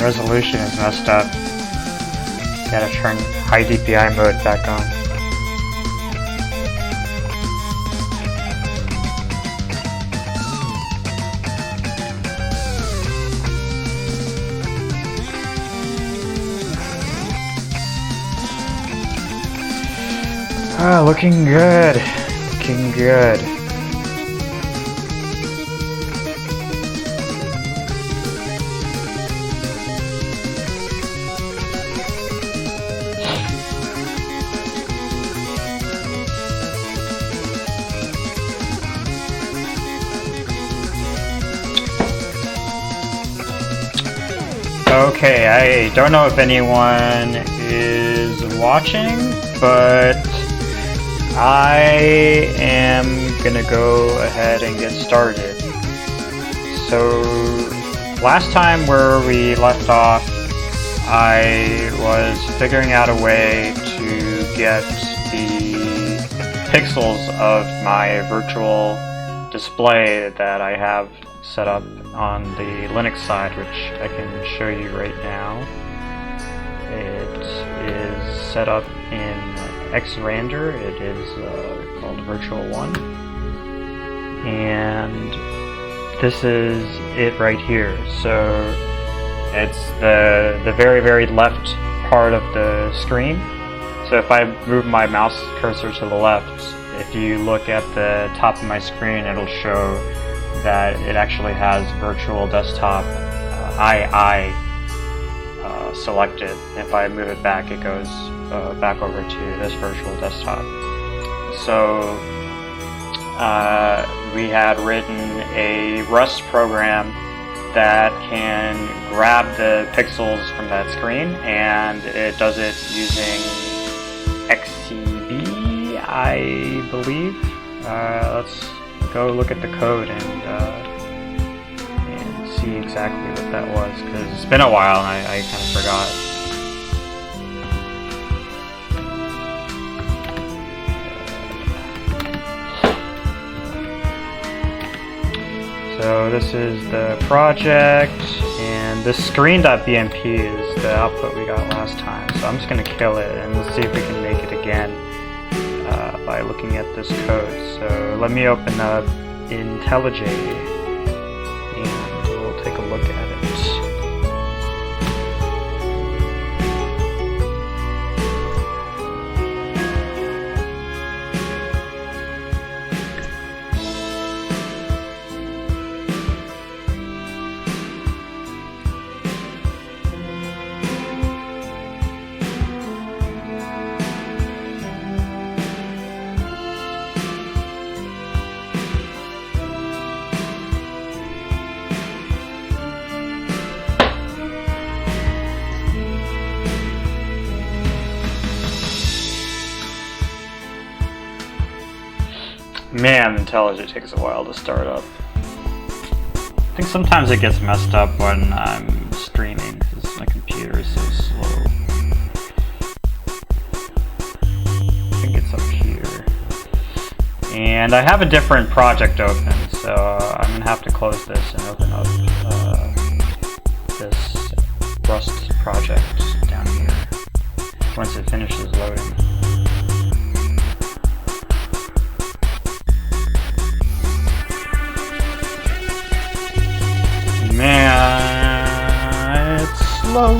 Resolution is messed up. Gotta turn high DPI mode back on. Ah, looking good. Looking good. Okay, I don't know if anyone is watching, but I am gonna go ahead and get started. So, last time where we left off, I was figuring out a way to get the pixels of my virtual display that I have set up on the Linux side, which I can show you right now. It is set up in Xrender. It is called Virtual 1. And this is it right here. So it's the very, very left part of the screen. So if I move my mouse cursor to the left, if you look at the top of my screen, it'll show that it actually has virtual desktop II selected. If I move it back, it goes back over to this virtual desktop. So we had written a Rust program that can grab the pixels from that screen, and it does it using XCB, I believe. Let's go look at the code and see exactly what that was, because it's been a while and I kind of forgot. So this is the project, and this screen.bmp is the output we got last time. So I'm just going to kill it, and let's see if we can make it again by looking at this code. So let me open up IntelliJ, and we'll take a look at it. Man, IntelliJ takes a while to start up. I think sometimes it gets messed up when I'm streaming because my computer is so slow. I think it's up here. And I have a different project open, so I'm going to have to close this and open up this Rust project down here once it finishes loading. Man, it's slow.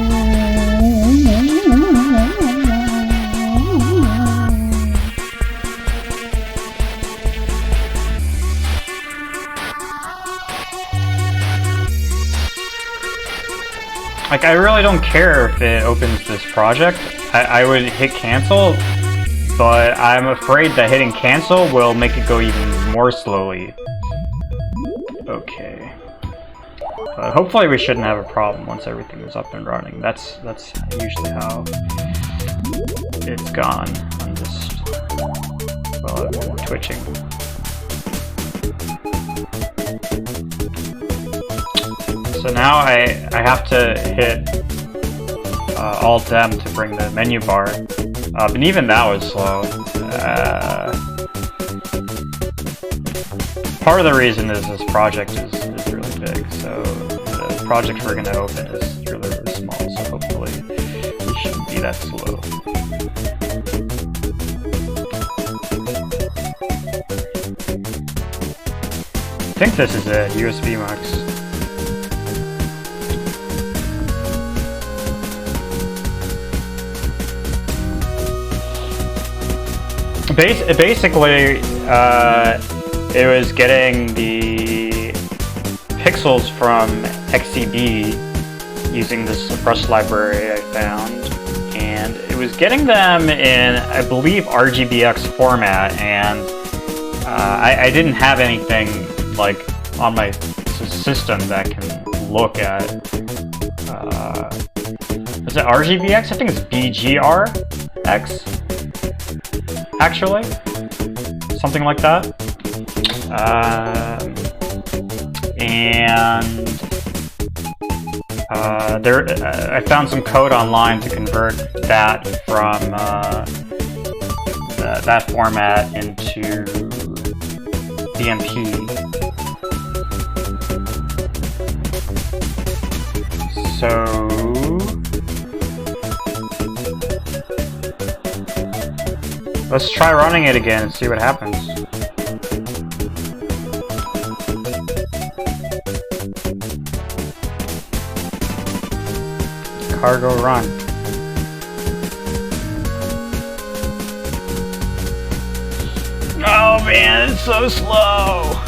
Like, I really don't care if it opens this project. I would hit cancel, but I'm afraid that hitting cancel will make it go even more slowly. Okay. But hopefully we shouldn't have a problem once everything is up and running. That's usually how it's gone. I'm just, well, I'm twitching. So now I have to hit Alt-M to bring the menu bar up, and even that was slow. Part of the reason is this project is really big, so the project we're going to open is really, really small, so hopefully it shouldn't be that slow. I think this is it, USB Mux. Basically, it was getting the pixels from XCB using this brush library I found, and it was getting them in, I believe, RGBX format, and I didn't have anything like on my system that can look at. Is it RGBX? I think it's BGRX. Actually, something like that. I found some code online to convert that from that format into BMP. So let's try running it again and see what happens. Cargo run. Oh man, it's so slow.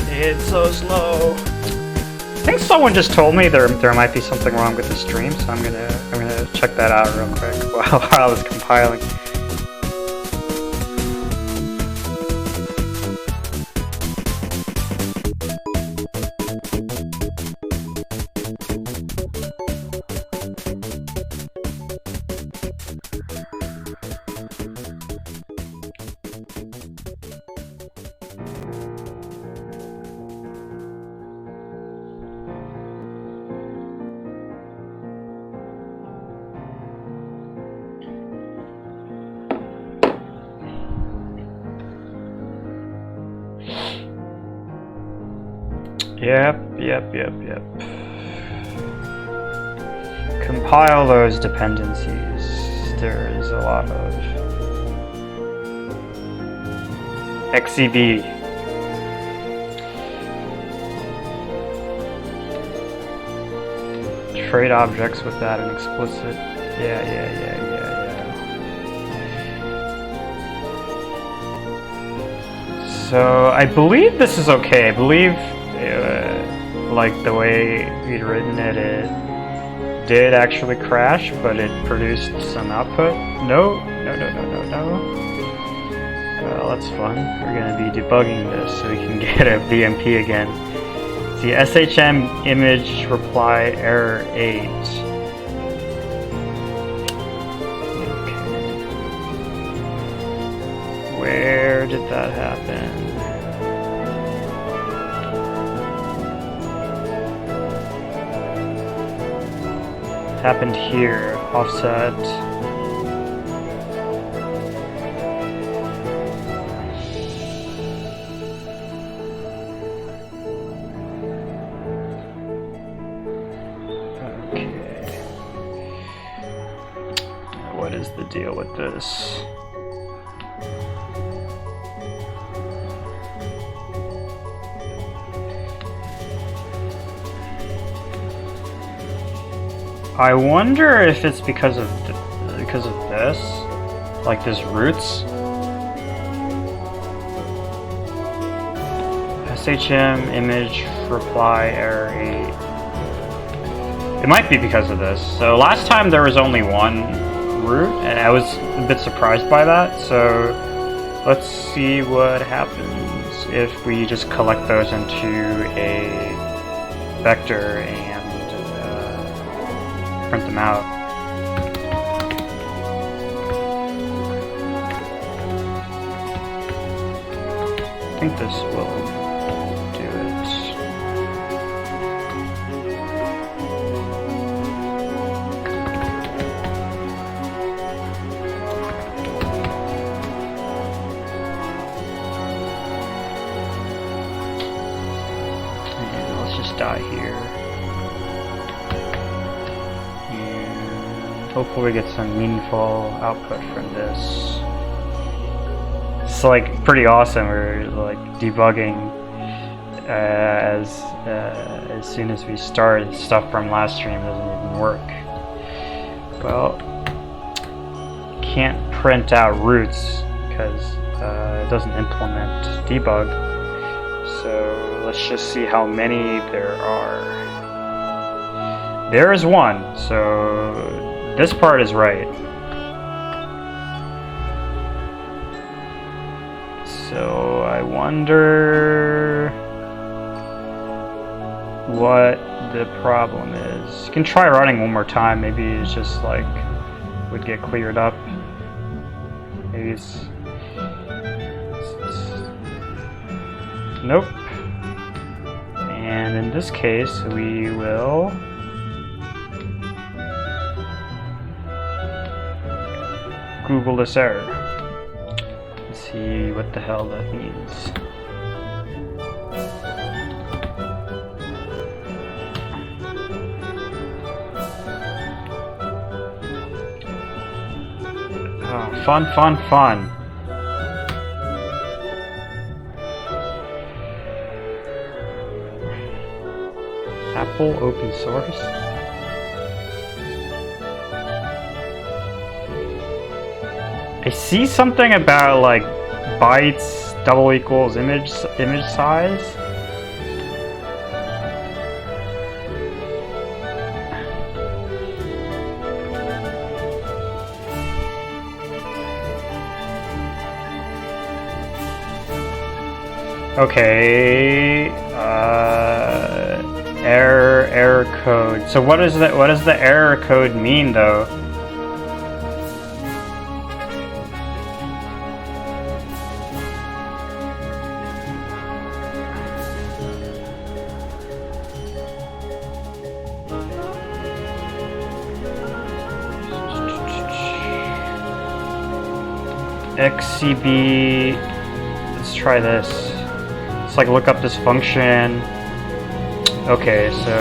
It's so slow. I think someone just told me there might be something wrong with the stream, so I'm gonna check that out real quick while I was compiling. Yep. Compile those dependencies. There is a lot of XCB. Trade objects with that and explicit. Yeah. So I believe this is okay. I believe like the way we'd written it, it did actually crash, but it produced some output. No. Well, that's fun. We're going to be debugging this so we can get a BMP again. See, SHM image reply error 8. Okay. Where did that happen? Happened here, offset. Okay. What is the deal with this? I wonder if it's because of this, like this roots. SHM image reply error 8. It might be because of this. So last time there was only one root, and I was a bit surprised by that. So let's see what happens if we just collect those into a vector and print them out. I think this will do it. die here. And hopefully we get some meaningful output from this. It's like pretty awesome. We're like debugging as soon as we start. Stuff from last stream doesn't even work. Well, can't print out roots because it doesn't implement debug. So let's just see how many there are. There is one, so this part is right. So I wonder what the problem is. You can try running one more time. Maybe it's just like would get cleared up. Maybe it's nope. And in this case, we will Google this error. Let's see what the hell that means. Oh, fun, fun, fun. Apple open source? I see something about like bytes double equals image size. Okay, error code. So what does the error code mean though? XCB, let's try this. Let's like look up this function. Okay, so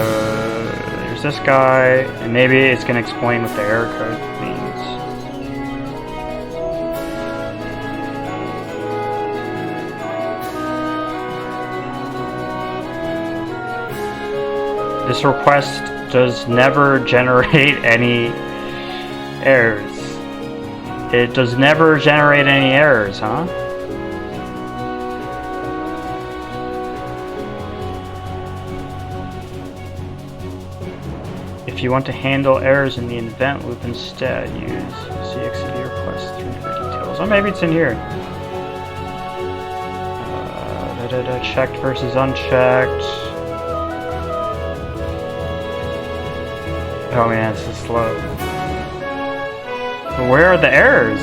there's this guy, and maybe it's gonna explain what the error code means. This request does never generate any errors. It does never generate any errors, huh? If you want to handle errors in the event loop instead, use CXCD request 3 for details. Oh, maybe it's in here. Checked versus unchecked. Oh man, this is slow. Where are the errors?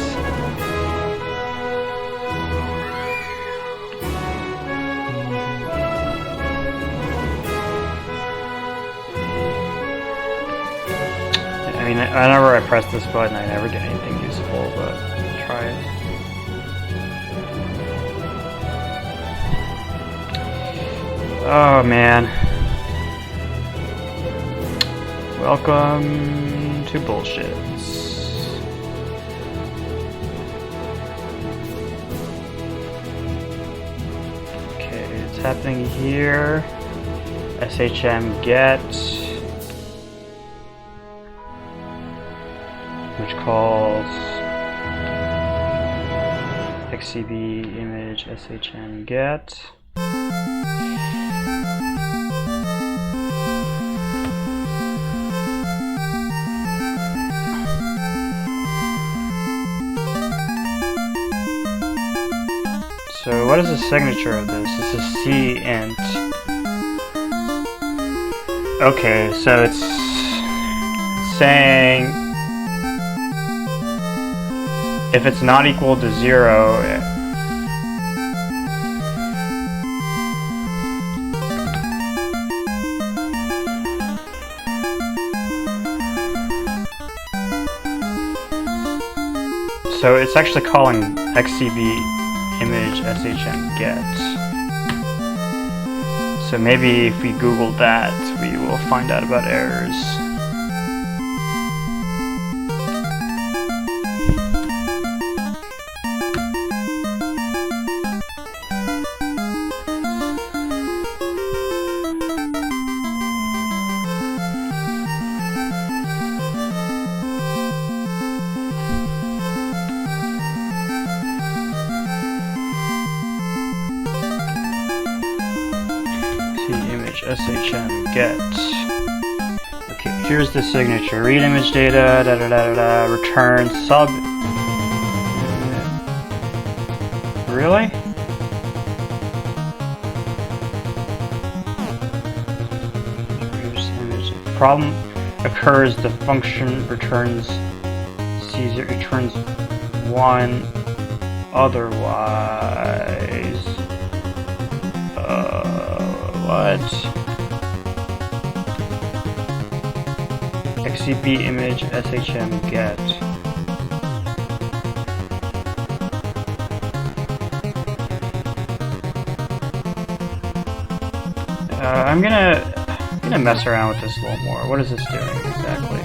I mean, whenever I press this button, I never get anything useful, but I'll try it. Oh man. Welcome to bullshit. Happening here, shm get, which calls xcb image shm get. So what is the signature of this? This is C int. Okay, so it's saying if it's not equal to 0, so it's actually calling xcb image shm get. So maybe if we Google that, we will find out about errors. SHM get. Okay, here's the signature. Read image data, da da da da da, return sub. Really? Here's image. Problem occurs, the function returns sees it returns 1 otherwise. What? XCP image SHM get. I'm gonna mess around with this a little more. What is this doing exactly?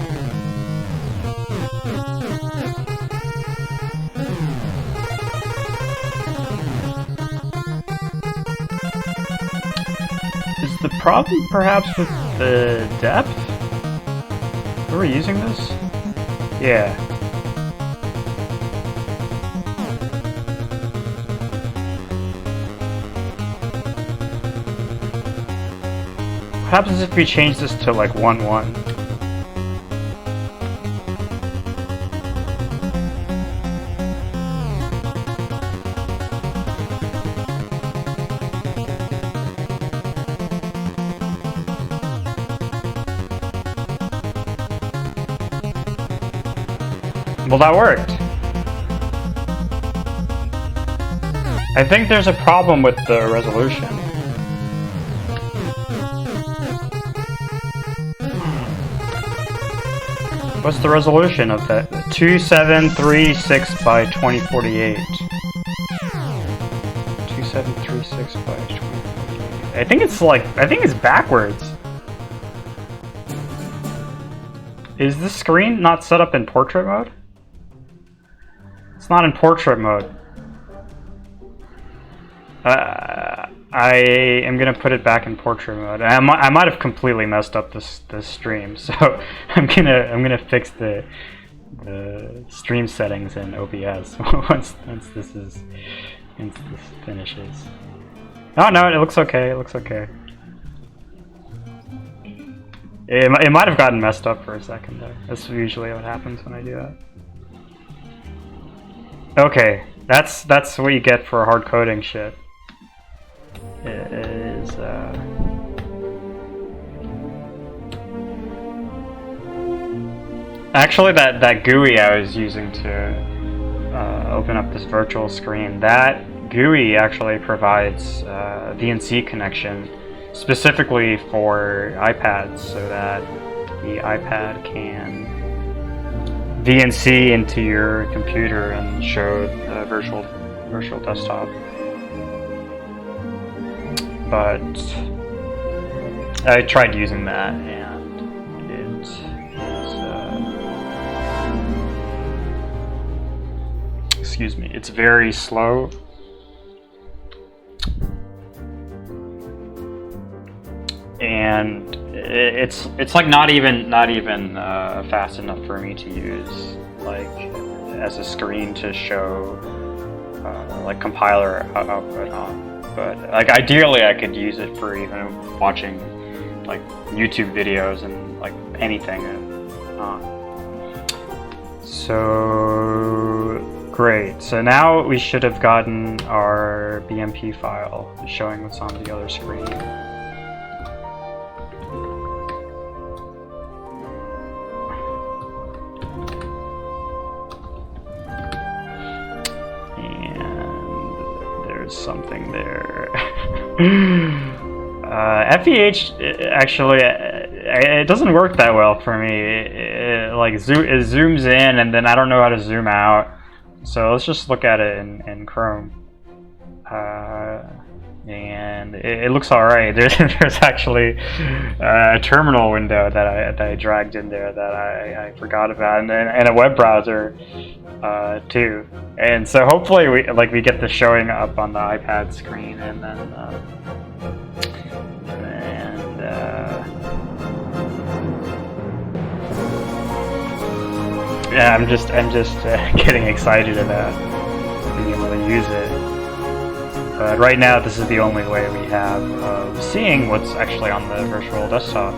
Is the problem perhaps with the depth? Are we using this? Yeah. What happens if we change this to like 1.1? Well, that worked. I think there's a problem with the resolution. What's the resolution of that? 2736 by 2048. 2736 by 2048. I think it's backwards. Is this screen not set up in portrait mode? It's not in portrait mode. I am gonna put it back in portrait mode. I might have completely messed up this stream, so I'm gonna fix the stream settings in OBS once this finishes. Oh no, it looks okay. It looks okay. It might have gotten messed up for a second though. That's usually what happens when I do that. Okay, that's what you get for hard coding shit. It is actually that GUI I was using to open up this virtual screen. That GUI actually provides VNC connection specifically for iPads, so that the iPad can VNC into your computer and show a virtual desktop. But I tried using that and it is excuse me, it's very slow. And it's like not even fast enough for me to use like as a screen to show like compiler output on. But like ideally I could use it for even watching like YouTube videos and like anything. So great. So now we should have gotten our BMP file showing what's on the other screen. Something there. FEH actually it doesn't work that well for me. It zooms in and then I don't know how to zoom out. So let's just look at it in Chrome. And and it looks alright. There's actually a terminal window that I dragged in there that I forgot about, and a web browser too. And so hopefully we get this showing up on the iPad screen, and then yeah, I'm just getting excited about being able to use it. But right now, this is the only way we have of seeing what's actually on the virtual desktop.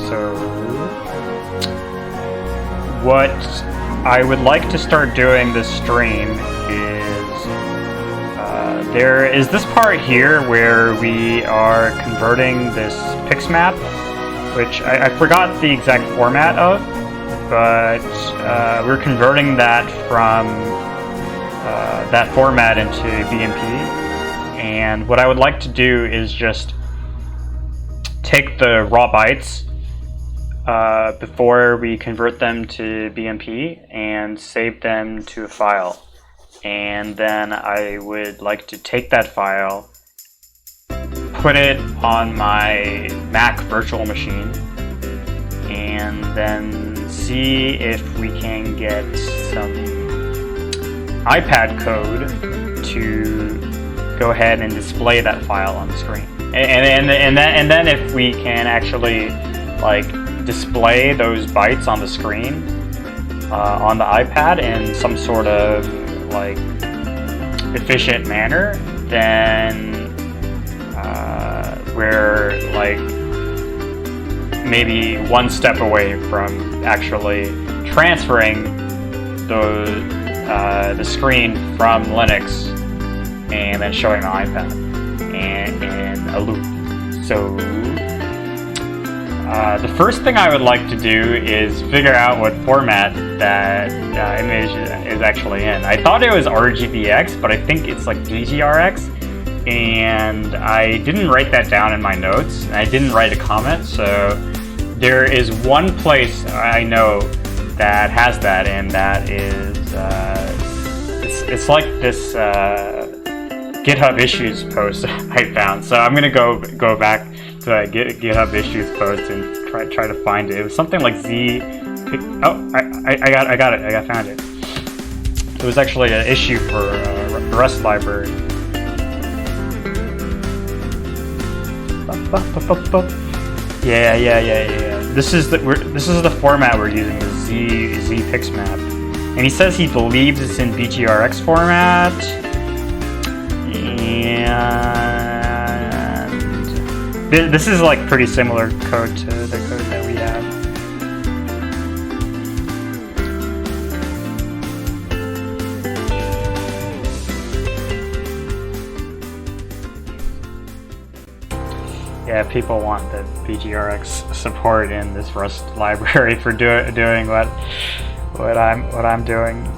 So, what I would like to start doing this stream is there is this part here where we are converting this pixmap, which I forgot the exact format of, but we're converting that from that format into BMP. And what I would like to do is just take the raw bytes before we convert them to BMP and save them to a file. And then I would like to take that file, put it on my Mac virtual machine, and then see if we can get some iPad code to go ahead and display that file on the screen. And then if we can actually like display those bytes on the screen on the iPad in some sort of like efficient manner, then we're like maybe one step away from actually transferring the screen from Linux and then showing the iPad in a loop. So the first thing I would like to do is figure out what format that image is actually in. I thought it was RGBX, but I think it's like BGRX, and I didn't write that down in my notes, and I didn't write a comment, so there is one place I know that has that, and that is it's like this GitHub issues post I found. So I'm gonna go back to that GitHub issues post and try to find it. It was something like Z. Oh, I got it. I found it. It was actually an issue for the Rust library. Yeah. This is the format we're using, the Z pixmap, and he says he believes it's in BGRX format, and this is like pretty similar code to the code that we have. Yeah, people want the BGRX support in this Rust library for doing what I'm doing,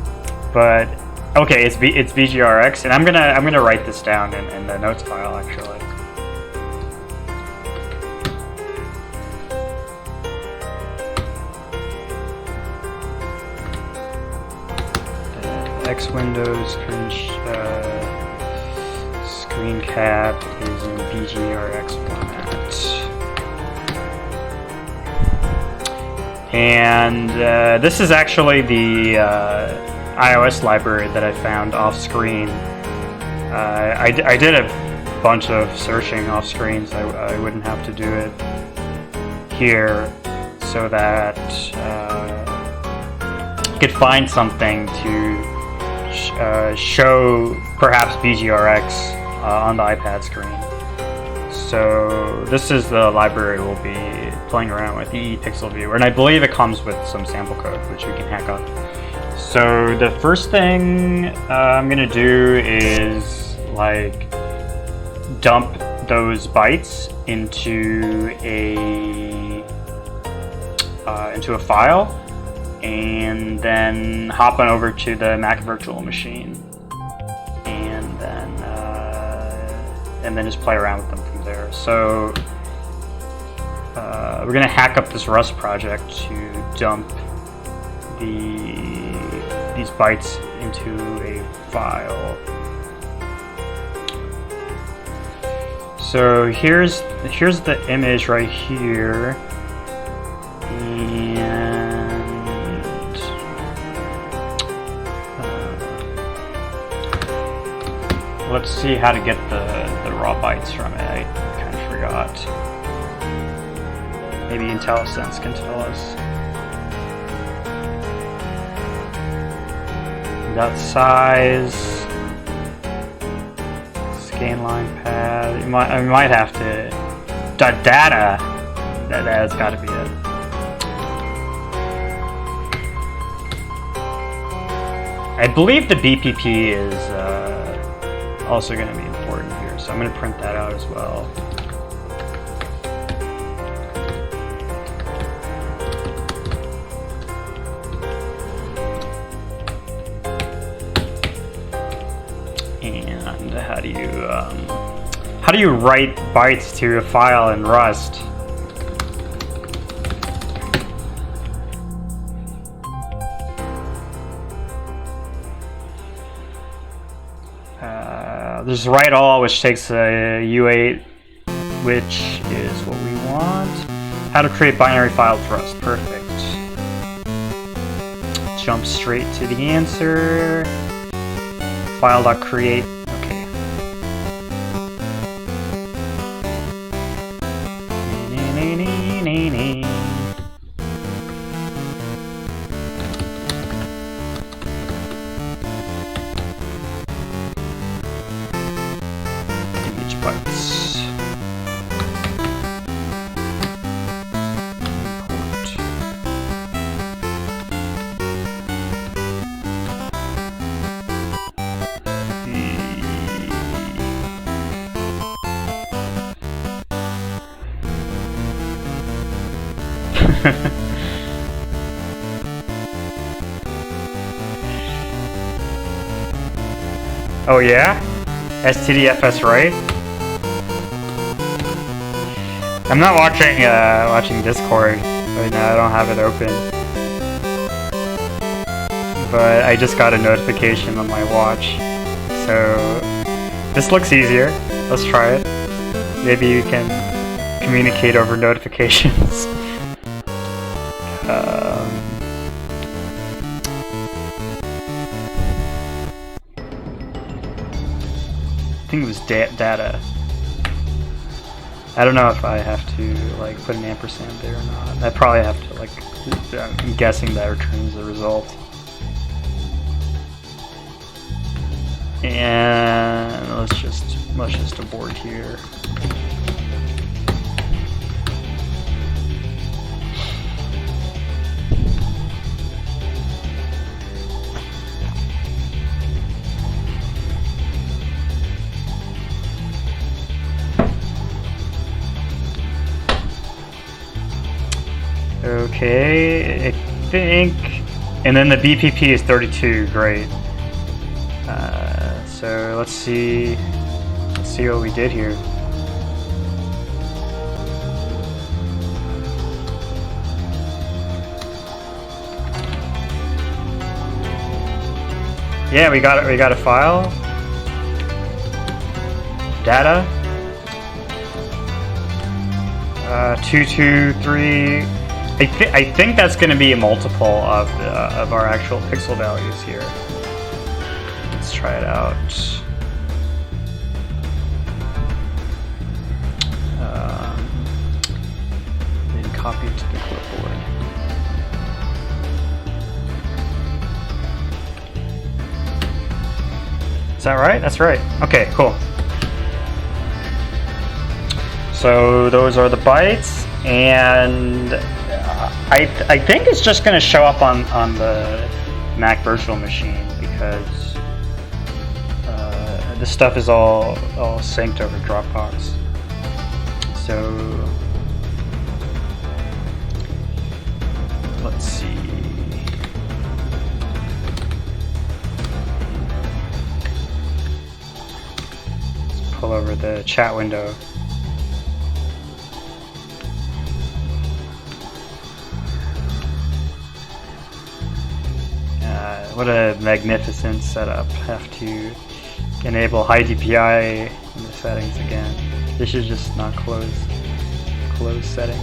but okay, it's BGRX, and I'm gonna write this down in the notes file actually. X Windows screen cap is in BGRX format. And this is actually the iOS library that I found off screen. I did a bunch of searching off screen, so I wouldn't have to do it here, so that I could find something to show perhaps BGRX on the iPad screen. So this is the library we'll be playing around with, EEPixelViewer, and I believe it comes with some sample code which we can hack up. So the first thing I'm gonna do is like dump those bytes into a file, and then hop on over to the Mac virtual machine, and then just play around with them from there. So we're gonna hack up this Rust project to dump these bytes into a file. So here's the image right here, and let's see how to get the raw bytes from it. I kind of forgot. Maybe IntelliSense can tell us. Dot size, scan line pad. I might have to. Dot data. That's got to be it. I believe the BPP is also going to be important here, so I'm going to print that out as well. And how do you write bytes to a file in Rust? There's write all, which takes a U8, which is what we want. How to create binary file with Rust. Perfect. Jump straight to the answer. File.create. Okay. Image bytes. Oh yeah? STDFS right? I'm not watching Discord right now, I don't have it open. But I just got a notification on my watch. So this looks easier. Let's try it. Maybe you can communicate over notifications. I think it was data. I don't know if I have to like put an ampersand there or not. I probably have to like. I'm guessing that returns the result. And let's just abort here. Okay, I think, and then the BPP is 32. Great. So let's see what we did here. Yeah, we got it. We got a file. Data. 223. I think that's going to be a multiple of our actual pixel values here. Let's try it out. Then copy it to the clipboard. Is that right? That's right. Okay, cool. So those are the bytes, and I think it's just going to show up on the Mac virtual machine because this stuff is all synced over Dropbox. So let's see. Let's pull over the chat window. What a magnificent setup. Have to enable high DPI in the settings again. They should just not close settings.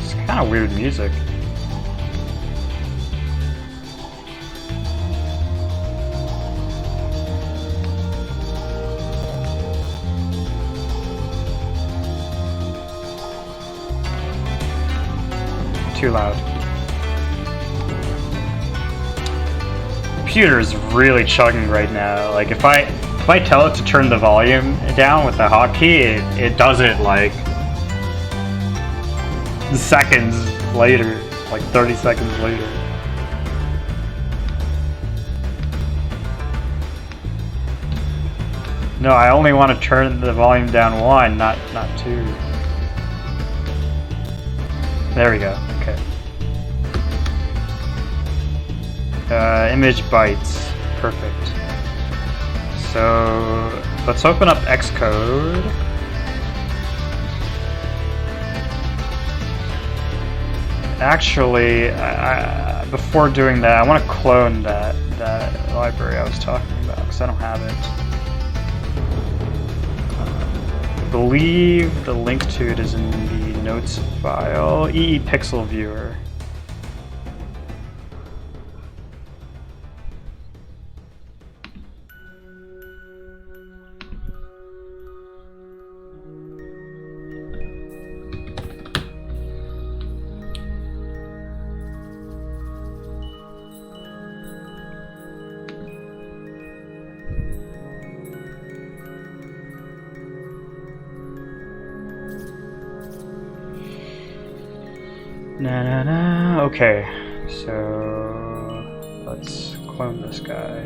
It's kind of weird music. Too loud. Computer's really chugging right now. Like if I tell it to turn the volume down with the hotkey, it does it like seconds later, like 30 seconds later. No, I only want to turn the volume down 1, not 2. There we go. Okay. Image bytes. Perfect. So let's open up Xcode. Actually, before doing that, I want to clone that library I was talking about because I don't have it. I believe the link to it is in the notes file. EEPixelViewer. Okay, so let's clone this guy.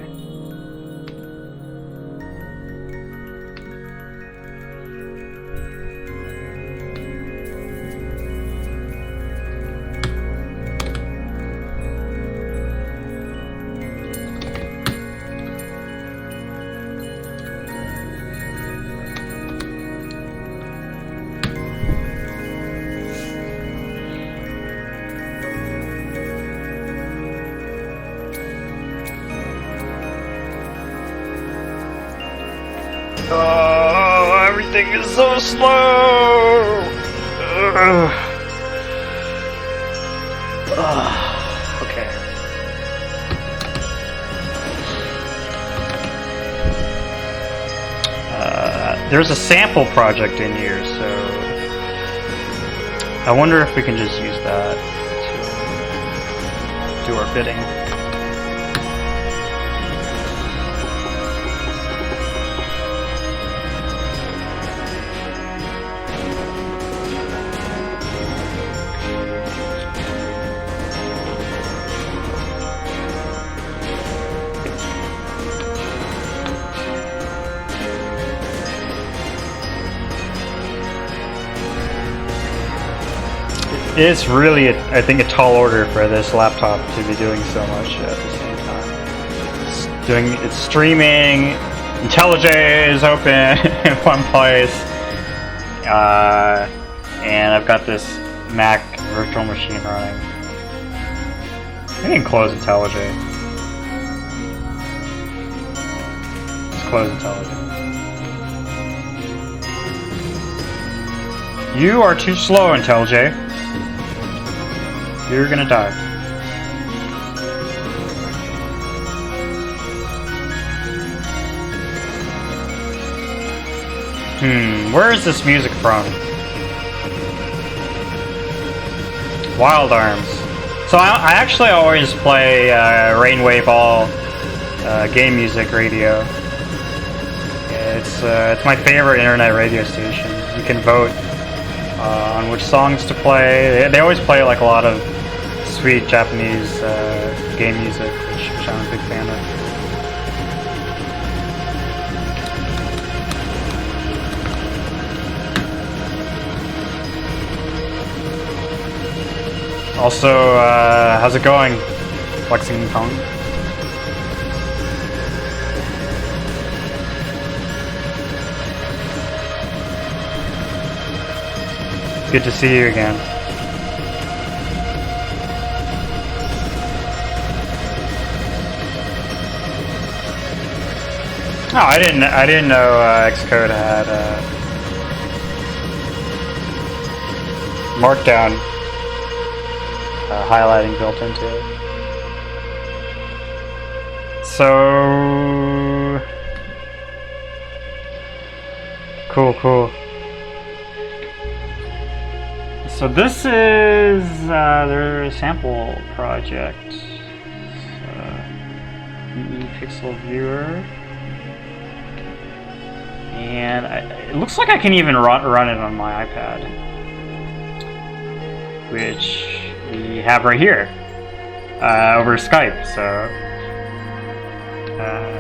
Oh, everything is so slow! Okay. There's a sample project in here, so I wonder if we can just use that to do our bidding. It's really, I think, a tall order for this laptop to be doing so much at the same time. It's streaming, IntelliJ is open in one place, and I've got this Mac virtual machine running. I can close IntelliJ. Let's close IntelliJ. You are too slow, IntelliJ. You're gonna die. Where is this music from? Wild Arms. So I actually always play Rainwave All game music radio. It's my favorite internet radio station. You can vote on which songs to play. They always play like a lot of sweet Japanese game music, which I'm a big fan of. Also, how's it going, Flexing Kong? Good to see you again. Oh, I didn't know Xcode had Markdown highlighting built into it. So cool. So this is their sample project. EEPixelViewer. And it looks like I can even run it on my iPad, which we have right here over Skype. So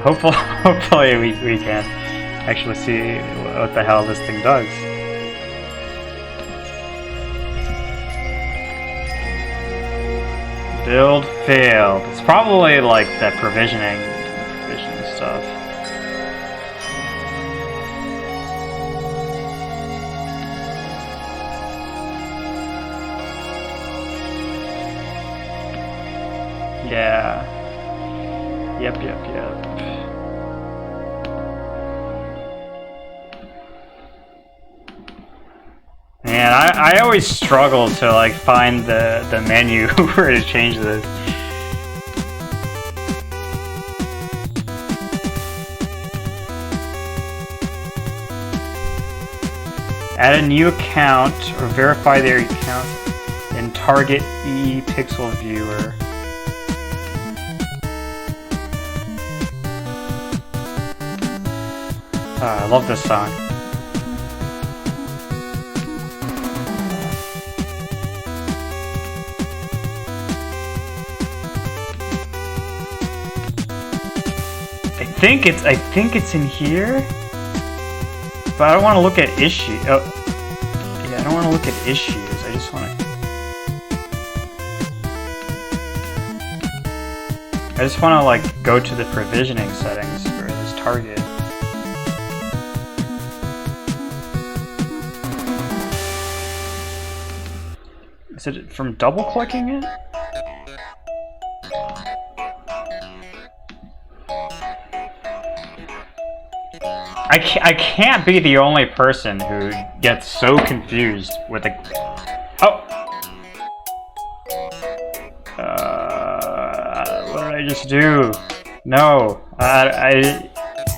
hopefully we can actually see what the hell this thing does. Build failed. It's probably like that provisioning stuff. Yeah. Yep. Man, I always struggle to like find the menu where to change this. Add a new account or verify their account and target EEPixelViewer. I love this song. I think it's in here, but I don't want to look at issues. Oh, yeah, I don't want to look at issues. I just want to like go to the provisioning settings for this target. Is it from double clicking it? I can't be the only person who gets so confused with the... Oh! What did I just do? No, I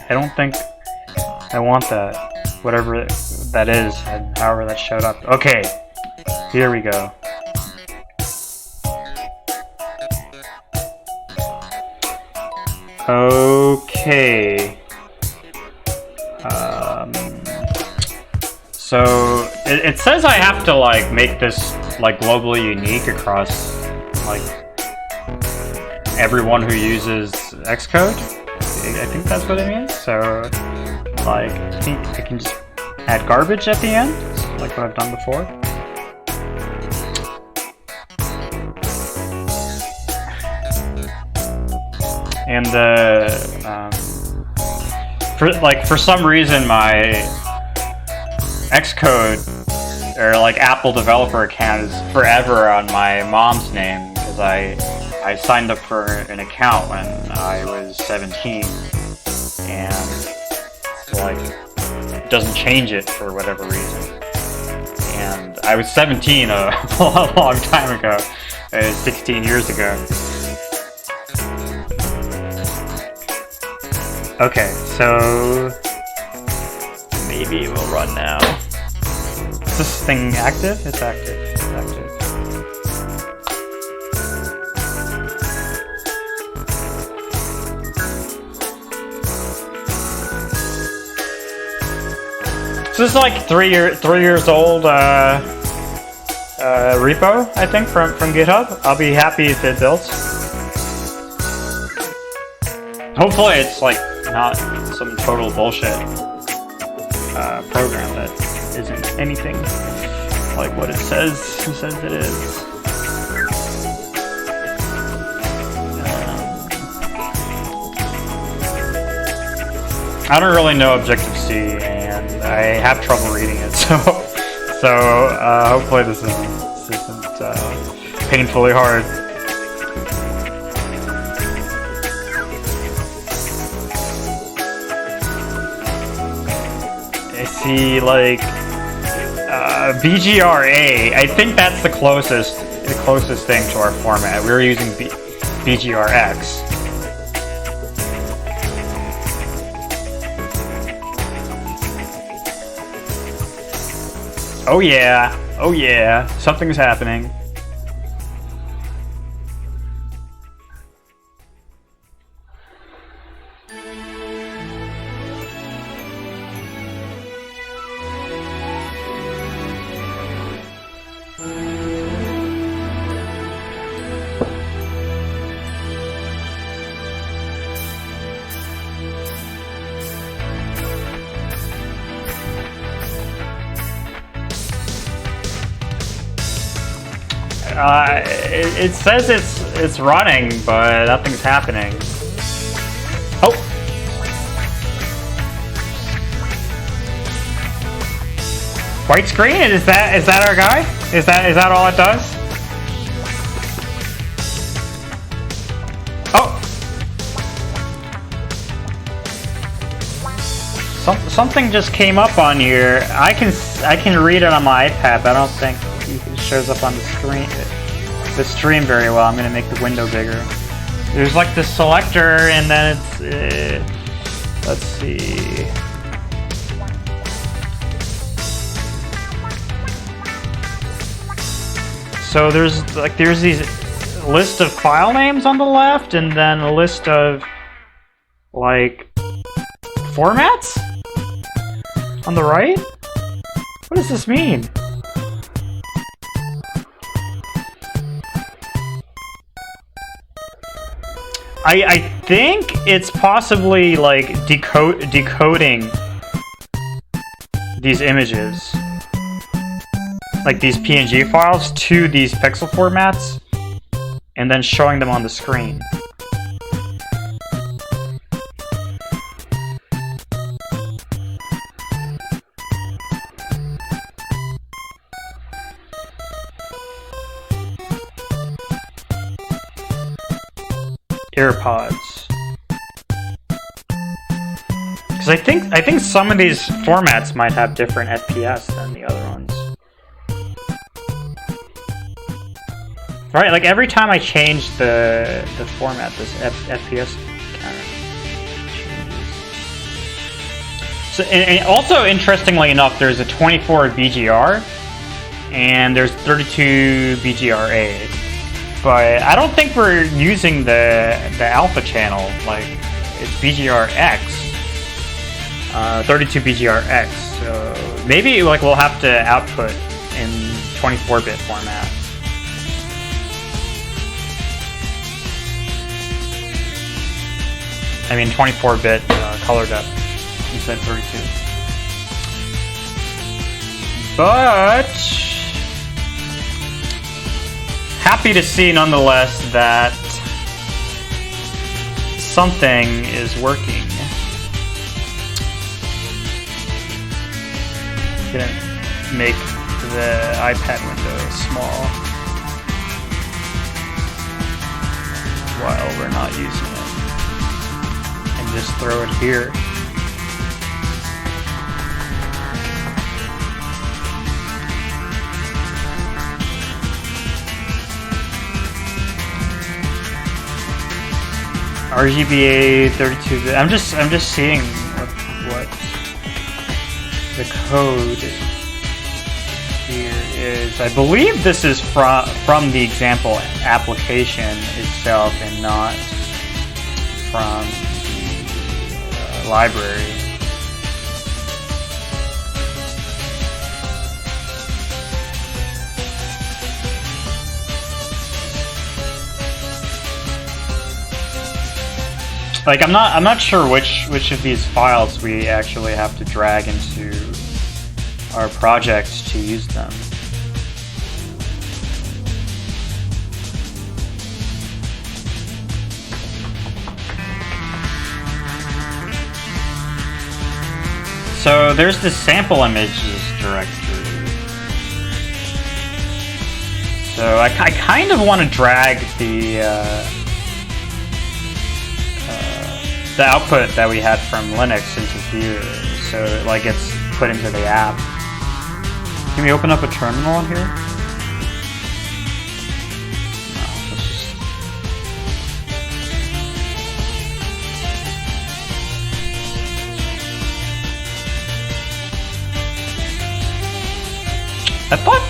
don't think I want that. Whatever that is, and however that showed up. Okay, here we go. Okay. So it says I have to like make this like globally unique across like everyone who uses Xcode. I think that's what it means. So like I think I can just add garbage at the end, like what I've done before. And for some reason my Xcode or like Apple developer account is forever on my mom's name because I signed up for an account when I was 17 and like it doesn't change it for whatever reason. And I was 17 a long time ago, 16 years ago. Okay, so maybe it will run now. Is this thing active? It's active. It's active. So this is like three years old repo, I think, from GitHub. I'll be happy if it builds. Hopefully it's like not some total bullshit program that isn't anything like what it says it is. I don't really know Objective-C, and I have trouble reading it, so So hopefully this isn't painfully hard. I see like BGRA. I think that's the closest thing to our format. We're using BGRX. Oh yeah, something's happening. It says it's running, but nothing's happening. Oh! White screen? Is that our guy? Is that all it does? Oh! Something just came up on here. I can read it on my iPad, but I don't think it shows up on the stream very well. I'm gonna make the window bigger. There's like the selector, and then it's let's see. So there's these list of file names on the left, and then a list of like formats on the right. What does this mean? I think it's possibly like decoding these images, like these PNG files, to these pixel formats, and then showing them on the screen. AirPods. Because I think some of these formats might have different FPS than the other ones. Right, like every time I change the format, this FPS kind of changes. So, and also interestingly enough, there's a 24 BGR and there's 32 BGRA. But I don't think we're using the alpha channel. Like, it's BGRX, 32 BGRX. So maybe like we'll have to output in 24-bit format. I mean 24-bit color depth instead of 32. But happy to see, nonetheless, that something is working. I'm gonna make the iPad window small while we're not using it, and just throw it here. RGBA 32. I'm just seeing what the code here is. I believe this is from the example application itself and not from the library. Like I'm not sure which of these files we actually have to drag into our project to use them. So there's the sample images directory. So I kind of want to drag the output that we had from Linux into here, so it like gets put into the app. Can we open up a terminal in here? No, let's just...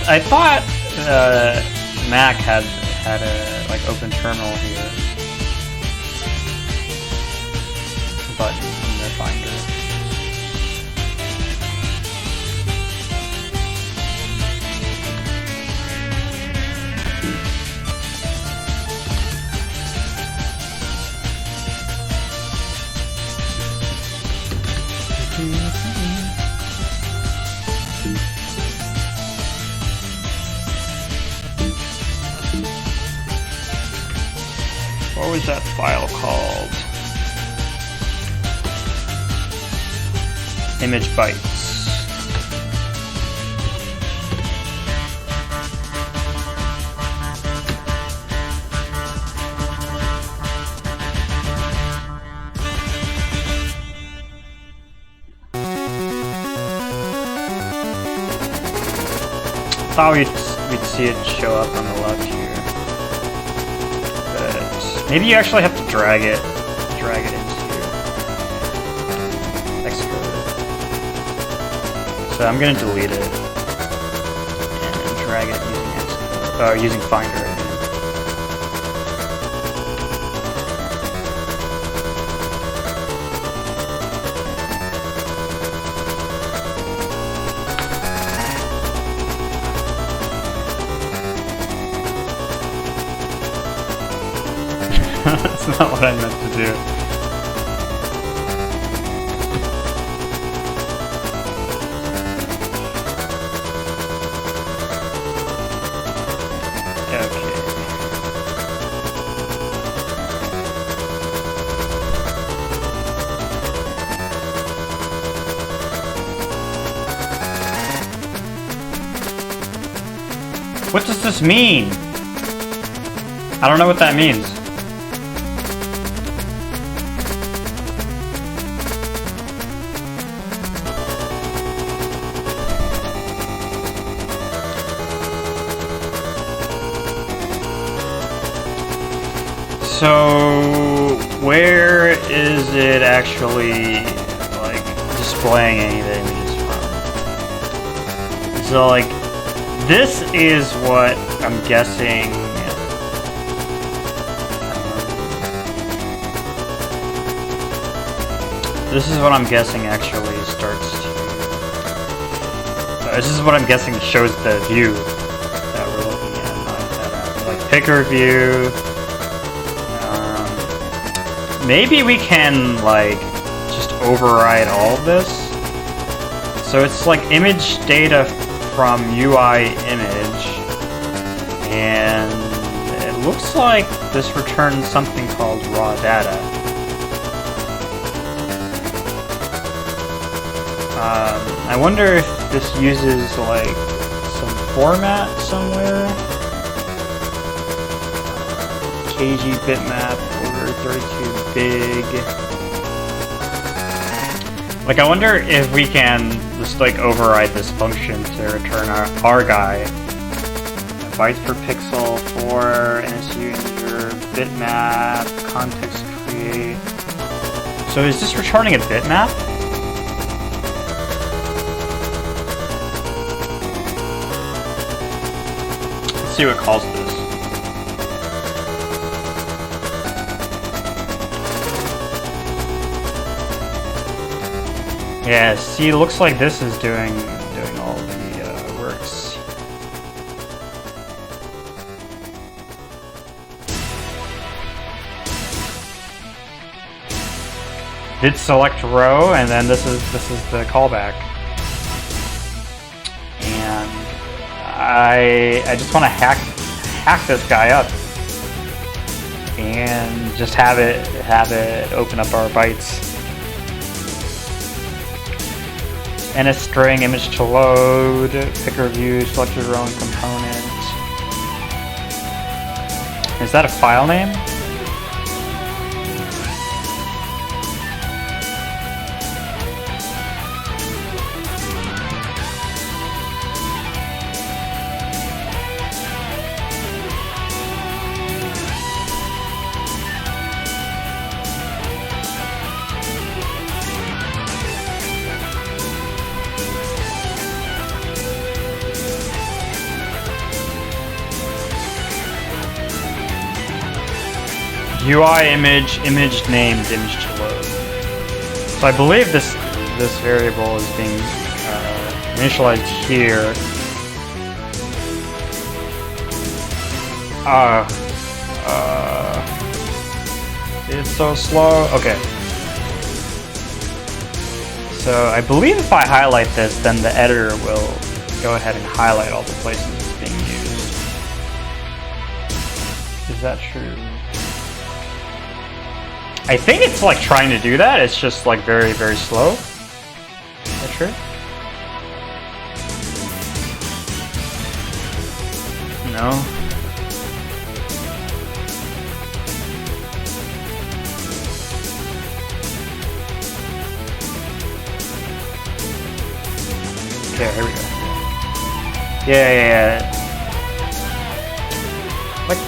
I thought Mac had a like open terminal here button in their Finder. What was that file called? Image bytes. Thought we'd see it show up on the left here. Maybe you actually have to drag it into Xcode. So I'm gonna delete it and drag it using Xcode, using Finder again. That's not what I meant to do. Okay. What does this mean? I don't know what that means. So, where is it actually, like, displaying any of the images from? So, like, this is what I'm guessing. This is what I'm guessing actually starts to... this is what I'm guessing shows the view that we're looking at on iPad app. Like, picker view. Maybe we can, like, just override all of this. So it's like image data from UI image, and it looks like this returns something called raw data. I wonder if this uses, like, some format somewhere. KG bitmap. 32 big. Like, I wonder if we can just like override this function to return our guy. Bytes per pixel for NSU in your bitmap context create. So is this returning a bitmap? Let's see what it calls this. Yeah, see, it looks like this is doing all the works. Did select row, and then this is the callback. And I just want to hack this guy up and just have it open up our bytes. NS string image to load, picker view, select your own component. Is that a file name? UI image, image named, image to load. So I believe this variable is being initialized here. It's so slow. Okay. So I believe if I highlight this, then the editor will go ahead and highlight all the places it's being used. Is that true? I think it's like trying to do that, it's just like very, very slow. Is that true? No. Okay, here we go. Yeah. Like,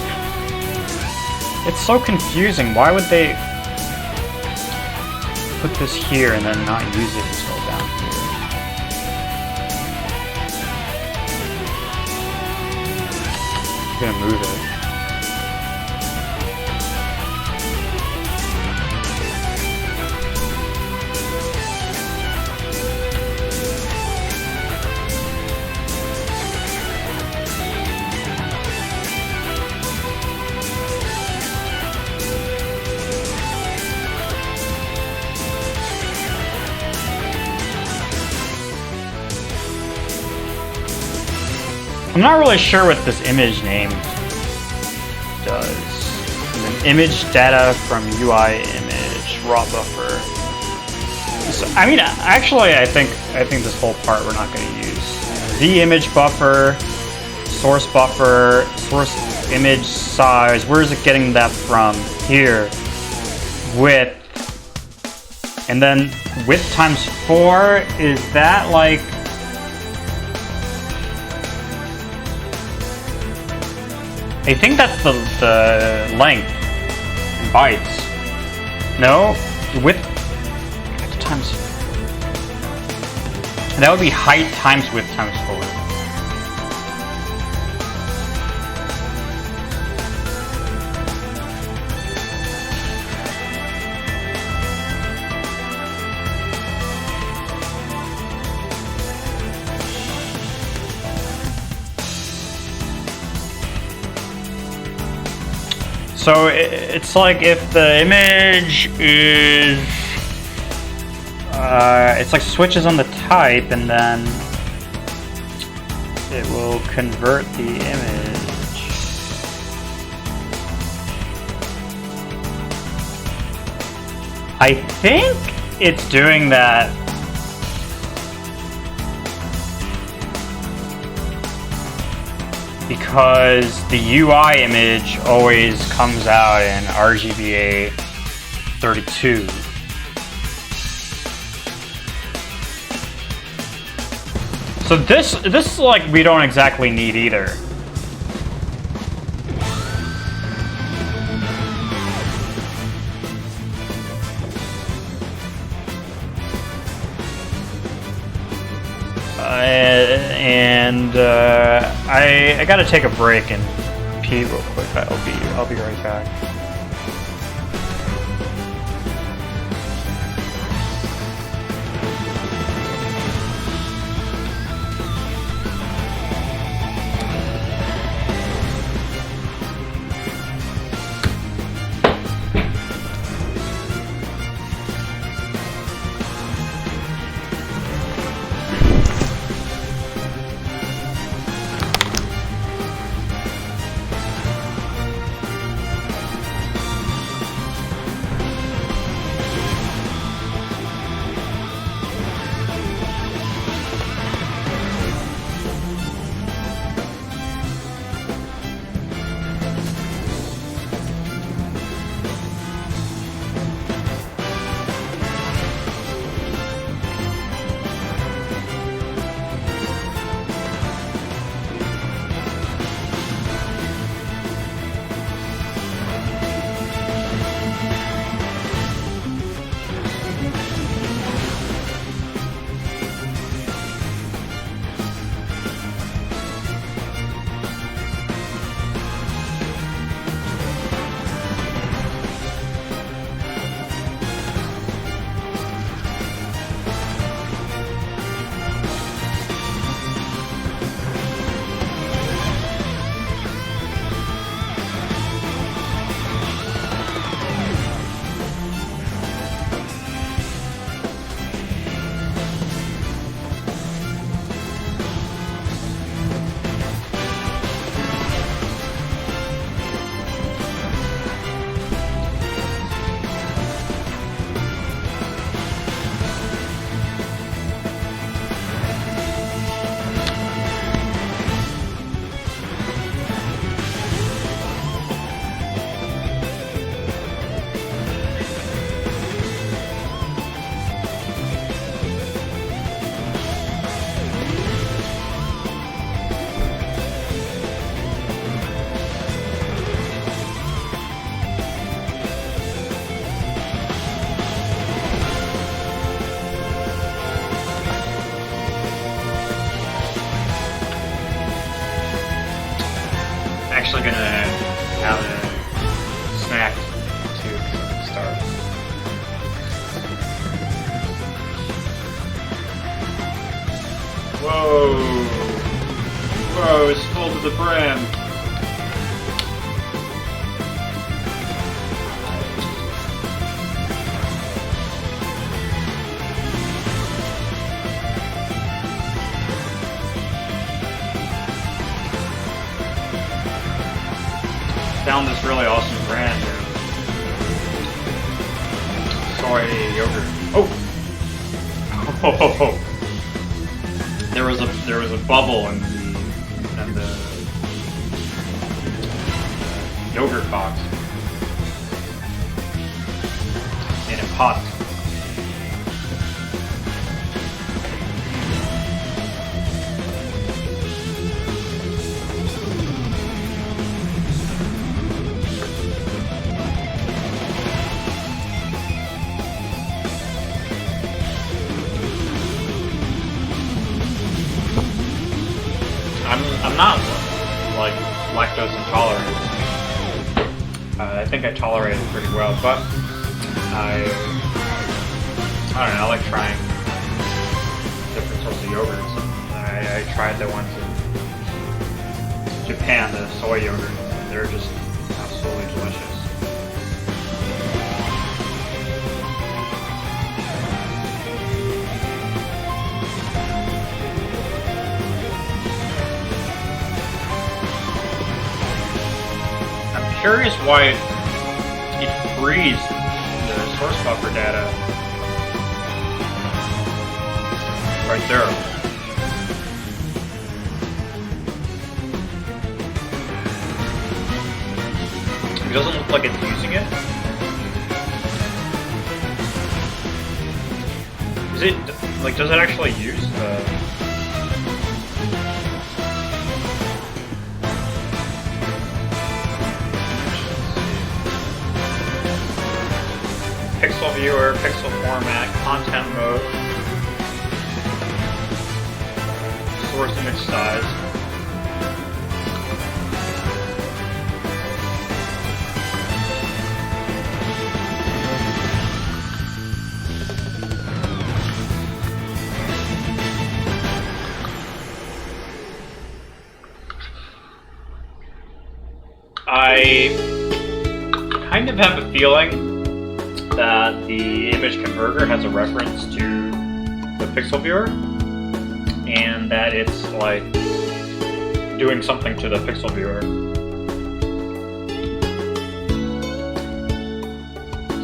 it's so confusing. Why would they put this here and then not use it until down here? I'm gonna move it. I'm not really sure what this image name does. And then image data from UI image raw buffer. So, I mean, actually, I think this whole part we're not going to use. The image buffer, source image size. Where is it getting that from? Here, width, and then width times 4. Is that like? I think that's the length in bytes. No, width times. That would be height times width times 4. So it's like if the image is, it's like switches on the type, and then it will convert the image. I think it's doing that. Because the UI image always comes out in RGBA 32. So this like we don't exactly need either. I gotta take a break and pee real quick. I'll be right back. Whoa! Whoa, it's full to the brim! Found this really awesome brand of soy yogurt. Oh! Oh! There was a bubble in the yogurt box in a pot. I'm not like lactose intolerant. I think I tolerate it pretty well, but I don't know. I like trying different sorts of yogurts. I tried the ones in Japan, the soy yogurt. They're just absolutely delicious. Curious why it frees the source buffer data right there. It doesn't look like it's using it. Is it like, does it actually use the Pixel Viewer, Pixel Format, Content Mode, Source Image Size. I kind of have a feeling that the image converter has a reference to the Pixel Viewer, and that it's like doing something to the Pixel Viewer.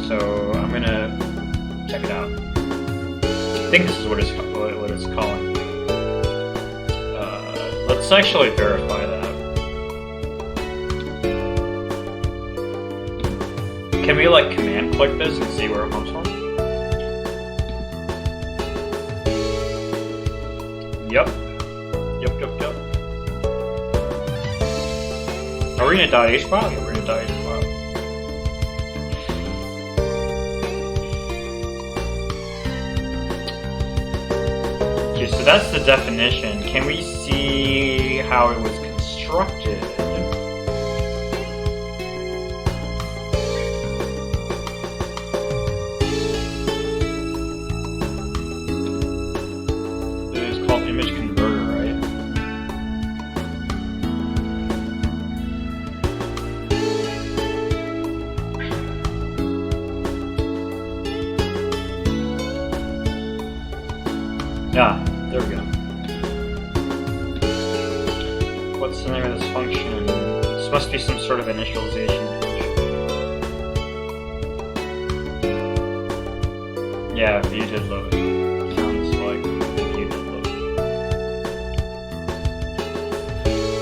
So I'm gonna check it out. I think this is what it's calling. Let's actually verify that. Can we like command click this and see where it comes from? Yep. Yep. Are we in a .h file? Yeah, we're in a .h file. Okay, so that's the definition. Can we see how it was constructed? Yeah, there we go. What's the name of this function? This must be some sort of initialization function. Yeah, view did load. Sounds like view did load.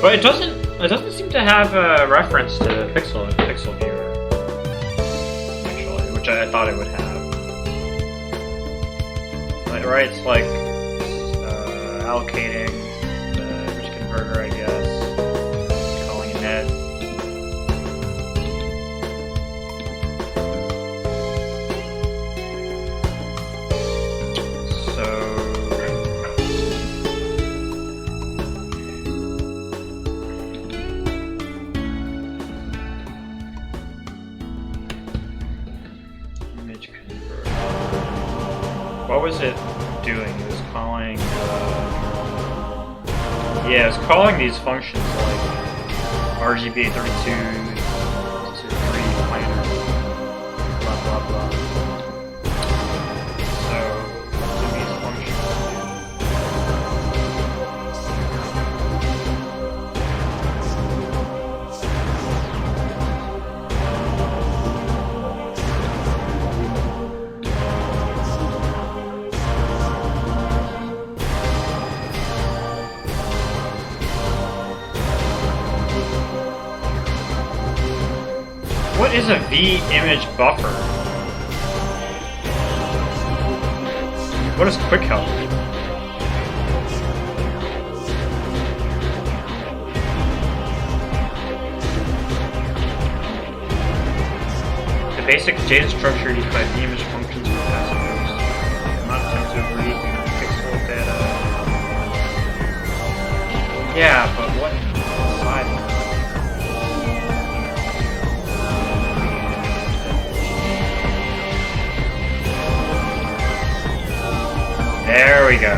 But it doesn't seem to have a reference to Pixel Viewer, actually, which I thought it would have. Right, it's like allocating the image converter, I guess, calling it net. So image converter. What was it doing? It was calling Yeah, it's calling these functions like RGB32 to 3 planner, blah blah blah. So to these functions. What is a V-image buffer? What is quick help? The basic data structure used by V-image functions for passengers. Not attempt to read pixel data. Yeah, but what side? There we go.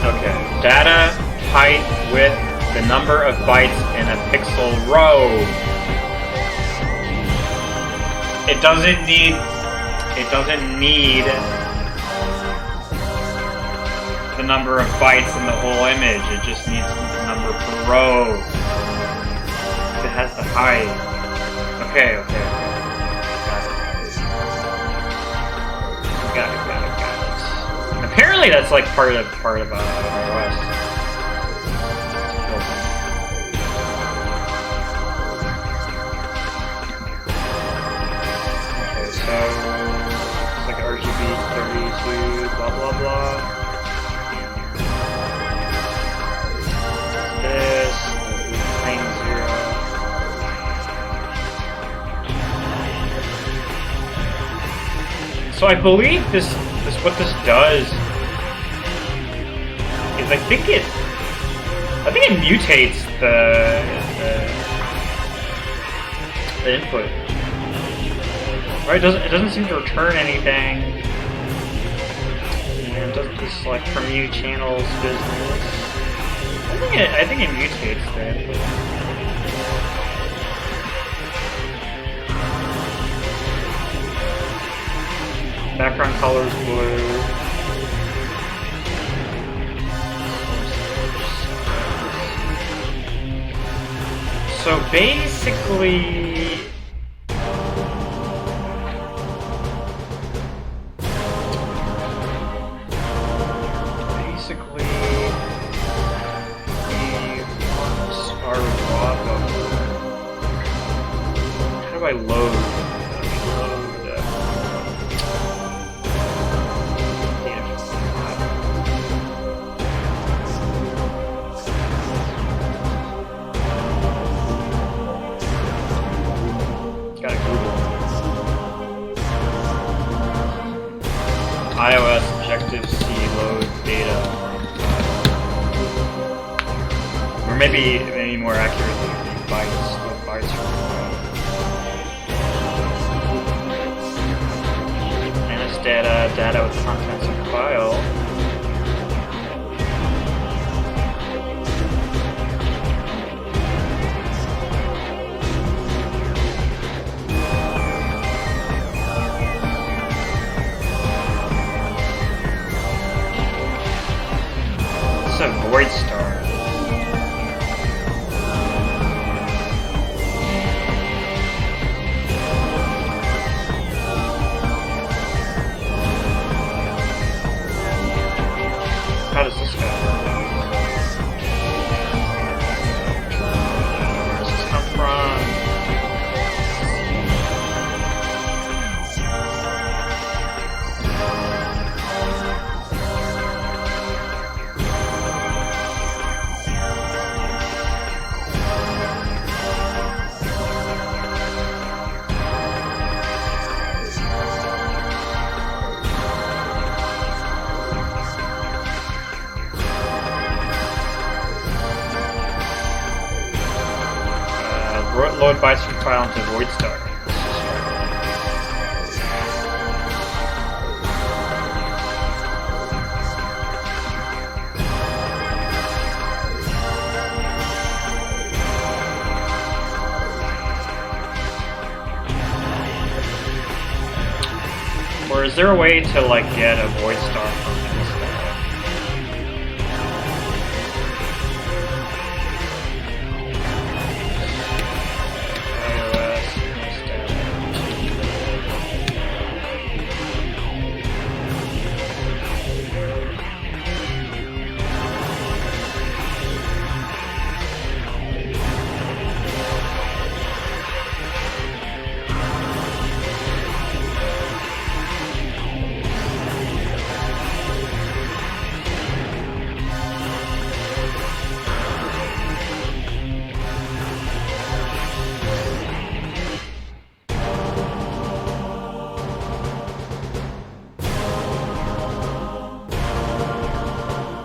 Okay. Data, height, width, the number of bytes in a pixel row. It doesn't need the number of bytes in the whole image. It just needs the number per row. It has the height. Okay. Got it. Apparently that's like part of iOS. Okay, so it's like RGB32, blah blah blah. This thing 0. So I believe what this does is I think it mutates the input. Right? It doesn't seem to return anything. And it does this like for mute channels business. I think it mutates the input. Background color is blue. So basically, our raw buffer. How do I load? iOS Objective-C load data, or maybe more accurately, bytes from and it's data with contents of file. A void star. How does this go? Where does this come from? Load bytes from file into void star. Or is there a way to like get a void star from Xcode? iOS.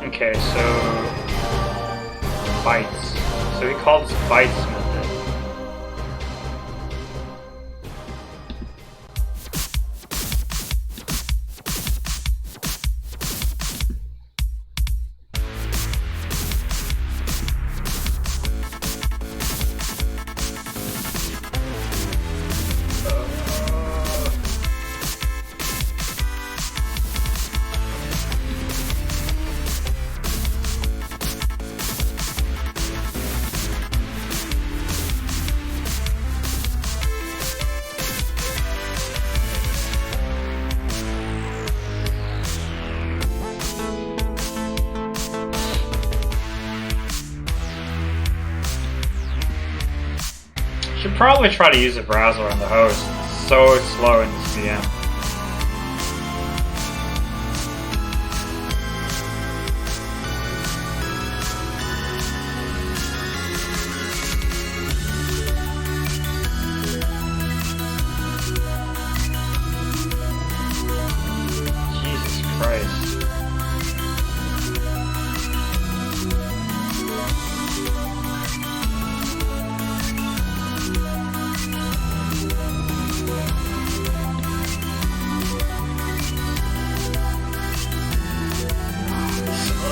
Okay, so bytes. So we call this bytes method. Should probably try to use a browser on the host. It's so slow in this VM. Jesus Christ.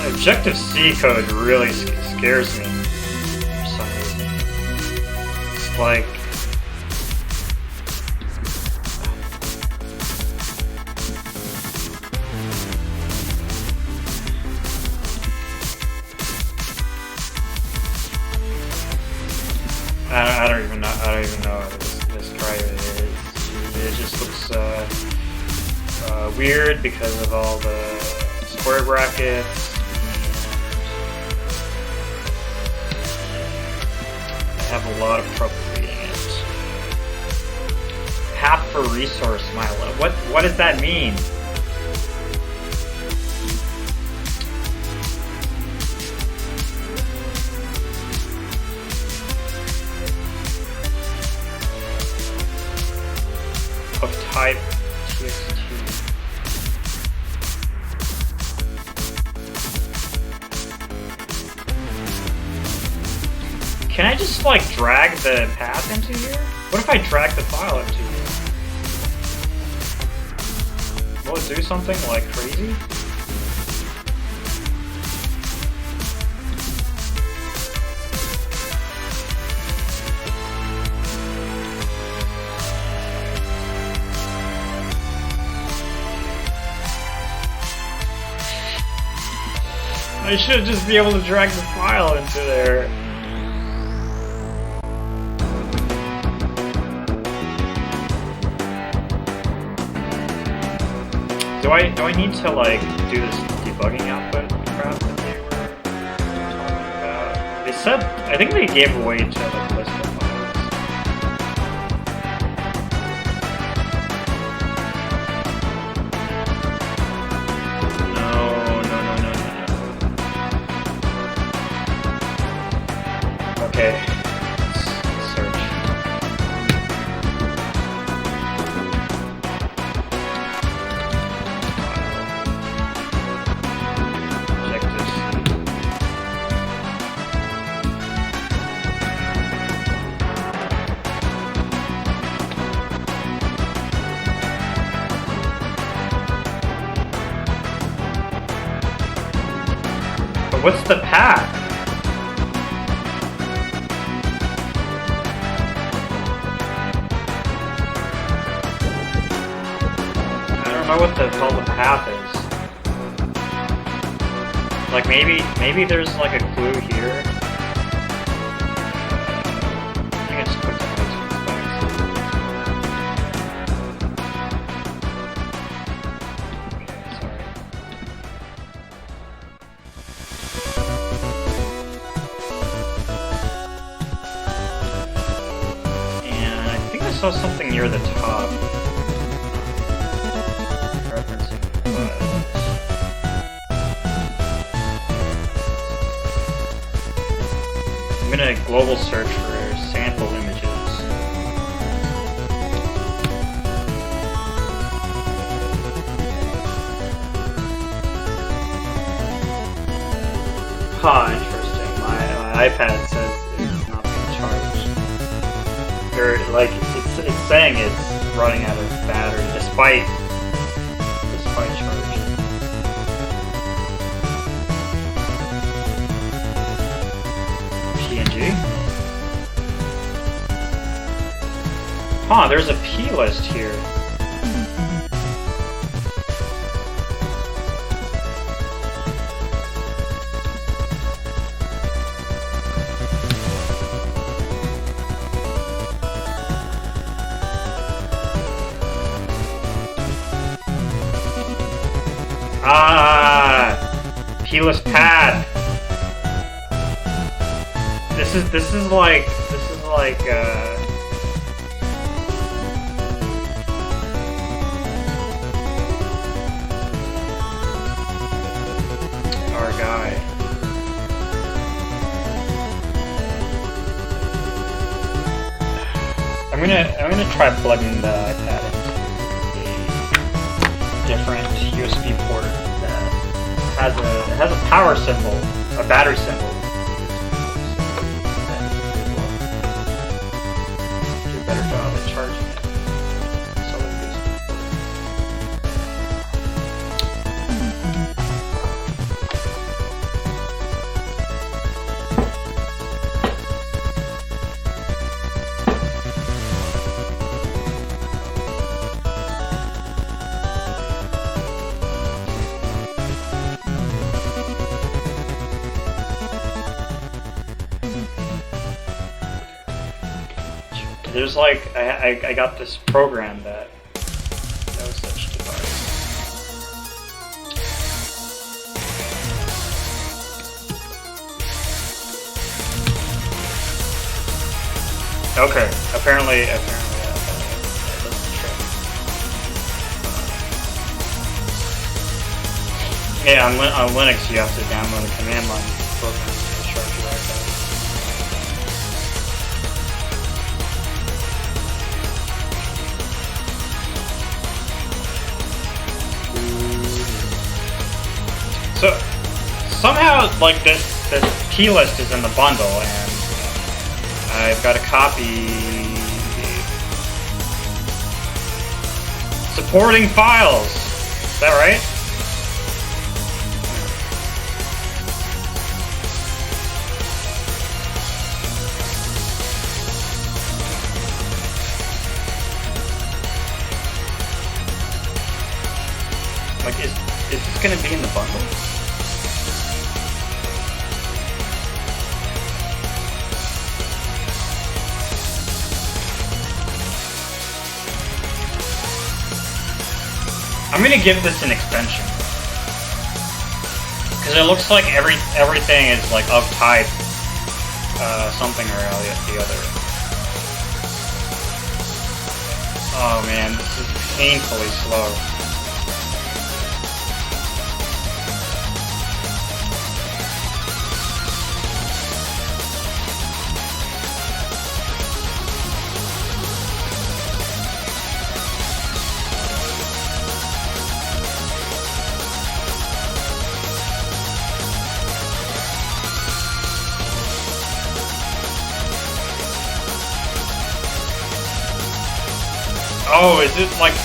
Objective-C code really scares me for some reason. It's like... I don't even know how to describe it. It just looks weird because of all the square brackets. I have a lot of trouble reading it. Half for resource Milo. What does that mean? Of type txt. Can I just like drag the path into here? What if I drag the file into here? Will it do something like crazy? I should just be able to drag the file into there. Do I need to like do this debugging output crap that they were talking about? They said, I think they gave away to like list of files. No. Okay. Let's search. What's the path? I don't don't know what the hell the path is. Like maybe there's like a clue here. I think I just clicked on those specs. Okay, sorry. And I think I saw something near the top. Referencing files. I'm gonna global search for sample images. Huh, interesting. My iPad says it's not being charged. Or like it's saying it's running out of battery despite charging. PNG. Huh, there's a P list here. Ah, P-list pad. This is like our guy. I'm gonna try plugging the iPad into a different USB port that has a power symbol, a battery symbol. Do a better job at charging it. So like there's like, I got this program that knows such device. Okay, apparently that doesn't show. Yeah, on Linux you have to download a command line program to charge your iPad. So somehow, like this key list is in the bundle, and I've got a copy. Supporting files. Is that right? Like, is this gonna be in the bundle? I'm gonna give this an extension because it looks like everything is like of type something or the other. Oh man, this is painfully slow. Oh, is it like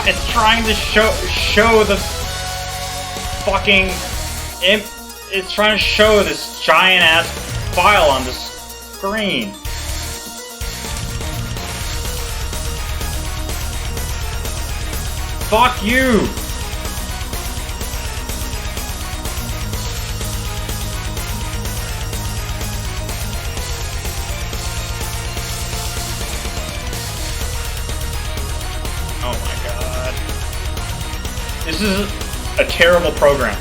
it's trying to show the fucking it's trying to show this giant ass file on the screen. Fuck you! Oh my god. This is a terrible program.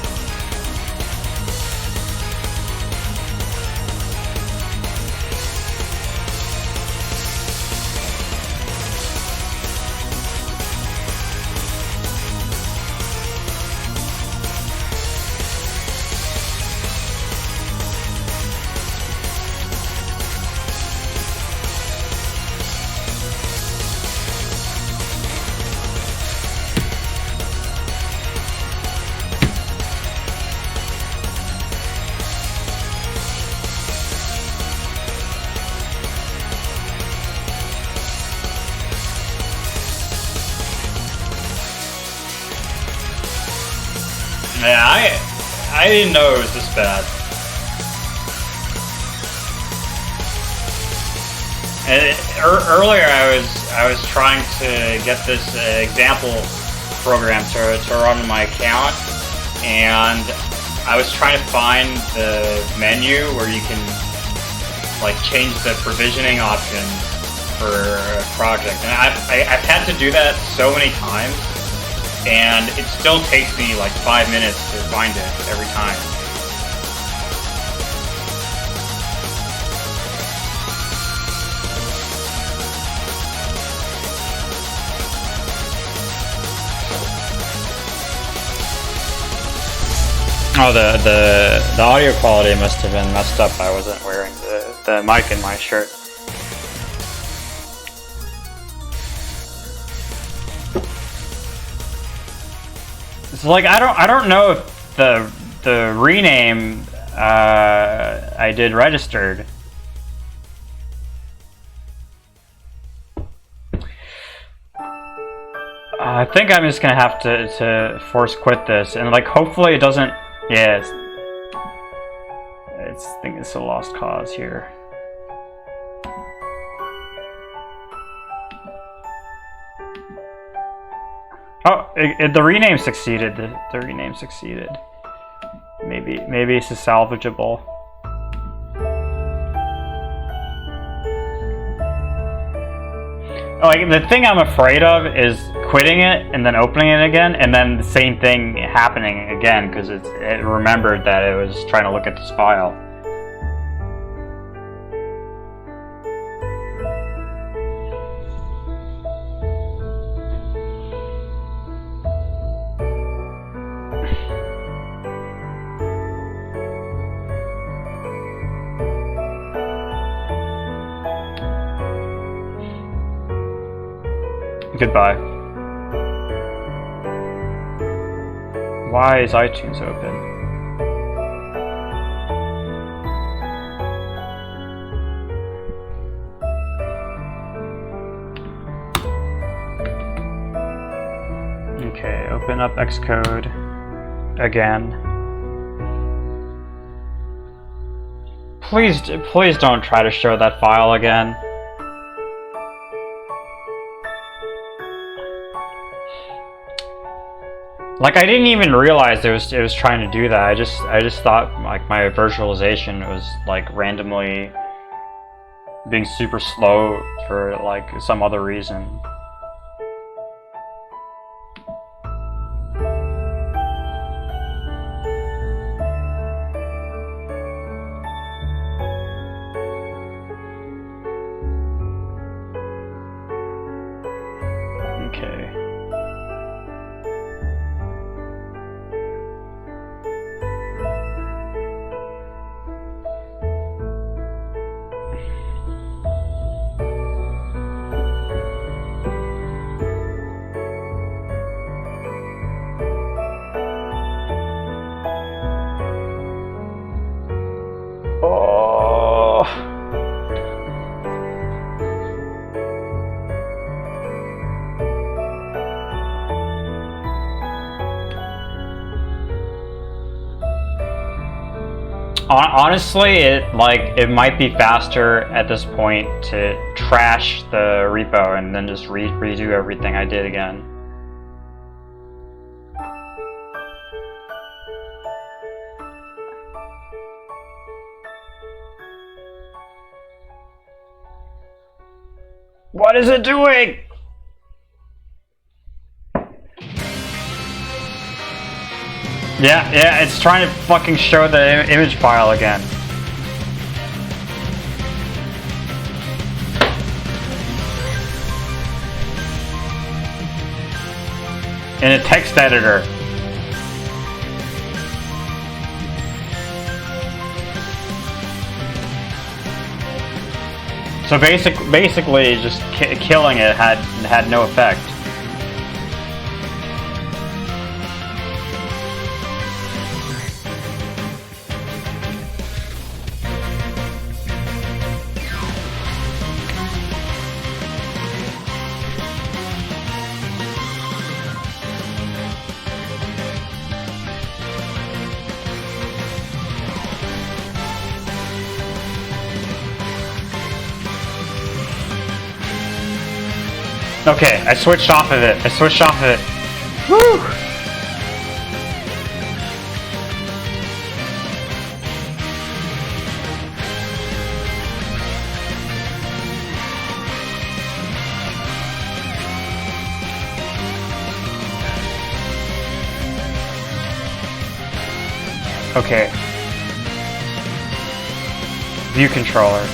Yeah, I didn't know it was this bad. And earlier I was trying to get this example program to run on my account, and I was trying to find the menu where you can like change the provisioning options for a project, and I've had to do that so many times. And it still takes me like 5 minutes to find it every time. Oh, the audio quality must have been messed up. I wasn't wearing the mic in my shirt. It's like I don't know if the rename I did registered. I think I'm just gonna have to force quit this, and like hopefully it doesn't. Yes, I think it's a lost cause here. Oh, the rename succeeded. The rename succeeded. Maybe it's salvageable. Like the thing I'm afraid of is quitting it and then opening it again, and then the same thing happening again because it remembered that it was trying to look at this file. Goodbye. Why is iTunes open? Okay, open up Xcode again. Please don't try to show that file again. Like I didn't even realize it was trying to do that. I just thought like my virtualization was like randomly being super slow for like some other reason. Okay. Honestly, it might be faster at this point to trash the repo and then just redo everything I did again. What is it doing? Yeah, it's trying to fucking show the image file again. In a text editor. So basically, just killing it had no effect. Okay, I switched off of it. Woo! Okay. View controller.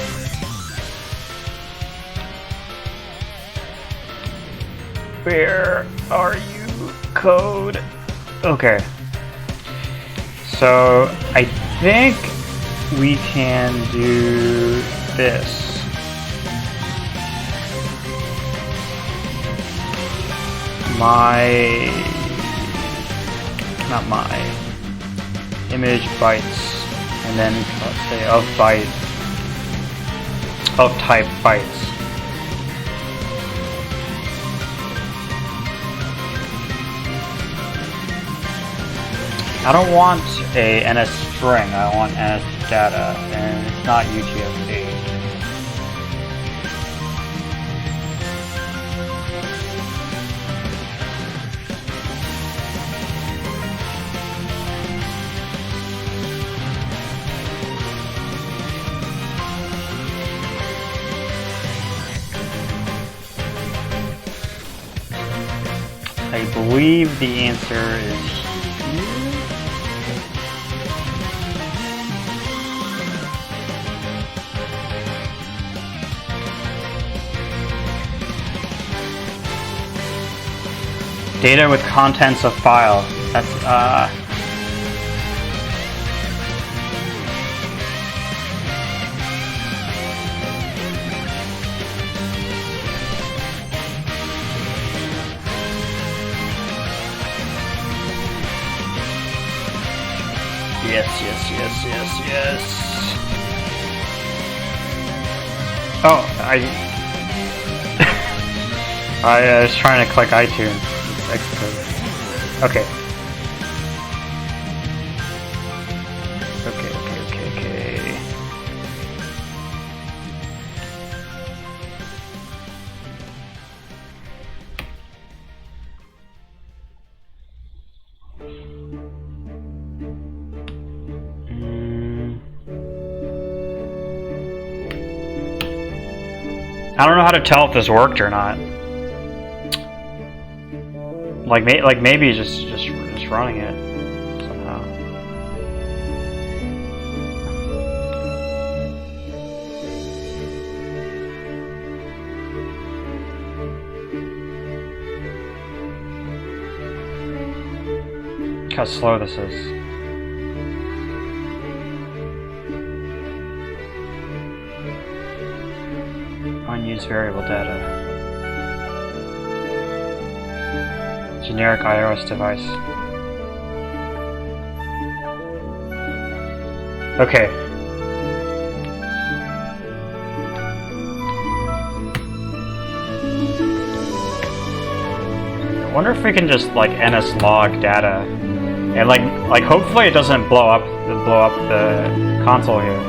Where are you, code? Okay. So, I think we can do this. Not my, image bytes, and then let's say of type bytes. I don't want a NS string, I want NS data, and it's not UTF-8. I believe the answer is here. Data with contents of file. That's yes. Oh, I was trying to click iTunes. It's Xcode. Okay. Okay. I don't know how to tell if this worked or not. Like maybe just running it somehow. Look how slow this is. Unused variable data. Generic iOS device. Okay. I wonder if we can just like nslog data, and like hopefully it doesn't blow up the console here.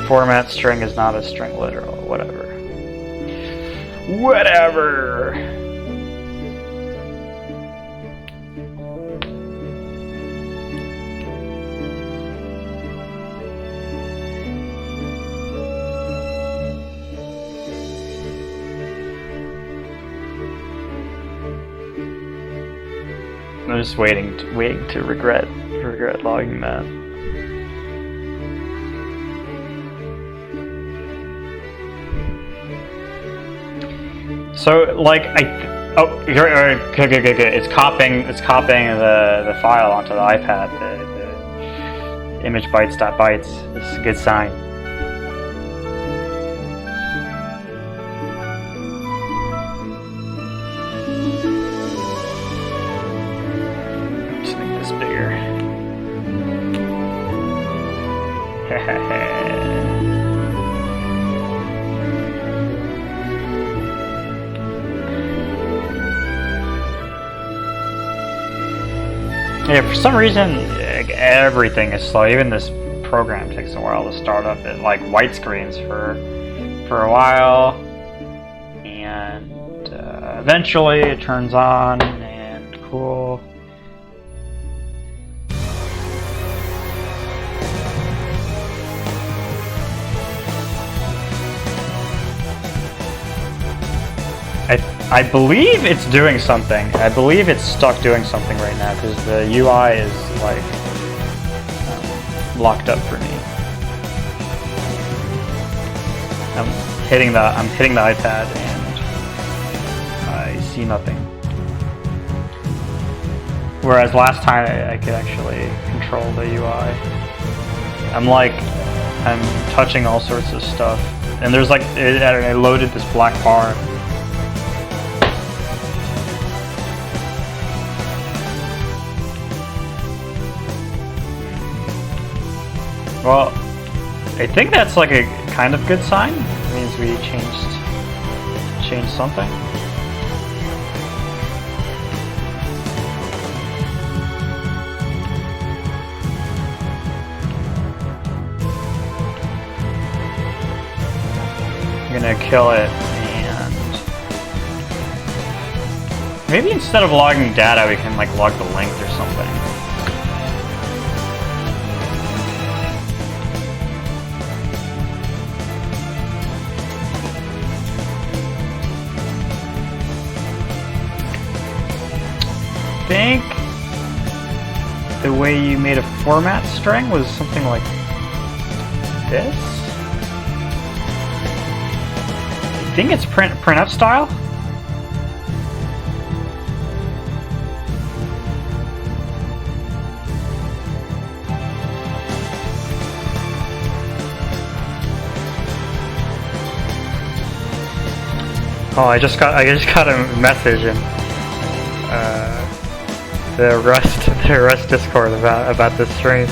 Format string is not a string literal, whatever. just waiting to regret logging that. So like good. It's copying the file onto the iPad. The image bytes.bytes. This is a good sign. Just make this bigger. Yeah, for some reason, everything is slow. Even this program takes a while to start up. It like white screens for a while, and eventually it turns on and cool. I believe it's doing something. I believe it's stuck doing something right now because the UI is like locked up for me. I'm hitting the iPad and I see nothing. Whereas last time I could actually control the UI. I'm touching all sorts of stuff, and there's like I loaded this black bar. Well, I think that's like a kind of good sign. It means we changed something. I'm gonna kill it, and maybe instead of logging data, we can like log the length or something. I think the way you made a format string was something like this. I think it's printf style. Oh, I just got a message in the Rust Discord about this stream.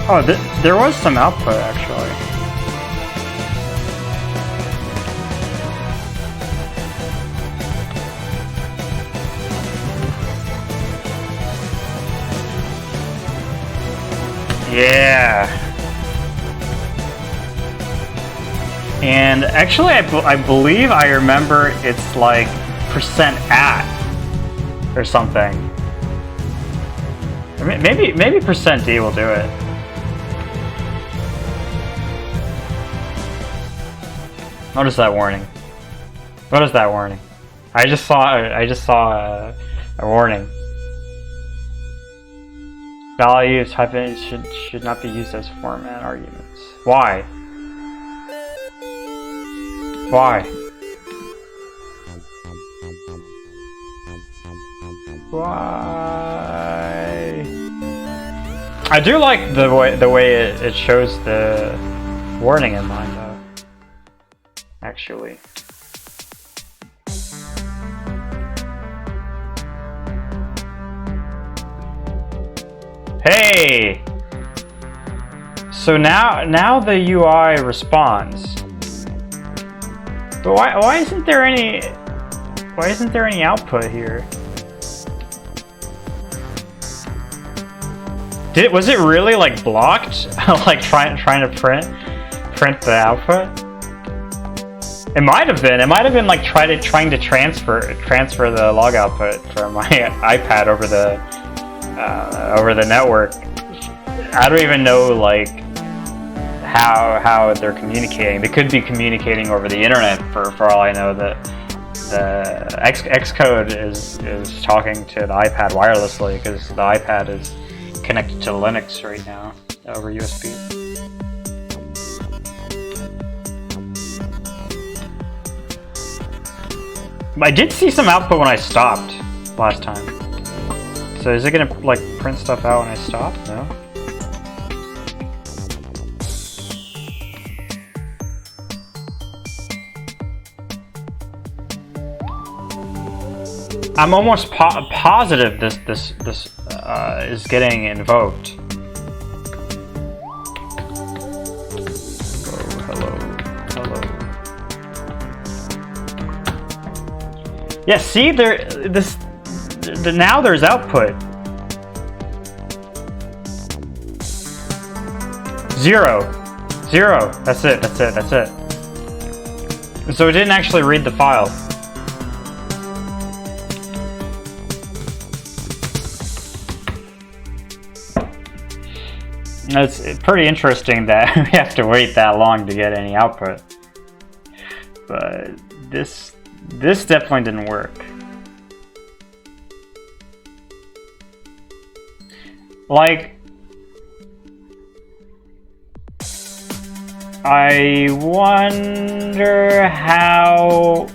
Oh, there was some output actually. Yeah. And actually, I believe I remember it's like %at or something. Maybe %d will do it. What is that warning? What is that warning? I just saw a warning. Values hyphen should not be used as format arguments. Why? Why? Why? I do like the way it shows the warning in line though. Actually. Hey! So now the UI responds. But why isn't there any output here? Was it really like blocked? Like trying to print the output? It might have been. It might have been like trying to transfer the log output from my iPad over the network. I don't even know like how they're communicating. They could be communicating over the internet for all I know. That the Xcode is talking to the iPad wirelessly because the iPad is connected to Linux right now over USB. I did see some output when I stopped last time. So is it gonna like print stuff out when I stop? No. I'm almost positive this is getting invoked. Hello. Yeah, see now there's output. 0. That's it. So it didn't actually read the file. It's pretty interesting that we have to wait that long to get any output. But this definitely didn't work. Like, I wonder how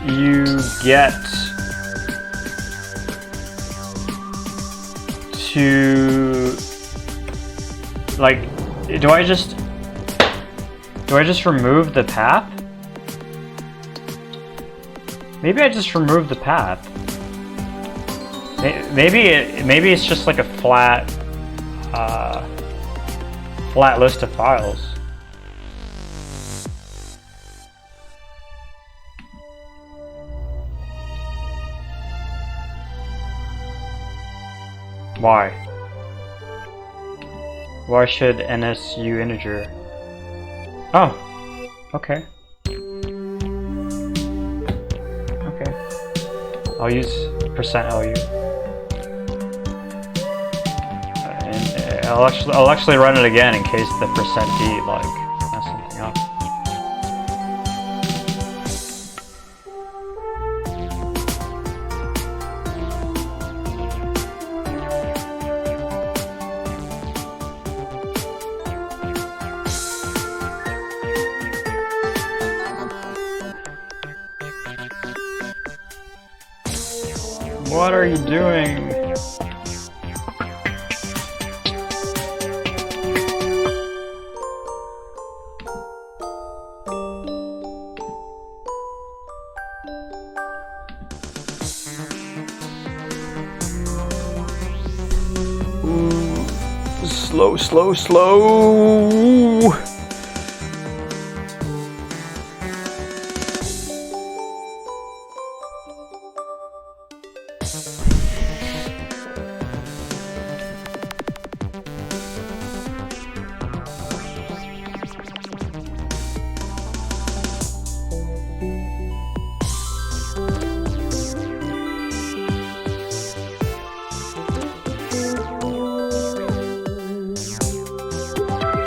you get to, like, do I just remove the path? Maybe I just remove the path. Maybe it's just like a flat list of files. Why? Why should NSU integer? Oh, okay. I'll use %lu. And I'll actually run it again in case the %d like mess something up. What are you doing? Ooh, slow.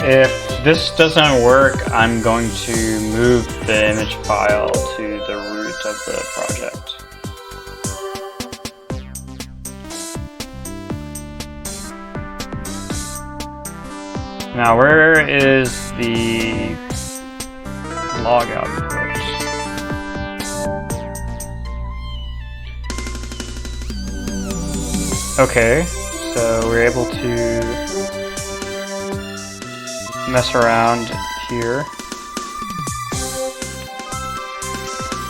If this doesn't work, I'm going to move the image file to the root of the project. Now, where is the log output? Okay, so we're able to mess around here.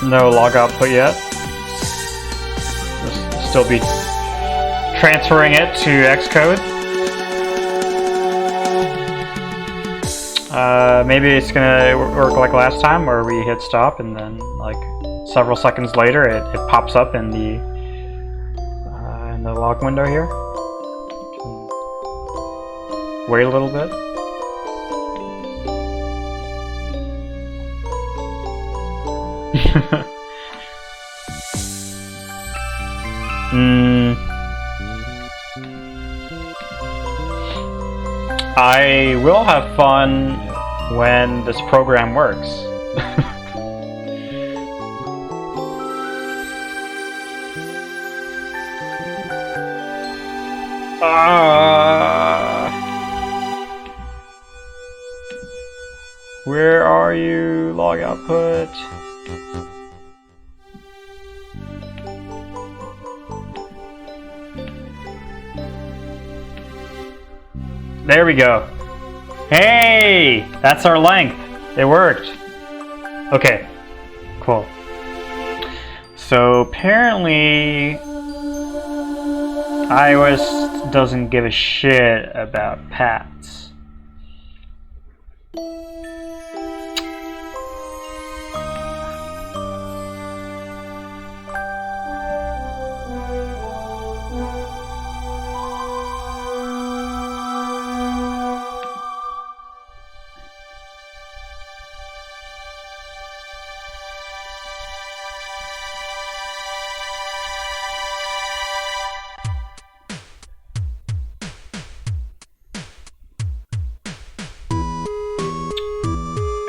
No log output yet. We'll still be transferring it to Xcode. Maybe it's gonna work like last time where we hit stop and then like several seconds later it pops up in the log window here. Wait a little bit. I will have fun when this program works. Where are you? Log output. There we go. Hey! That's our length. It worked. Okay. Cool. So apparently iOS doesn't give a shit about paths.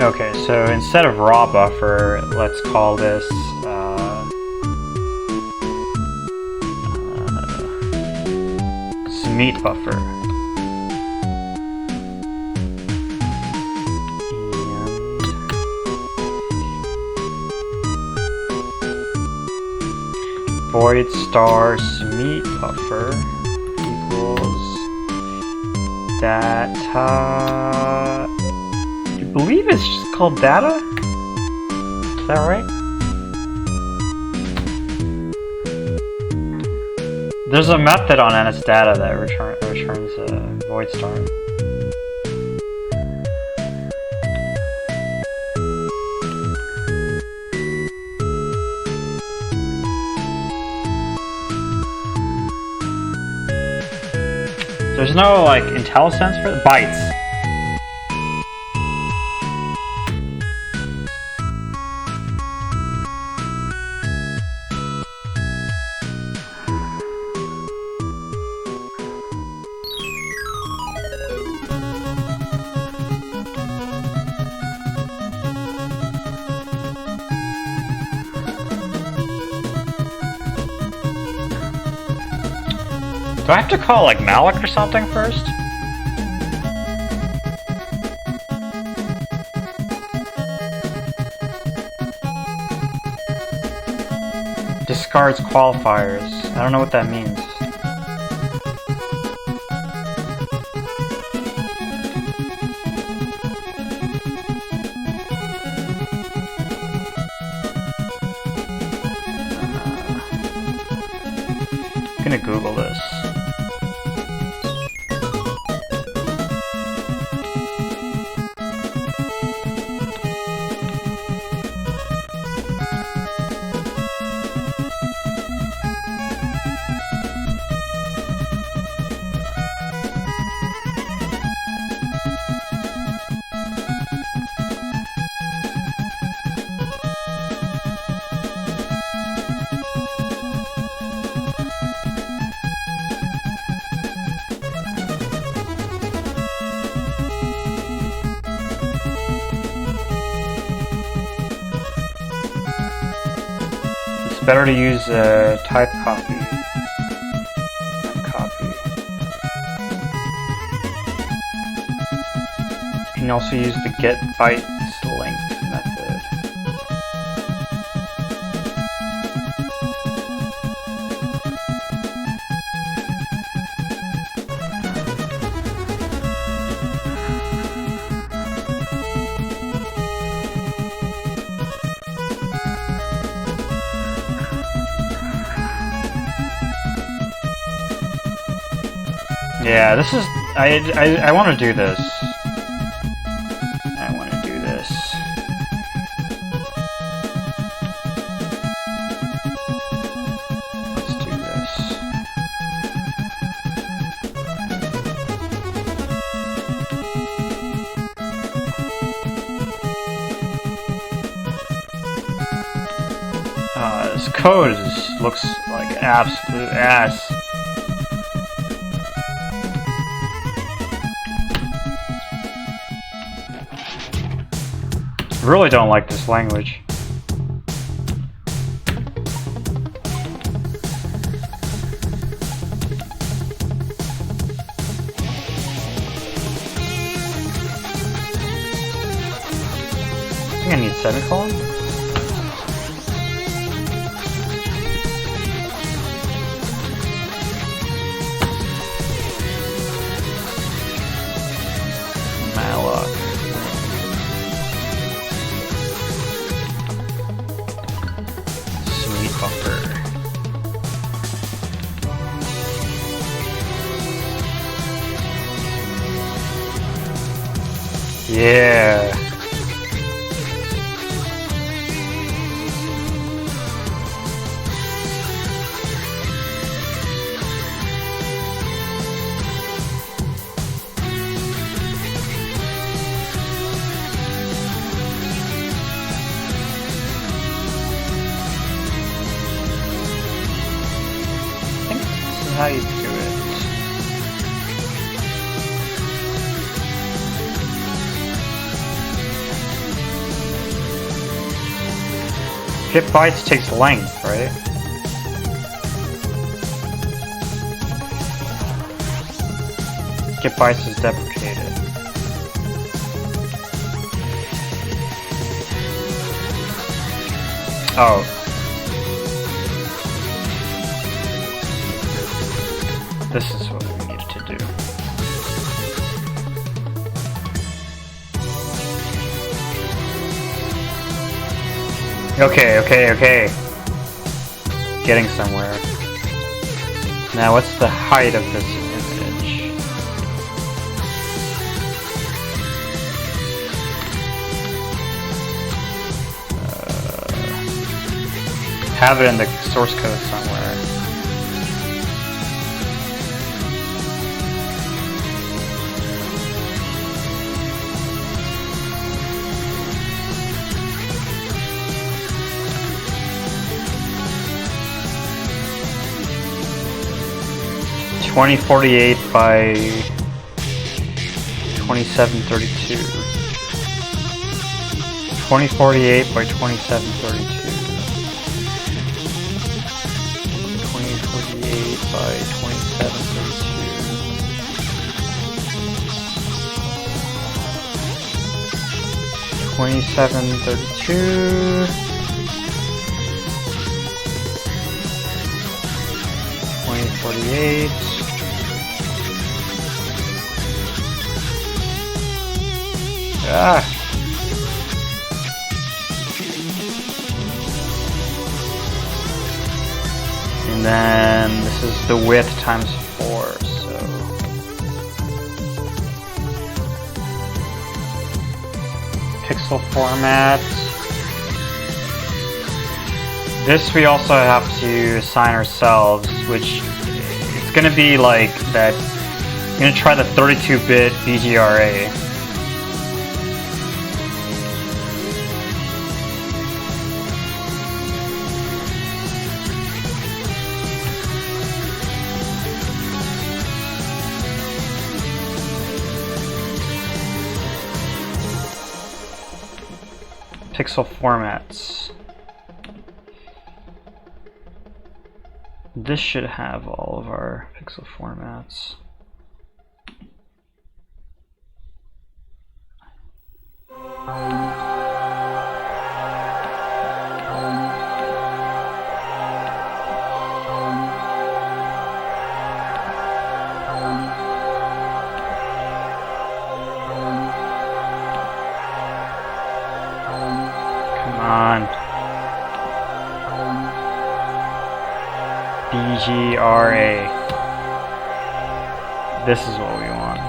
Okay, so instead of raw buffer, let's call this meat buffer. And void star meat buffer equals data. I believe it's just called data? Is that right? There's a method on NS data that returns a void star. There's no like IntelliSense for the bytes. Do I have to call like malloc or something first? Discards qualifiers. I don't know what that means. I'm gonna Google this. Better to use type copy than copy. You can also use the get bytes length method. Yeah, this is... I want to do this. I want to do this. Let's do this. code looks like absolute ass. Really don't like this language. I think I need semicolon. Malloc. Sweet buffer. Yeah. How you do it. Get bytes takes length, right? Get bytes is deprecated. Oh. This is what we needed to do. Okay. Getting somewhere. Now what's the height of this image? Have it in the source code somewhere. (2048 by 2732). 2048 by 2732. 2048 by 2732. 2732. 2048. Ah. And then this is the width times 4, so pixel format. This we also have to assign ourselves, which it's gonna be like that. I'm gonna try the 32-bit BGRA. Pixel formats. This should have all of our pixel formats. BGRA. This is what we want.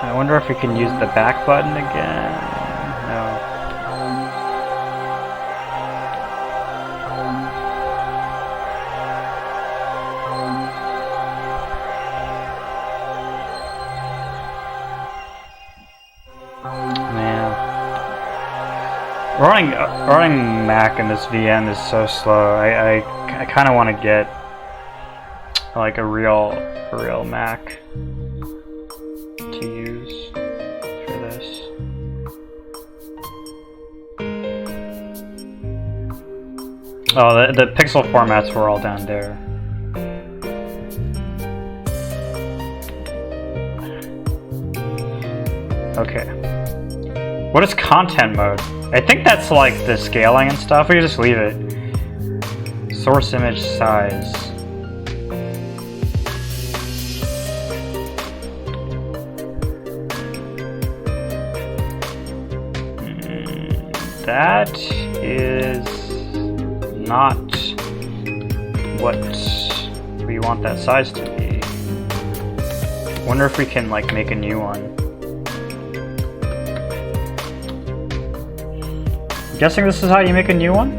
I wonder if we can use the back button again. No. Running Mac in this VM is so slow. I kind of want to get like a real Mac to use for this. Oh, the pixel formats were all down there. Okay. What is content mode? I think that's like the scaling and stuff. We can just leave it. Source image size. That is not what we want that size to be. Wonder if we can like make a new one. I'm guessing this is how you make a new one?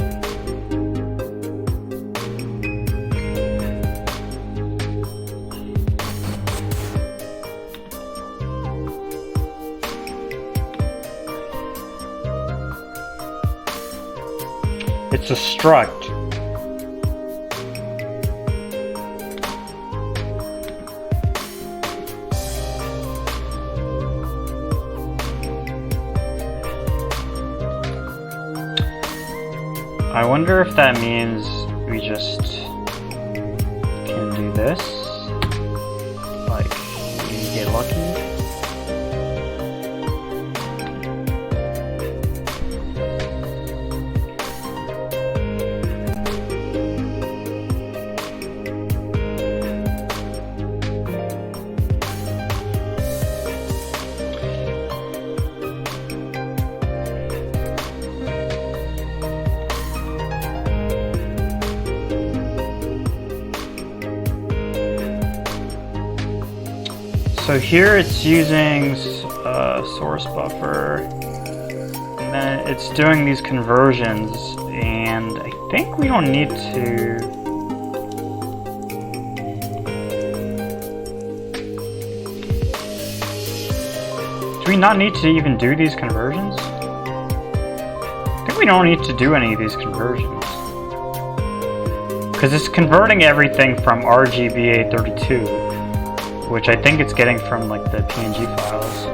It's a struct. I wonder if that means we just can do this, like we get lucky. So here it's using source buffer, and then it's doing these conversions, and I think we don't need to. Do we not need to even do these conversions? I think we don't need to do any of these conversions. Because it's converting everything from RGB 832. Which I think it's getting from like the PNG files.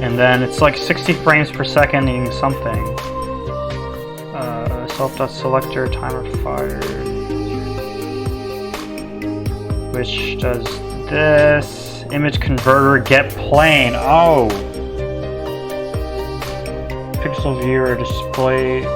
And then it's like 60 frames per second in something. Self.selector timer fired. Which does this. Image converter get plane. Oh! Pixel viewer display.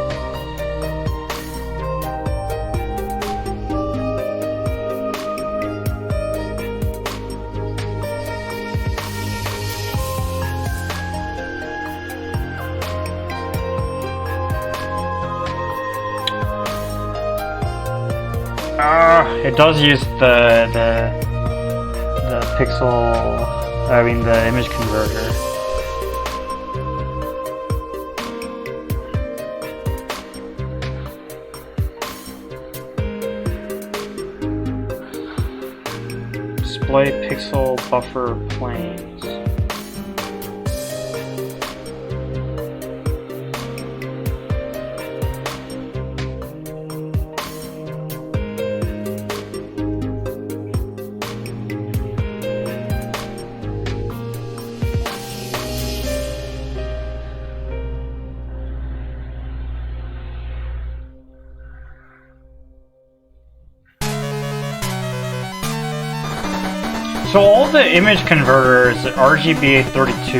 It does use the the image converter. Display pixel buffer planes. So all the image converters at RGB 832,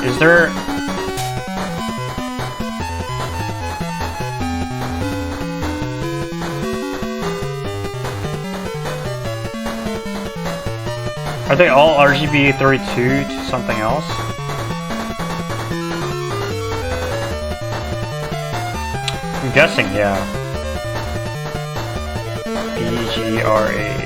is there... Are they all RGB 832 to something else? I'm guessing, yeah. BGRX.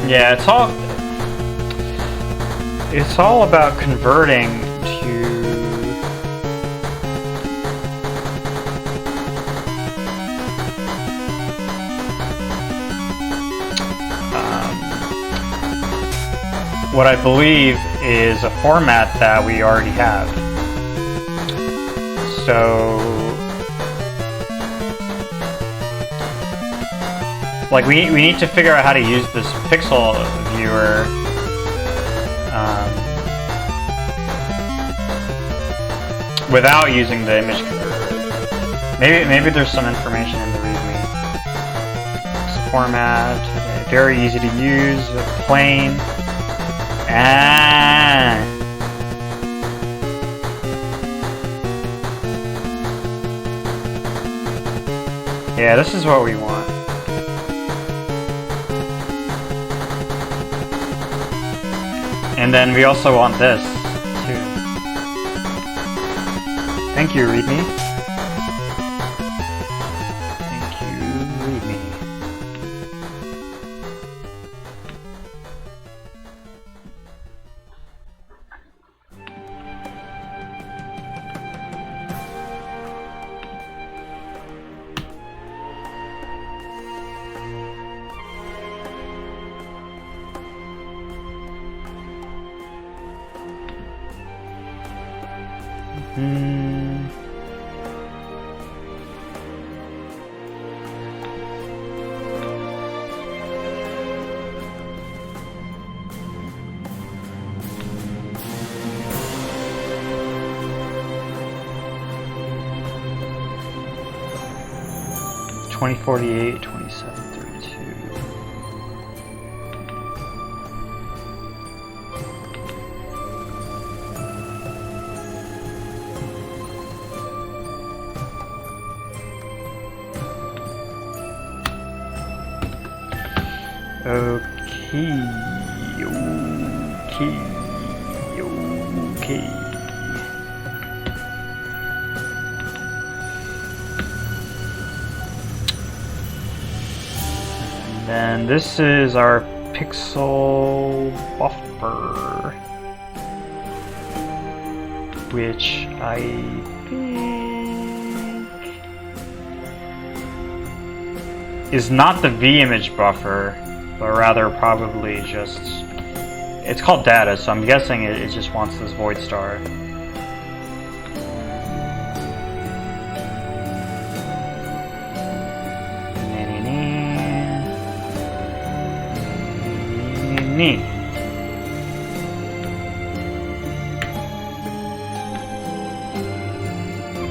Yeah, it's all about converting to what I believe is a format that we already have. So, like we need to figure out how to use this pixel viewer without using the image converter. Maybe there's some information in the README. Format, very easy to use, plain. Yeah, this is what we want. And then we also want this, too. Thank you, README. Thank you, README. Twenty 48, 27, 32. Okay. And this is our pixel buffer, which I think is not the vimage buffer, but rather probably just, it's called data, so I'm guessing it just wants this void star.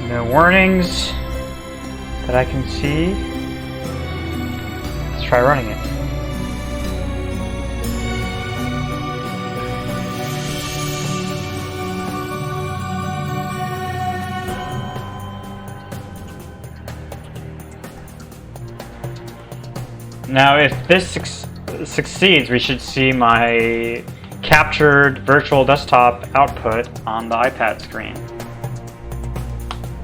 No warnings that I can see. Let's try running it. Now, if this succeeds, we should see my captured virtual desktop output on the iPad screen.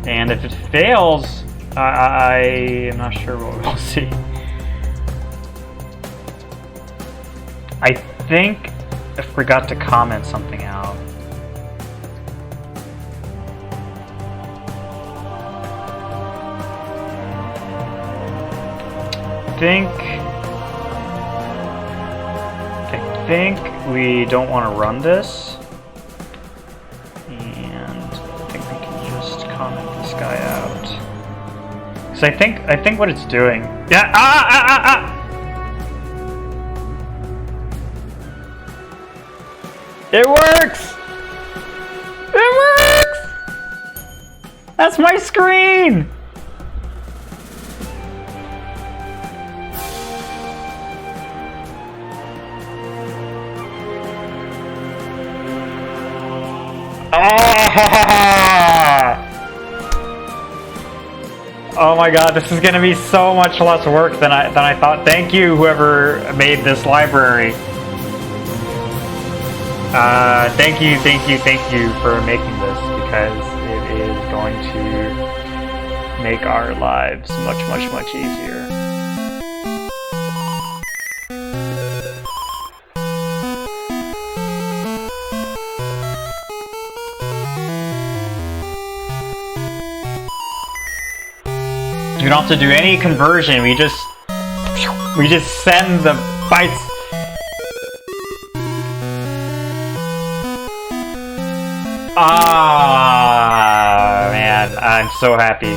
And if it fails, I am not sure what we'll see. I think I forgot to comment something out. I think we don't want to run this, and I think we can just comment this guy out. Because I think what it's doing. Yeah. It works. It works. That's my screen. Oh my god, this is gonna be so much less work than I thought. Thank you, whoever made this library. Thank you for making this, because it is going to make our lives much easier. You don't have to do any conversion. We just send the bytes. Ah, man, I'm so happy.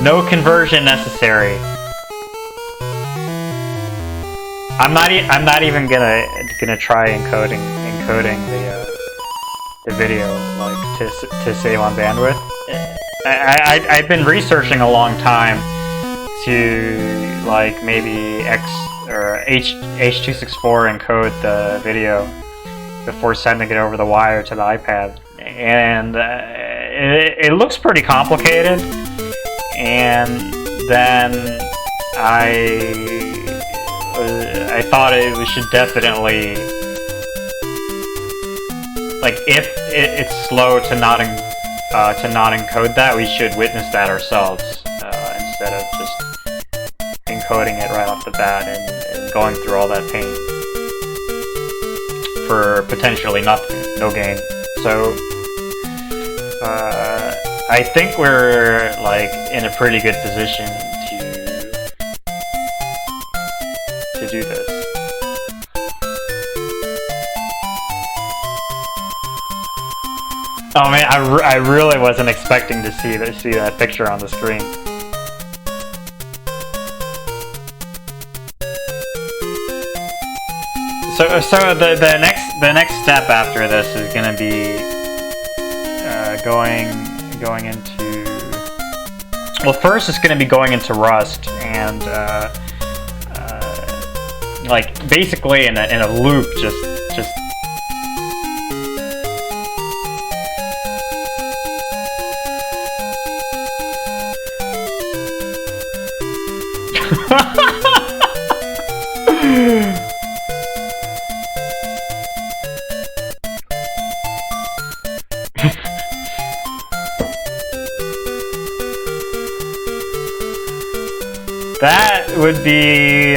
No conversion necessary. I'm not even gonna try encoding the video like to save on bandwidth. I've been researching a long time to like maybe H.264 encode the video before sending it over the wire to the iPad, and it looks pretty complicated. And then I thought we should definitely, like, if it's slow to not encode that, we should witness that ourselves instead of just encoding it right off the bat and going through all that pain for potentially nothing, no gain. So I think we're like in a pretty good position to do this. Oh man, I really wasn't expecting to see that picture on the screen. So the next step after this is gonna be going into, well, first it's gonna be going into Rust and like basically in a loop, just that would be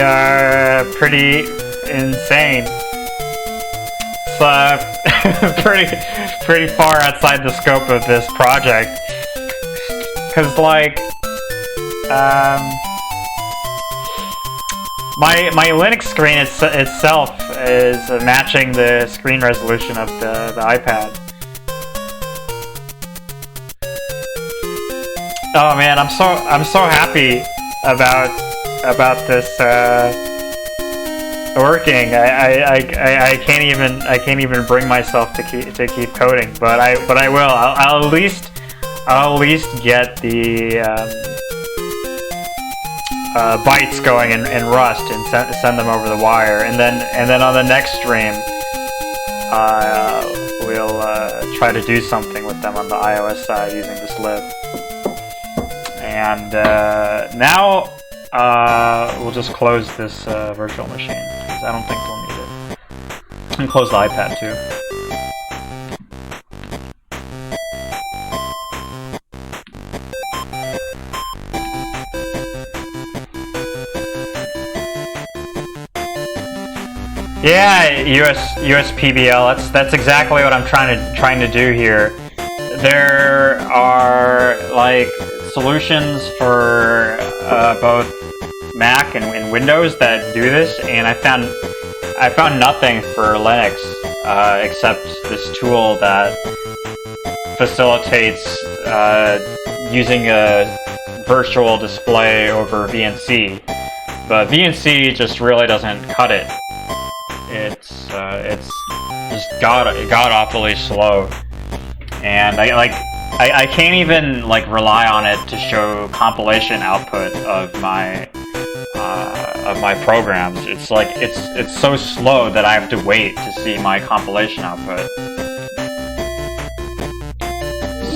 pretty insane. It's pretty far outside the scope of this project. Cause like, my Linux screen itself is matching the screen resolution of the iPad. Oh man, I'm so happy about this working. I can't even bring myself to keep coding, but I will. I'll at least get the bytes going in Rust and send them over the wire, and then on the next stream we'll try to do something with them on the iOS side using this lib. And now we'll just close this virtual machine, because I don't think we'll need it. And close the iPad too. Yeah, US PBL. That's exactly what I'm trying to do here. There are like solutions for both Mac and Windows that do this, and I found nothing for Linux except this tool that facilitates using a virtual display over VNC. But VNC just really doesn't cut it. It's just god awfully slow, and I can't even like rely on it to show compilation output of my programs. It's like it's so slow that I have to wait to see my compilation output.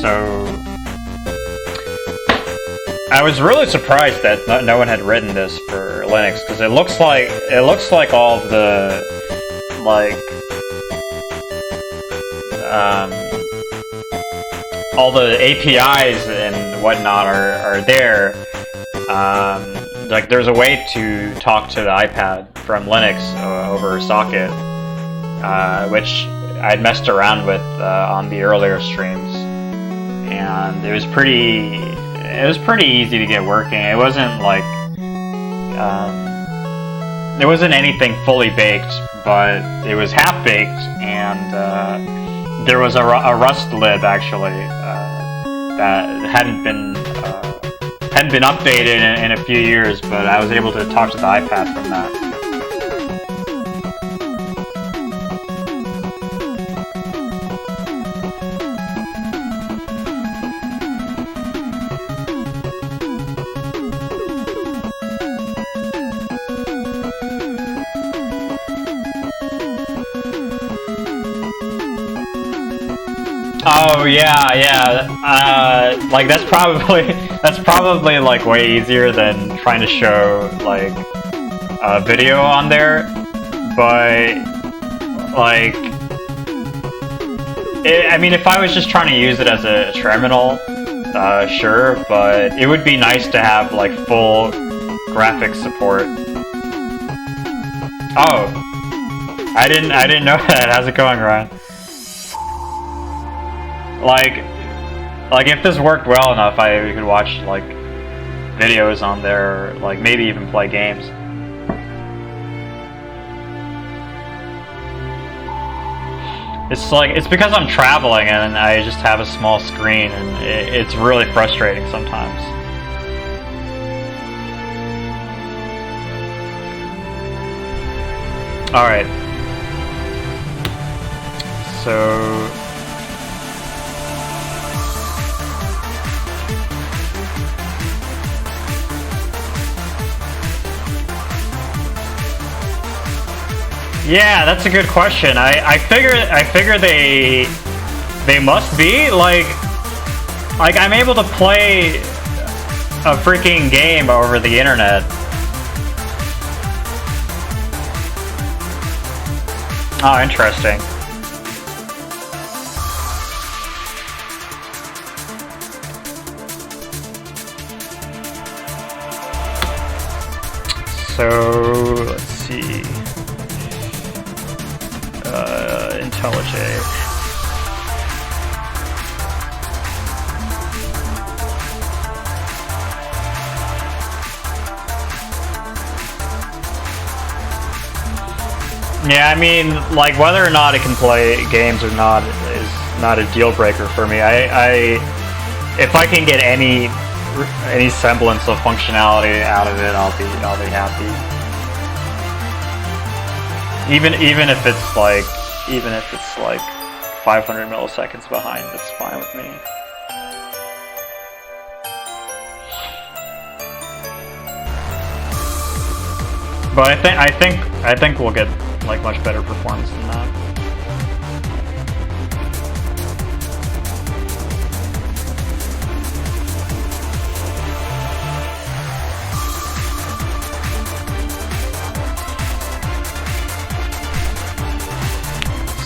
So I was really surprised that no one had written this for Linux, because it looks like all of the all the APIs and whatnot are there. Like there's a way to talk to the iPad from Linux over a socket, which I'd messed around with on the earlier streams, and it was pretty easy to get working. It wasn't like there wasn't anything fully baked, but it was half baked, and there was a Rust lib actually that hadn't been updated in a few years, but I was able to talk to the iPad from that. Oh yeah. Like that's probably like way easier than trying to show like a video on there, but like, I mean, if I was just trying to use it as a terminal, sure, but it would be nice to have like full graphics support. Oh, I didn't know that. How's it going, Ryan? Like if this worked well enough, I could watch like videos on there, or, like maybe even play games. It's because I'm traveling and I just have a small screen, and it's really frustrating sometimes. All right. So. Yeah, that's a good question. I figure they must be like I'm able to play a freaking game over the internet. Oh, interesting. So let's see. IntelliJ. Yeah, I mean, like whether or not it can play games or not is not a deal breaker for me. If I can get any semblance of functionality out of it, I'll be happy. Even if it's like 500 milliseconds behind, that's fine with me. But I think we'll get like much better performance than that.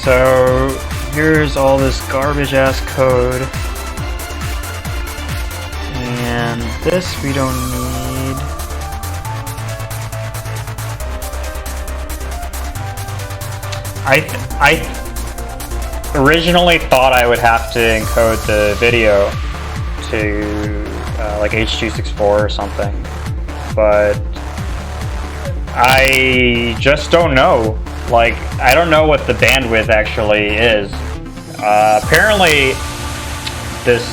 So here's all this garbage ass code, and this we don't need. I originally thought I would have to encode the video to like H.264 or something, but I just don't know. Like, I don't know what the bandwidth actually is. Apparently, this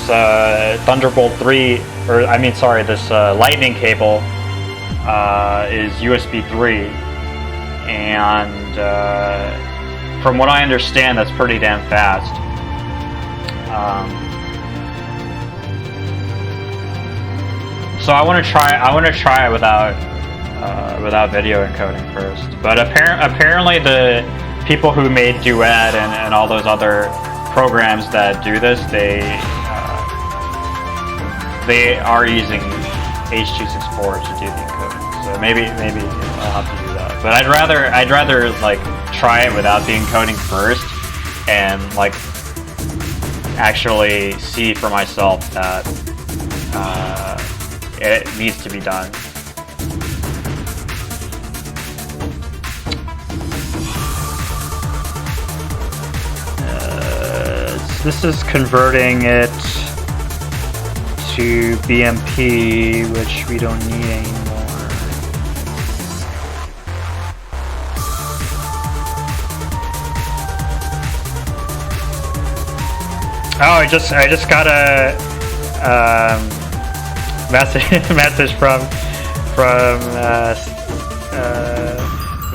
Thunderbolt 3, or I mean, sorry, this Lightning cable is USB 3, and from what I understand, that's pretty damn fast. So I want to try it without video encoding first. But apparently the people who made Duet and all those other programs that do this, they are using H.264 to do the encoding. So maybe I'll have to do that. But I'd rather like try it without the encoding first, and like actually see for myself that it needs to be done. This is converting it to BMP, which we don't need anymore. Oh, I just got a message from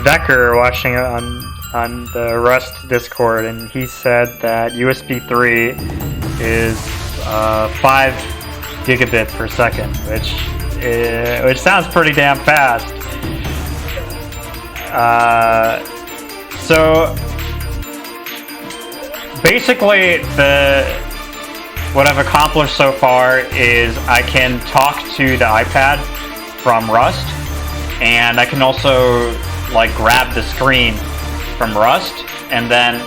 Vecker watching on the Rust Discord, and he said that USB 3 is 5 gigabits per second, which sounds pretty damn fast. So basically, what I've accomplished so far is I can talk to the iPad from Rust, and I can also like grab the screen from Rust, and then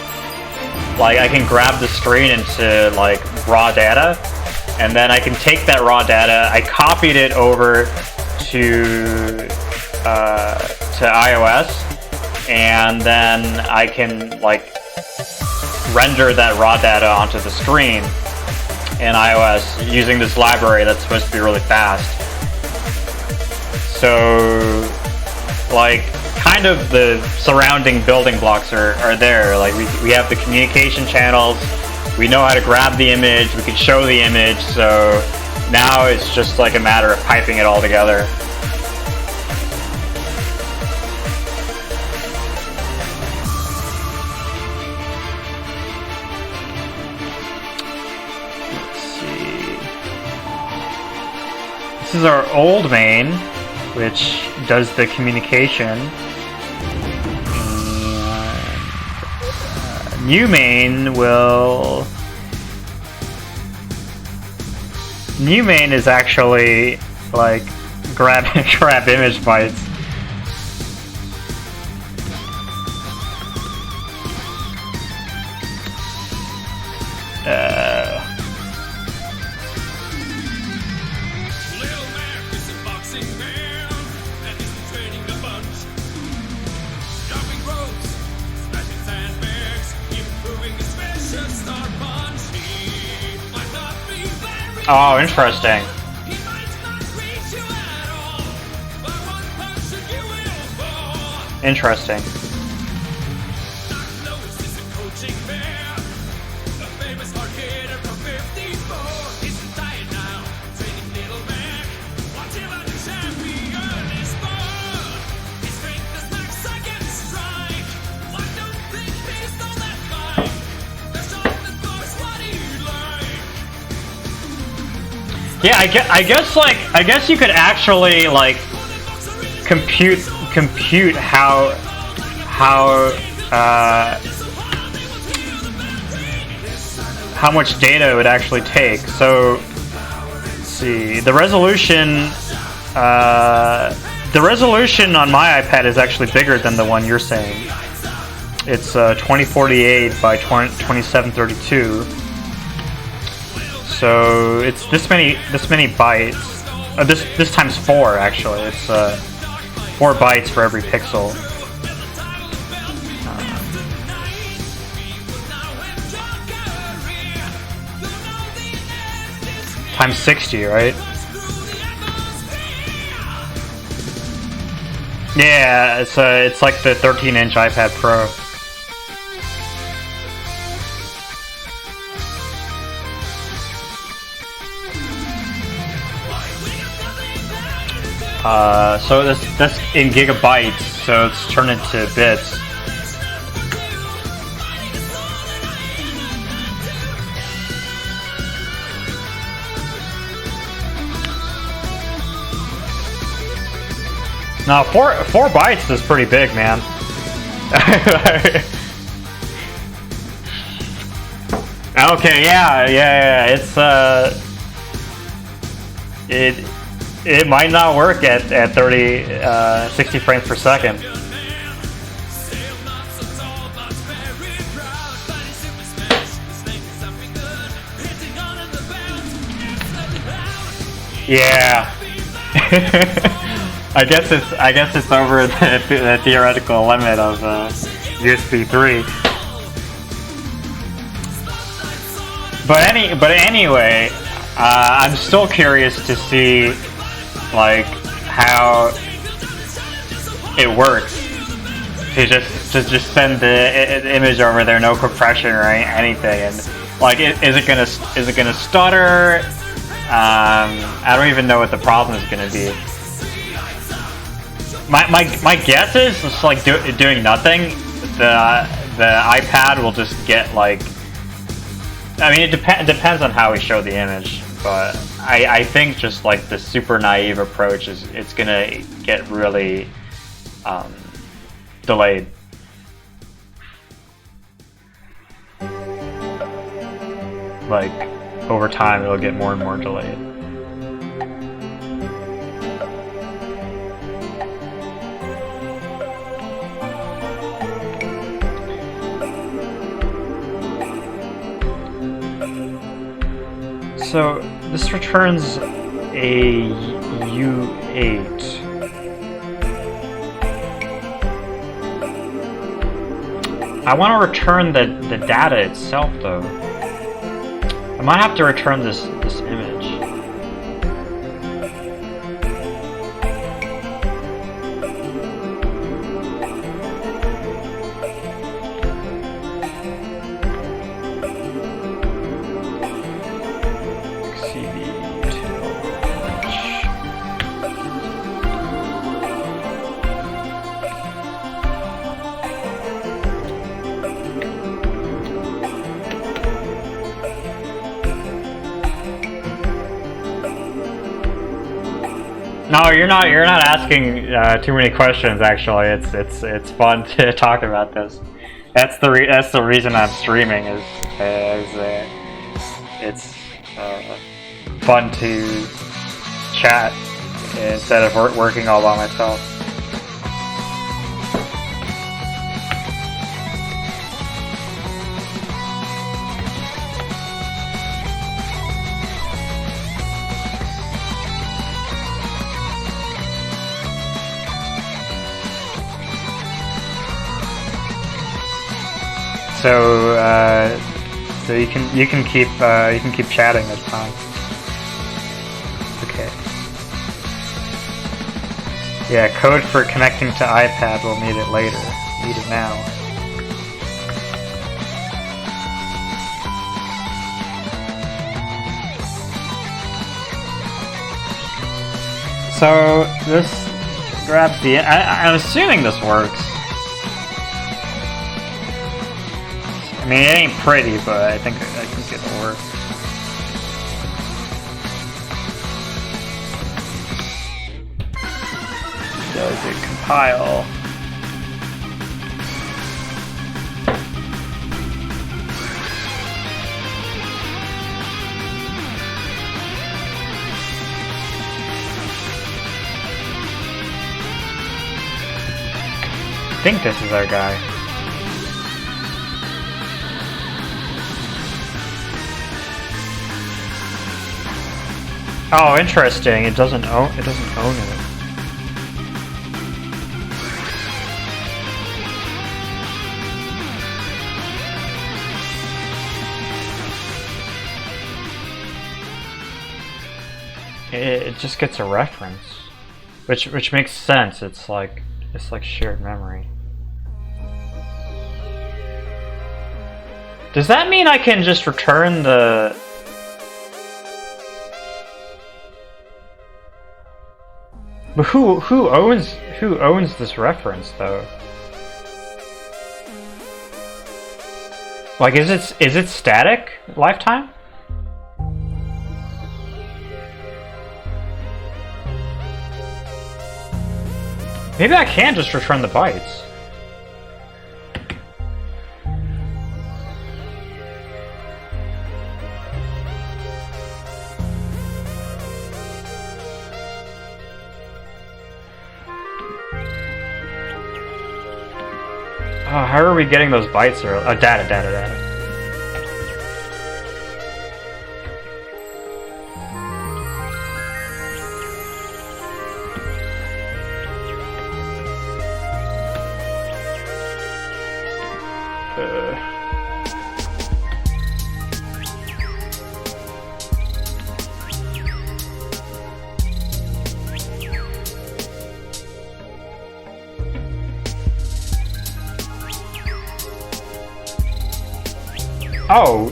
like I can grab the screen into like raw data, and then I can take that raw data, I copied it over to iOS, and then I can like render that raw data onto the screen in iOS using this library that's supposed to be really fast. So like kind of the surrounding building blocks are there. Like we have the communication channels, we know how to grab the image, we can show the image, so now it's just like a matter of piping it all together. This is our old main, which does the communication. And, new main is actually like grab image bytes. Oh, interesting. Interesting. Yeah, I guess you could actually like compute how much data it would actually take. So let's see, the resolution on my iPad is actually bigger than the one you're saying. It's 2048 by 2732. So it's this many bytes. This times 4 actually. It's 4 bytes for every pixel. Times 60, right? Yeah, it's like the 13-inch iPad Pro. So that's in gigabytes, so it's turned into bits. No, 4 bytes is pretty big, man. Okay, yeah. It might not work at 60 frames per second. Yeah. I guess it's over the theoretical limit of USB 3. But anyway, I'm still curious to see like how it works to just send the image over there, no compression or anything, and Like, is it gonna stutter? I don't even know what the problem is gonna be. My guess is just like doing nothing. The iPad will just get like. I mean, it depends on how we show the image, but I think just like the super naive approach it's gonna get really delayed. Like, over time it'll get more and more delayed. So this returns a U8. I want to return the data itself though. I might have to return this image. No, you're not asking too many questions. Actually, it's fun to talk about this. That's the reason I'm streaming is it's fun to chat instead of working all by myself. So you can keep chatting. That's fine. Okay. Yeah, code for connecting to iPad. We'll need it later. Need it now. So this grabs the. I'm assuming this works. I mean, it ain't pretty, but I think it'll work. Does it compile? I think this is our guy. Oh, interesting. It doesn't own it. It just gets a reference, which makes sense. It's like shared memory. Does that mean I can just return the? But who owns this reference though? Like, is it static lifetime? Maybe I can just return the bytes. Oh, how are we getting those bytes? Or data. Oh,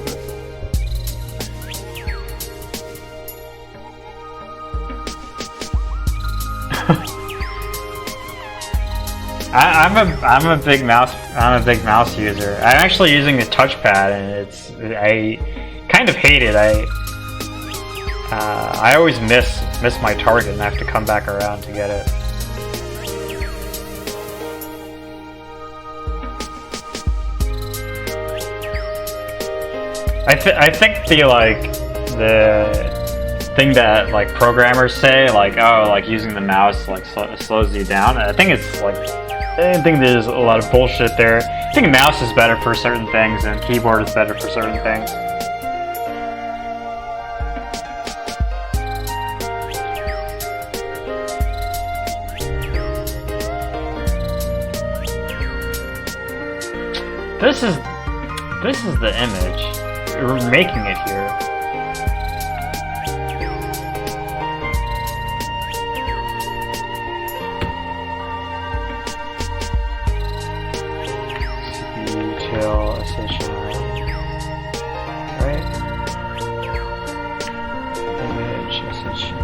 I'm a big mouse user. I'm actually using the touchpad, and I kind of hate it. I always miss my target and I have to come back around to get it. I think the thing that like programmers say, like, oh, like using the mouse like slows you down. I think it's like, I think there's a lot of bullshit there. I think mouse is better for certain things and keyboard is better for certain things. This is the image. We're making it here. Detail essential, right? Image essential.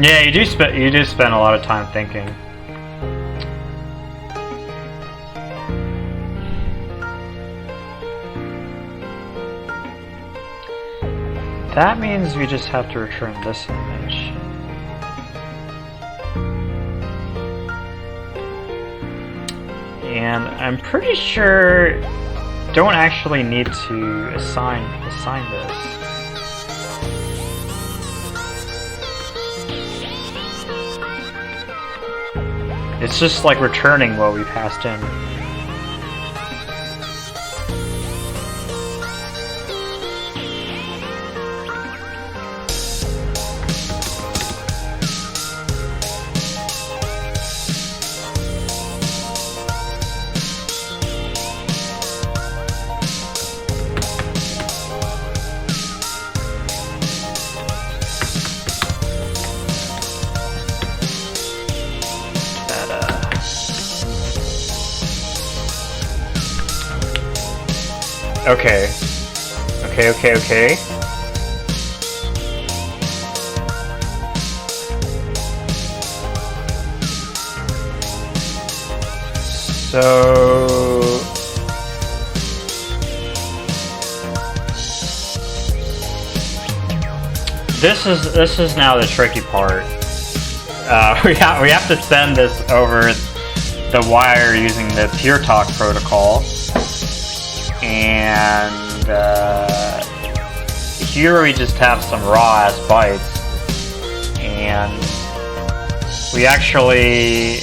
Yeah, you do spend a lot of time thinking. That means we just have to return this image. And I'm pretty sure don't actually need to assign this. It's just like returning what we passed in. Okay. So this is now the tricky part. We have to send this over the wire using the PureTalk protocol. And here we just have some raw ass bytes, and we actually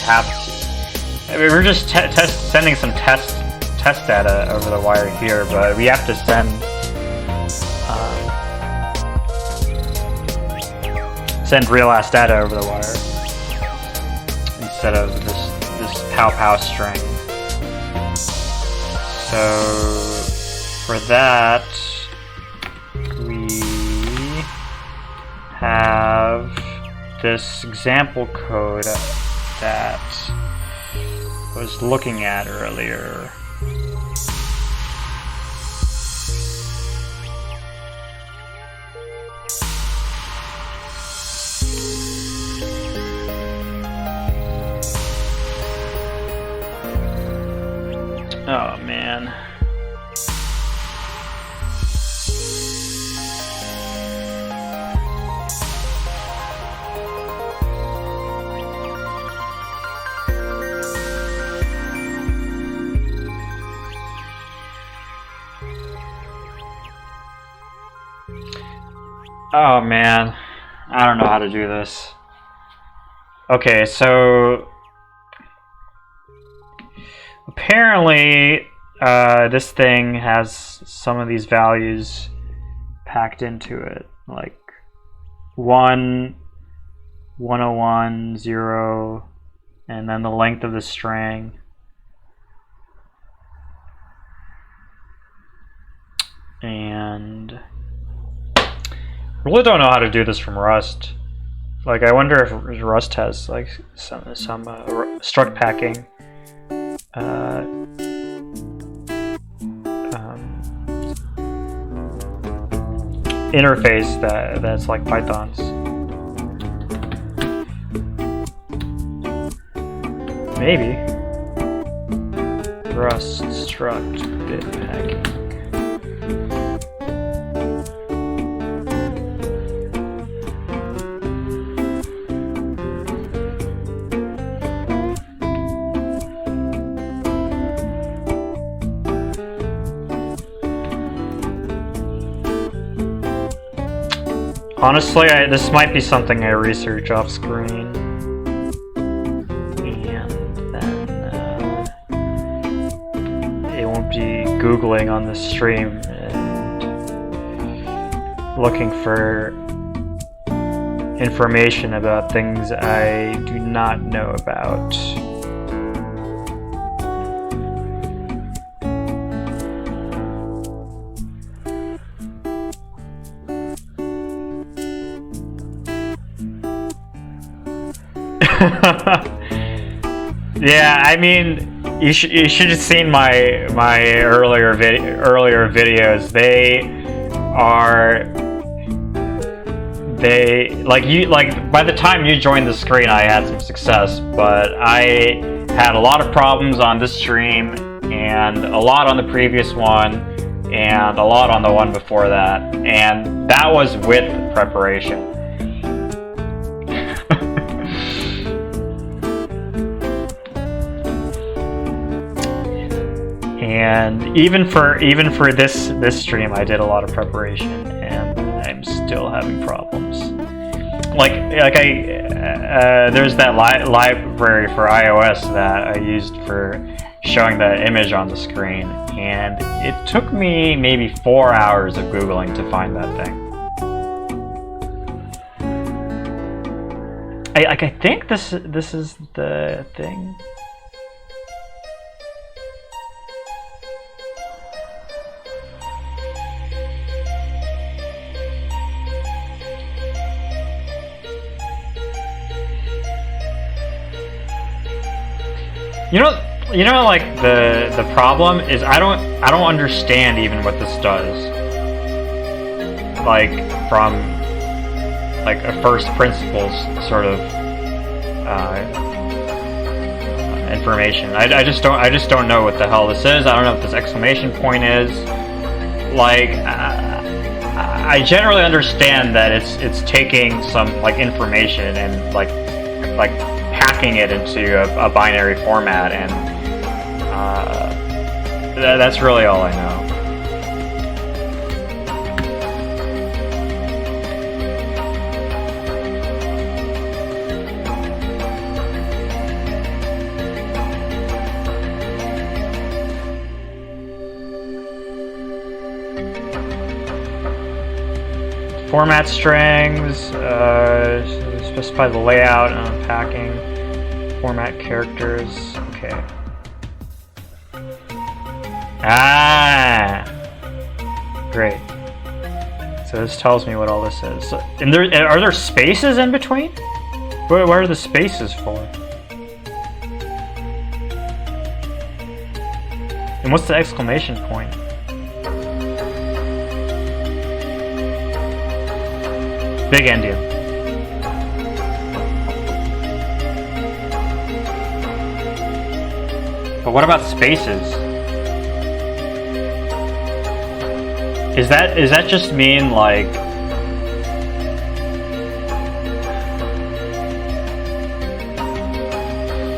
have to. We're just sending some test data over the wire here, but we have to send real ass data over the wire instead of this pow string. So for that, we have this example code that I was looking at earlier. Oh man. Oh man, I don't know how to do this. Okay, so apparently this thing has some of these values packed into it, like 1, 101, 0, and then the length of the string. And really don't know how to do this from Rust. Like, I wonder if Rust has like some struct packing. interface that's like Python's. Maybe. Rust struct bit packing. Honestly, this might be something I research off screen. Be Googling on the stream and looking for information about things I do not know about. Yeah, I mean, you should have seen my earlier videos. By the time you joined the screen, I had some success, but I had a lot of problems on this stream, and a lot on the previous one, and a lot on the one before that, and that was with preparation. And even for this stream, I did a lot of preparation, and I'm still having problems. There's that library for iOS that I used for showing the image on the screen, and it took me maybe 4 hours of Googling to find that thing. I think this is the thing. You know, like the problem is I don't understand even what this does. Like from like a first principles sort of information. I just don't know what the hell this is. I don't know what this exclamation point is. Like I generally understand that it's taking some like information and like packing it into a binary format, and that's really all I know. Format strings, specify the layout and unpacking. Format characters, okay. Ah, great. So this tells me what all this is. So, and are there spaces in between? What are the spaces for? And what's the exclamation point? Big endian. But what about spaces? Is that just mean like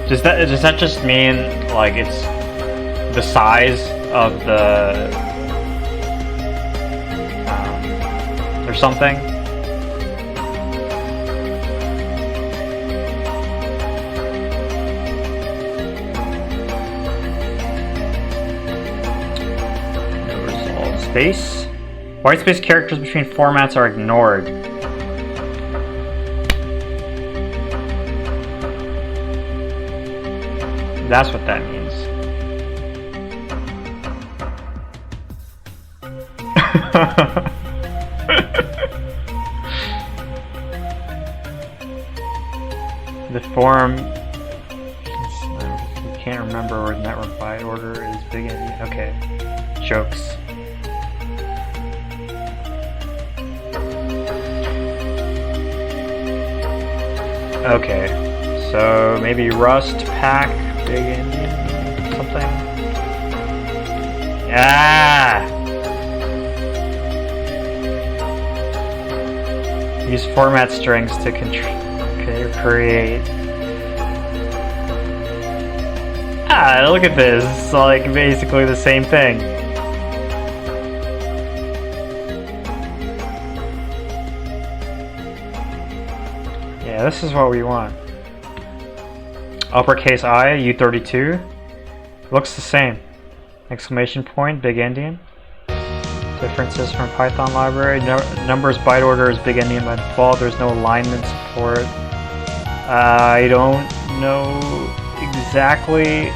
does that just mean like it's the size of the or something? Space. White space characters between formats are ignored. That's what that means. The form. I can't remember where network by order is big. Okay. Jokes. Okay, so maybe Rust, Pack, Big Indian, something? Ah! Use format strings to create. Ah, look at this. It's like basically the same thing. Yeah, this is what we want. Uppercase I, U32. Looks the same. Exclamation point, Big Endian. Differences from Python library. Numbers byte order is Big Endian by default. There's no alignment support. I don't know exactly.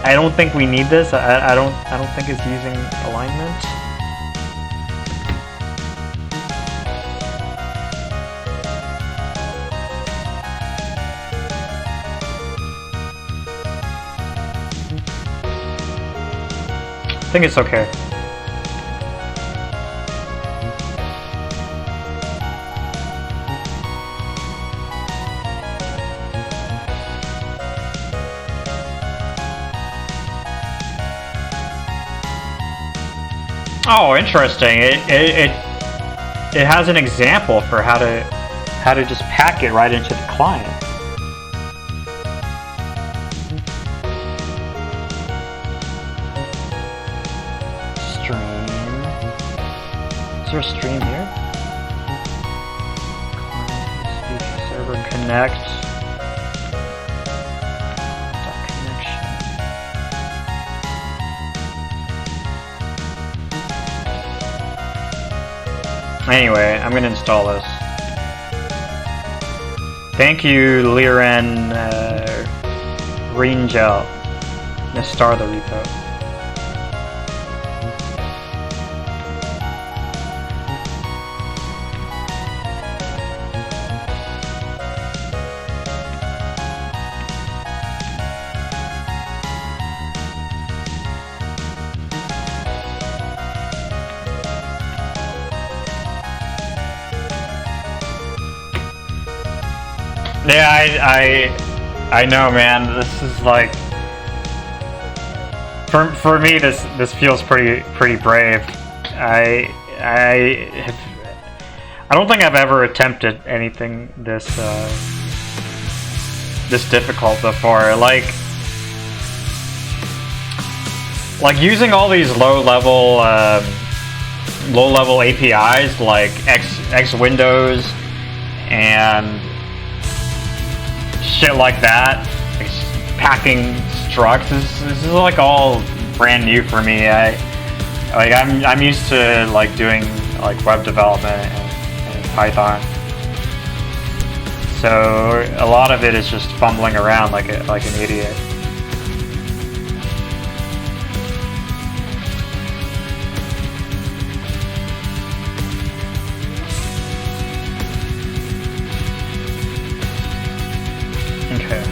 I don't think we need this. I don't think it's using alignment. I think it's okay. Oh, interesting. It has an example for how to just pack it right into the client. Is there a stream here? Client, server connect. Connection. Anyway, I'm gonna install this. Thank you, Liren Ringel. I'm gonna start the repo. Yeah, I know, man. This is like for me. This feels pretty brave. I don't think I've ever attempted anything this difficult before. Like using all these low level APIs like X Windows and shit like that, packing structs. This is like all brand new for me. I'm used to like doing like web development and Python, so a lot of it is just fumbling around like an idiot. Okay.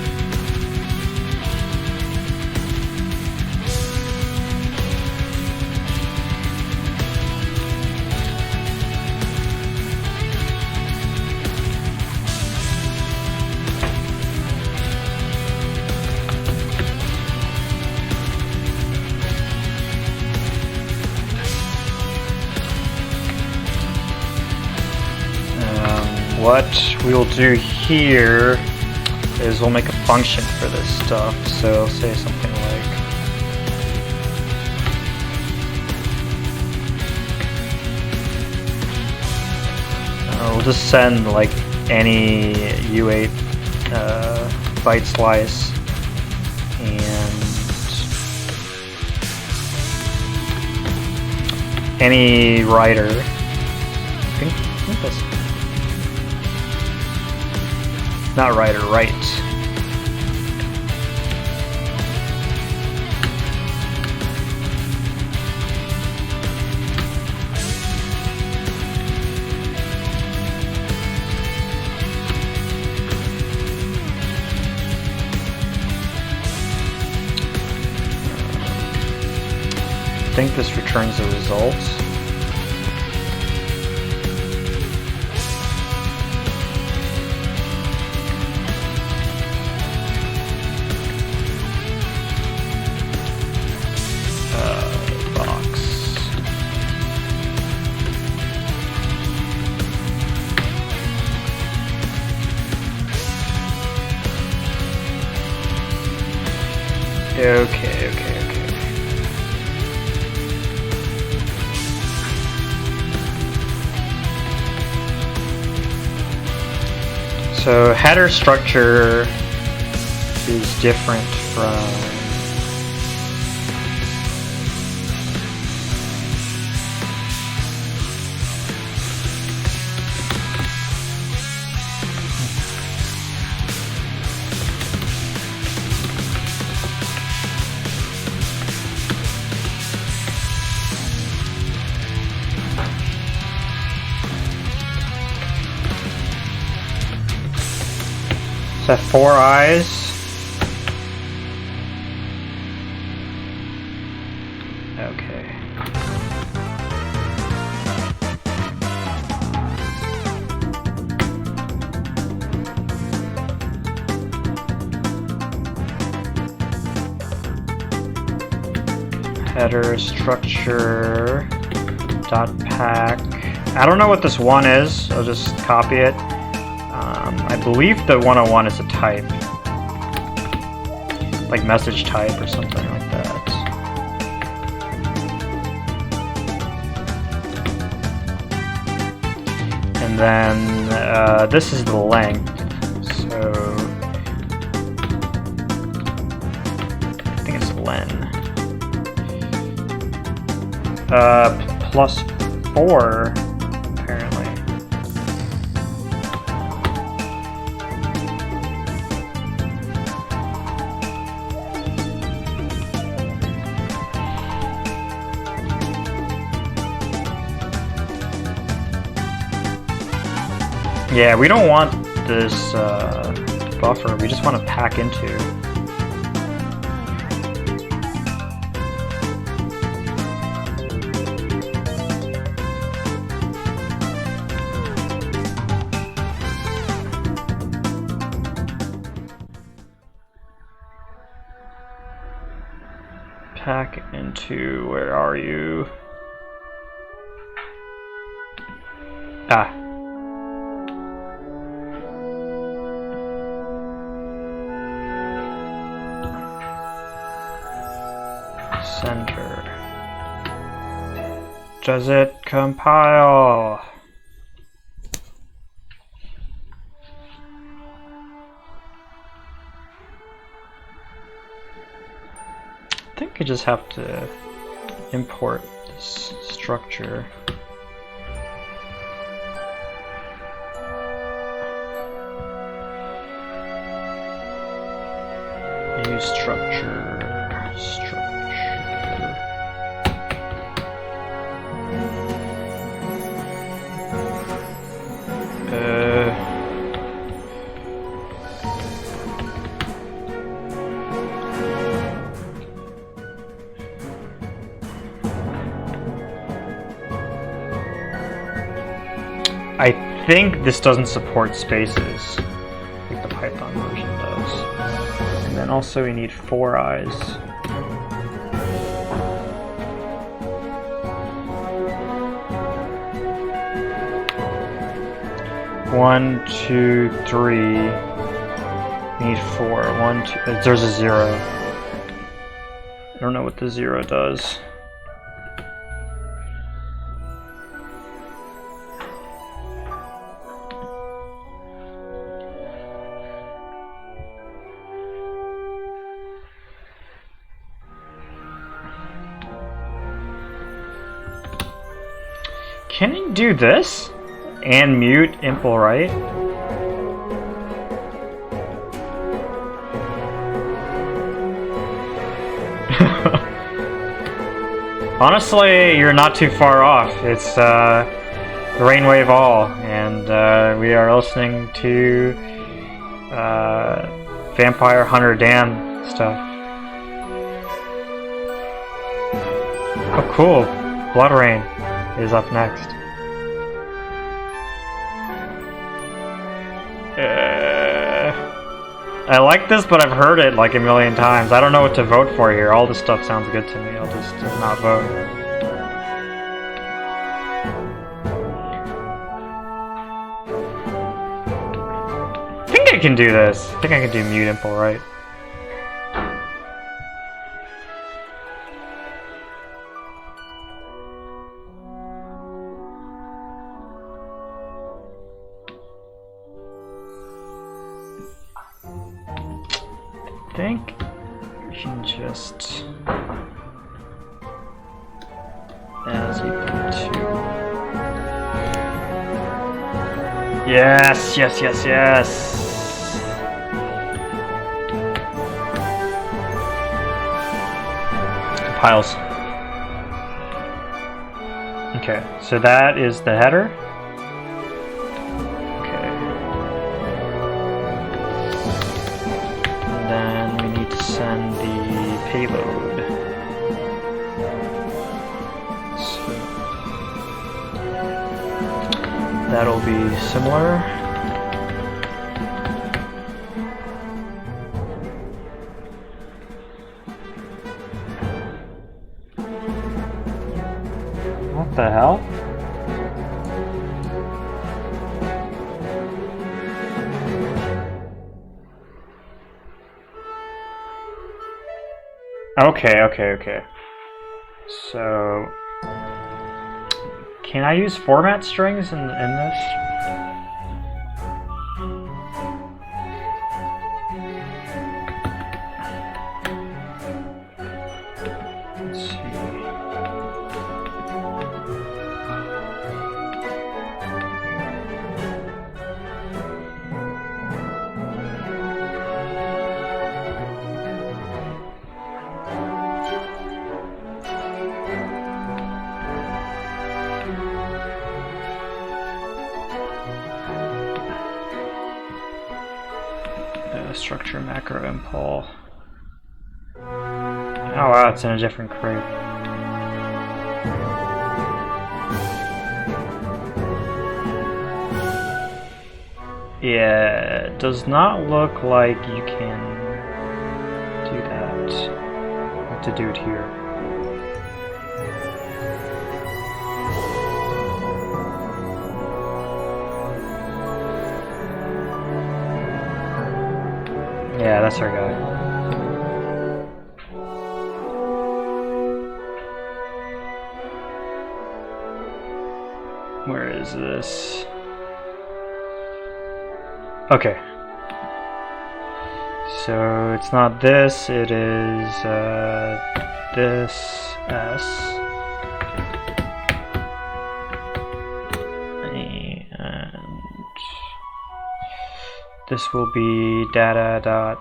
What we'll do here is we'll make a function for this stuff. So say something like we'll just send like any U8 byte slice and any writer. I think that's not writer, write. I think this returns the results. Okay. So header structure is different from that 4 eyes. Okay. Header structure dot pack. I don't know what this one is. I'll just copy it. I believe the 101 is a type, like message type or something like that. And then this is the length, so I think it's len. Plus 4. Yeah, we don't want this buffer, we just want to pack into. Pack into, where are you? Ah. Center. Does it compile? I think I just have to import this structure. Use structure. I think this doesn't support spaces, like the Python version does. And then also we need 4 eyes. One, two, three. We need 4. 1, 2. There's a 0. I don't know what the 0 does. Can you do this? And mute impl right? Honestly, you're not too far off. It's Rainwave All, and we are listening to Vampire Hunter Dan stuff. Oh cool, Blood Rain is up next. I like this, but I've heard it like a million times. I don't know what to vote for here. All this stuff sounds good to me. I'll just not vote. I think I can do this. I think I can do mute impl right. think we can just as equal to. Yes, yes, yes, yes. Compiles. Okay, so that is the header. Okay. And then we need to send the payload. So that'll be similar. What the hell? Okay. So, can I use format strings in this? Let's see. Structure macro impl. Oh wow, it's in a different crate. Yeah, it does not look like you can do that. I have to do it here. Yeah, that's our guy. Where is this? Okay. So it's not this, it is this S. And this will be data.length.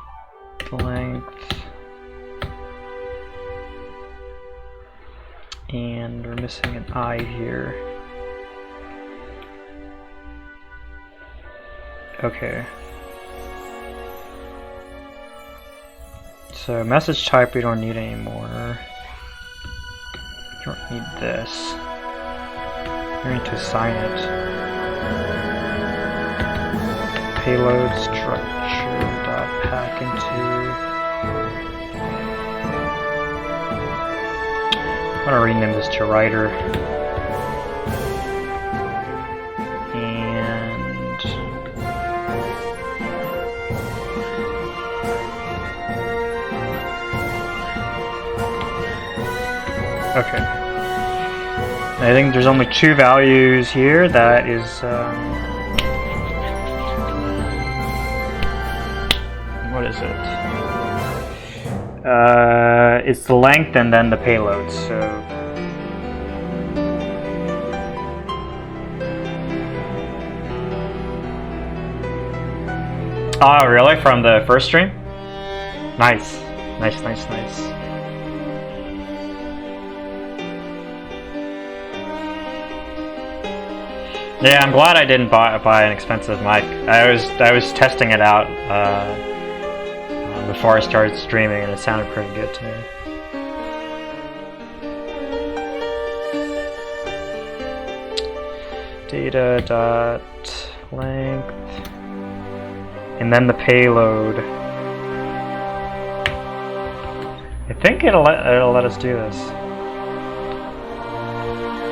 And we're missing an I here. Okay. So message type we don't need anymore. We don't need this. We need to assign it. Payload structure dot pack into. I'm gonna rename this to writer. Okay. I think there's only two values here. That is, what is it? It's the length and then the payload. So, oh, really? From the first stream? Nice. Yeah, I'm glad I didn't buy an expensive mic. I was testing it out before I started streaming, and it sounded pretty good to me. Data.length, and then the payload. I think it'll let us do this.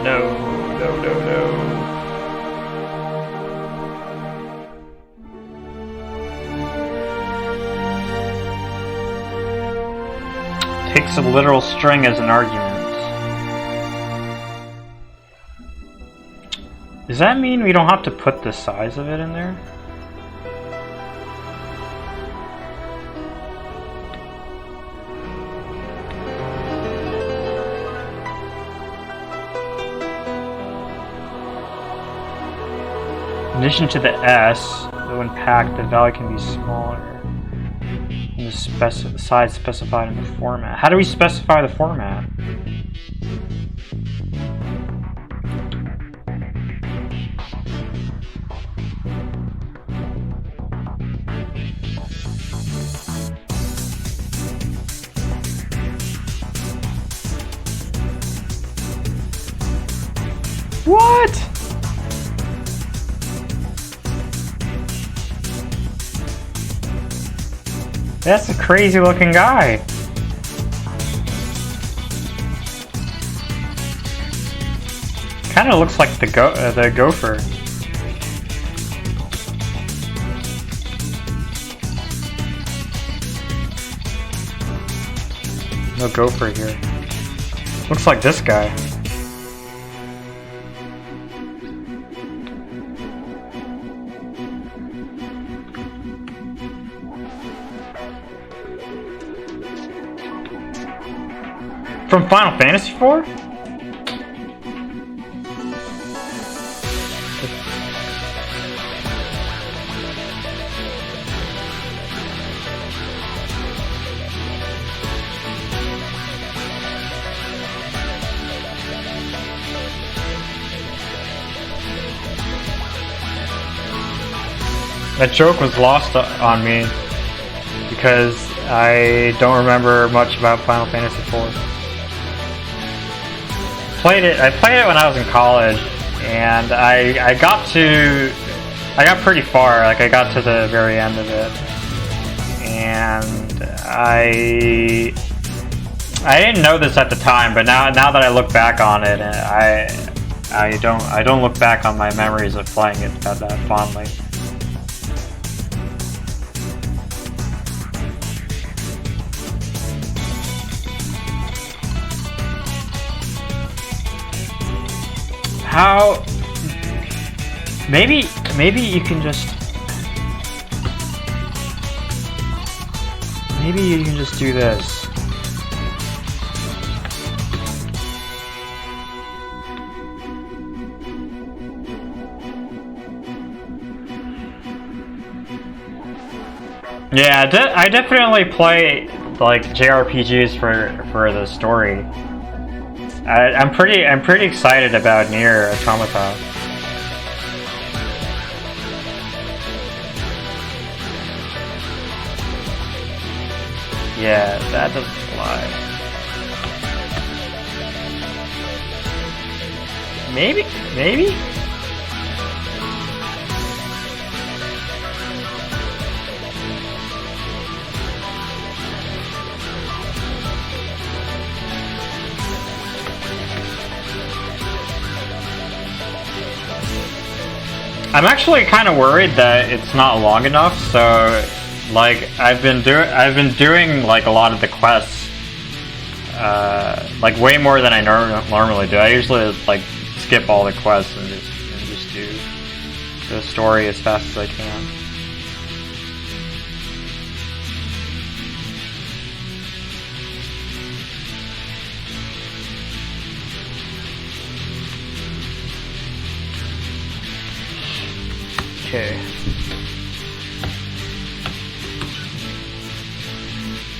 No. Takes a literal string as an argument. Does that mean we don't have to put the size of it in there? In addition to the S, when packed, the value can be smaller than the size specified in the format. How do we specify the format? What? That's a crazy looking guy. Kind of looks like the gopher. No gopher here. Looks like this guy. From Final Fantasy IV? That joke was lost on me because I don't remember much about Final Fantasy IV. I played it when I was in college, and I got pretty far. Like, I got to the very end of it, and I didn't know this at the time, but now that I look back on it, I don't look back on my memories of playing it that fondly. How? Maybe you can just. Maybe you can just do this. Yeah, I definitely play like JRPGs for the story. I'm pretty excited about Nier Automata. Yeah, that doesn't fly. Maybe? I'm actually kind of worried that it's not long enough, so like I've been doing like a lot of the quests, like way more than I normally do. I usually like skip all the quests and just do the story as fast as I can. Okay.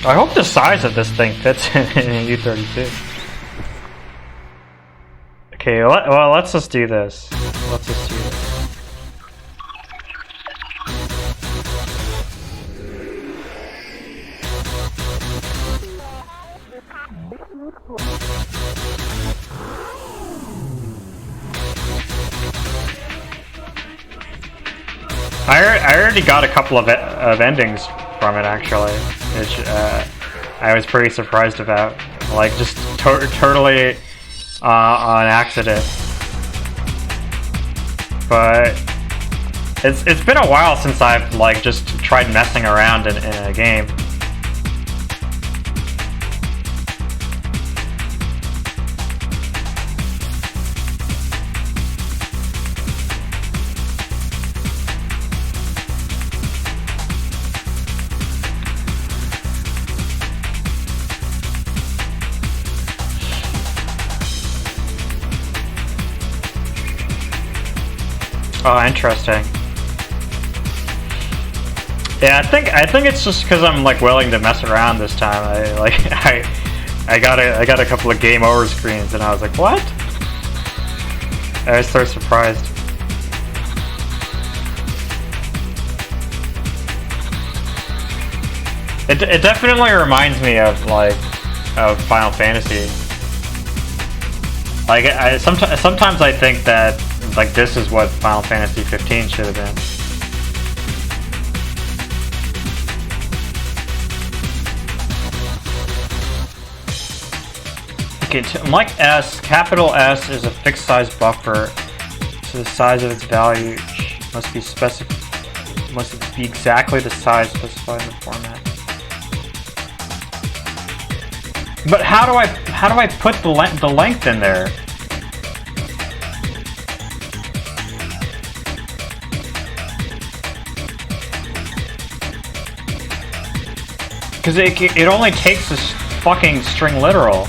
I hope the size of this thing fits in a U32. Okay, well, let's just do this. I already got a couple of endings from it, actually, which I was pretty surprised about. Like, just totally on accident. But it's been a while since I've like just tried messing around in a game. Oh, interesting. Yeah, I think it's just because I'm like willing to mess around this time. I got a couple of game over screens and I was like, what? I was so surprised. It definitely reminds me of of Final Fantasy. Like sometimes I think that like this is what Final Fantasy 15 should have been. Okay, unlike S, capital S is a fixed size buffer, so the size of its value must be exactly the size specified in the format. But how do I put the length in there? Because it only takes this fucking string literal.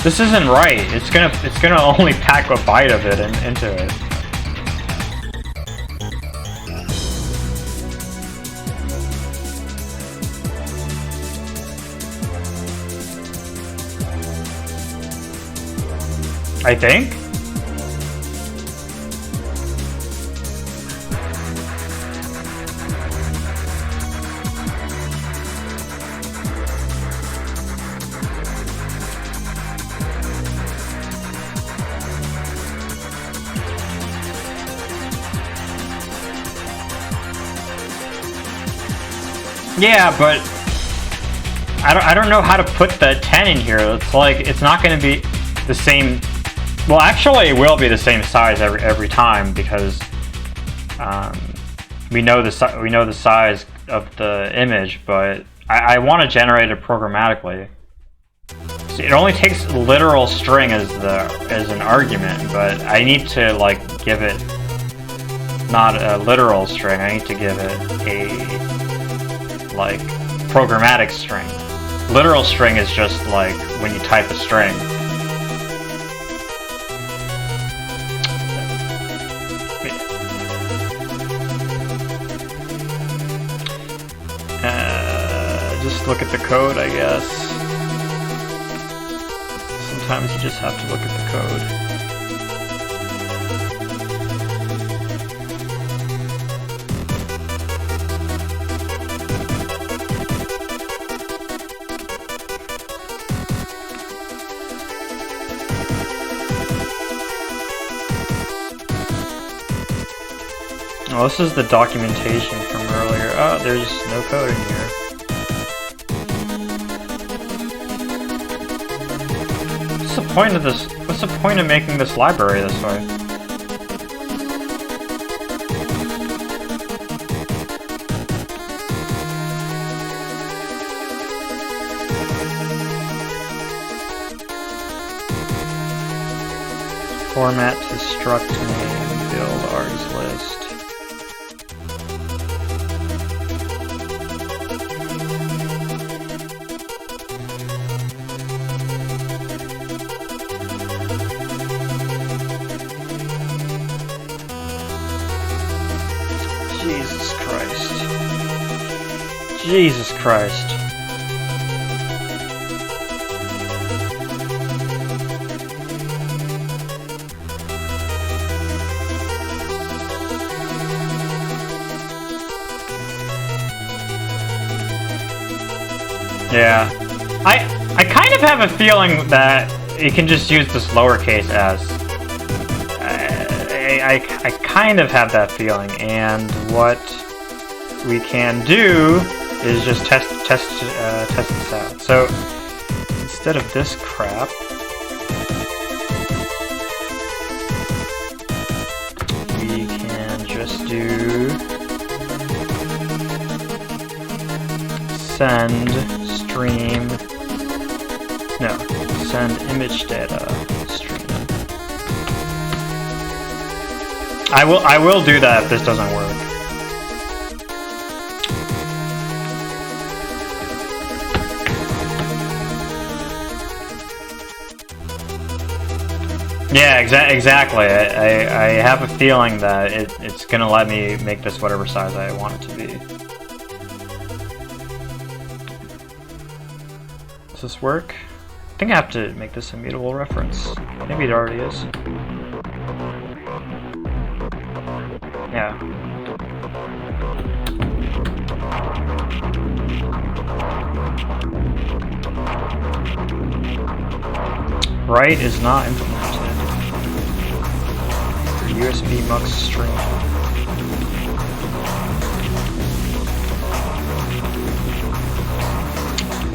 This isn't right. It's gonna only pack a byte of it into it. I think. Yeah, but I don't know how to put the 10 in here. It's like it's not going to be the same. Well, actually, it will be the same size every time because we know the size of the image, but I want to generate it programmatically. So it only takes literal string as an argument, but I need to like give it not a literal string. I need to give it a like programmatic string. Literal string is just like when you type a string. Just look at the code, I guess. Sometimes you just have to look at the code. Oh, this is the documentation from earlier. Oh, there's no code in here. What's the point of this? What's the point of making this library this way? Format to struct name, build args list. Jesus Christ. Jesus Christ. Yeah. I kind of have a feeling that you can just use this lowercase s. I kind of have that feeling, and what we can do is just test this out. So instead of this crap, we can just do send stream. No, send image data stream. I will do that if this doesn't work. Yeah, exactly. I have a feeling that it's gonna let me make this whatever size I want it to be. Does this work? I think I have to make this a mutable reference. Maybe it already is. Yeah. Write is not implemented. USB mux stream.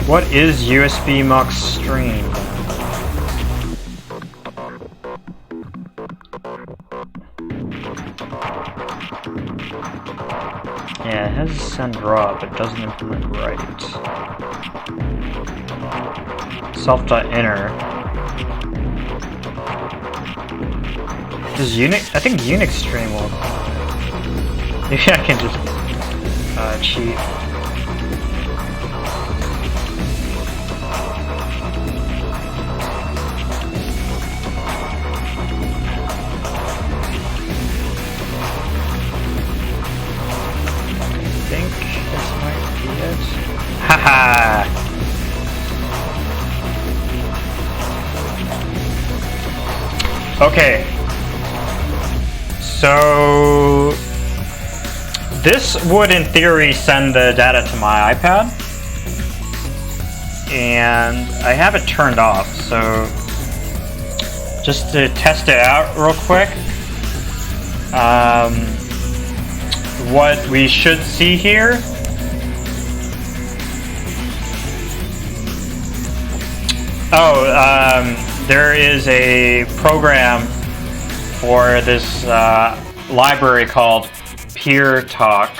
What is USB mux stream? Yeah, it has send raw, but doesn't implement write. Self.inner. Does Unix? I think Unix stream will. Maybe I can just cheat. I think this might be it. Haha! Okay. So this would, in theory, send the data to my iPad, and I have it turned off. So just to test it out real quick, what we should see here there is a program for this library called PeerTalk.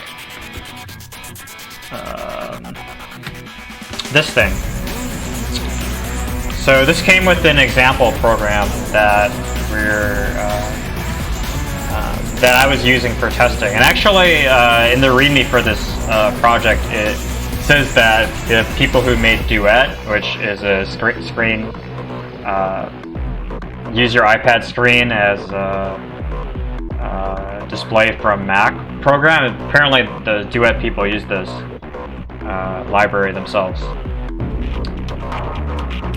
This thing. So this came with an example program that that I was using for testing. And actually, in the README for this project, it says that the people who made Duet, which is a screen, use your iPad screen as a display from Mac program. Apparently, the Duet people use this library themselves.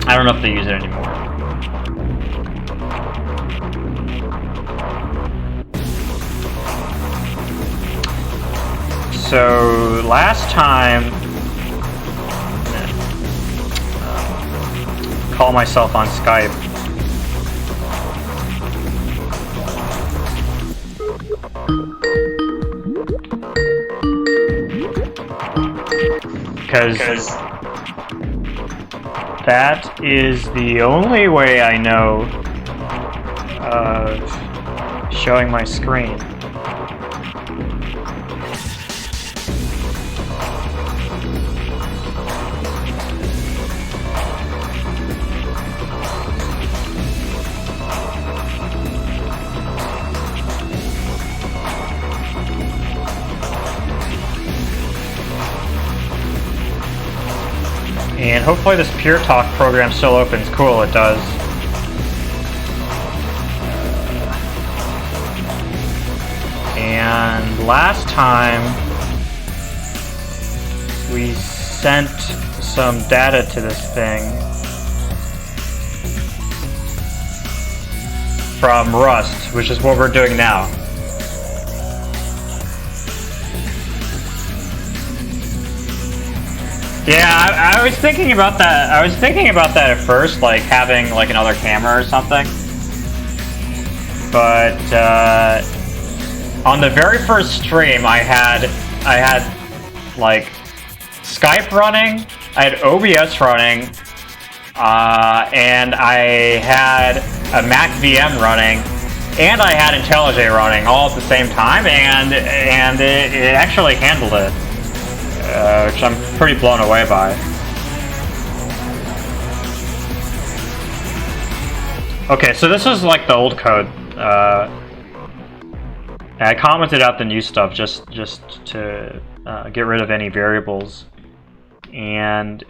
I don't know if they use it anymore. So last time, call myself on Skype. Because that is the only way I know of showing my screen. And hopefully this PeerTalk program still opens. Cool, it does. And last time we sent some data to this thing from Rust, which is what we're doing now. Yeah, I was thinking about that. I was thinking about that at first, like having like another camera or something. But on the very first stream, I had like Skype running, I had OBS running, and I had a Mac VM running, and I had IntelliJ running all at the same time, and it actually handled it. Which I'm pretty blown away by. Okay, so this is like the old code. I commented out the new stuff just to get rid of any variables, and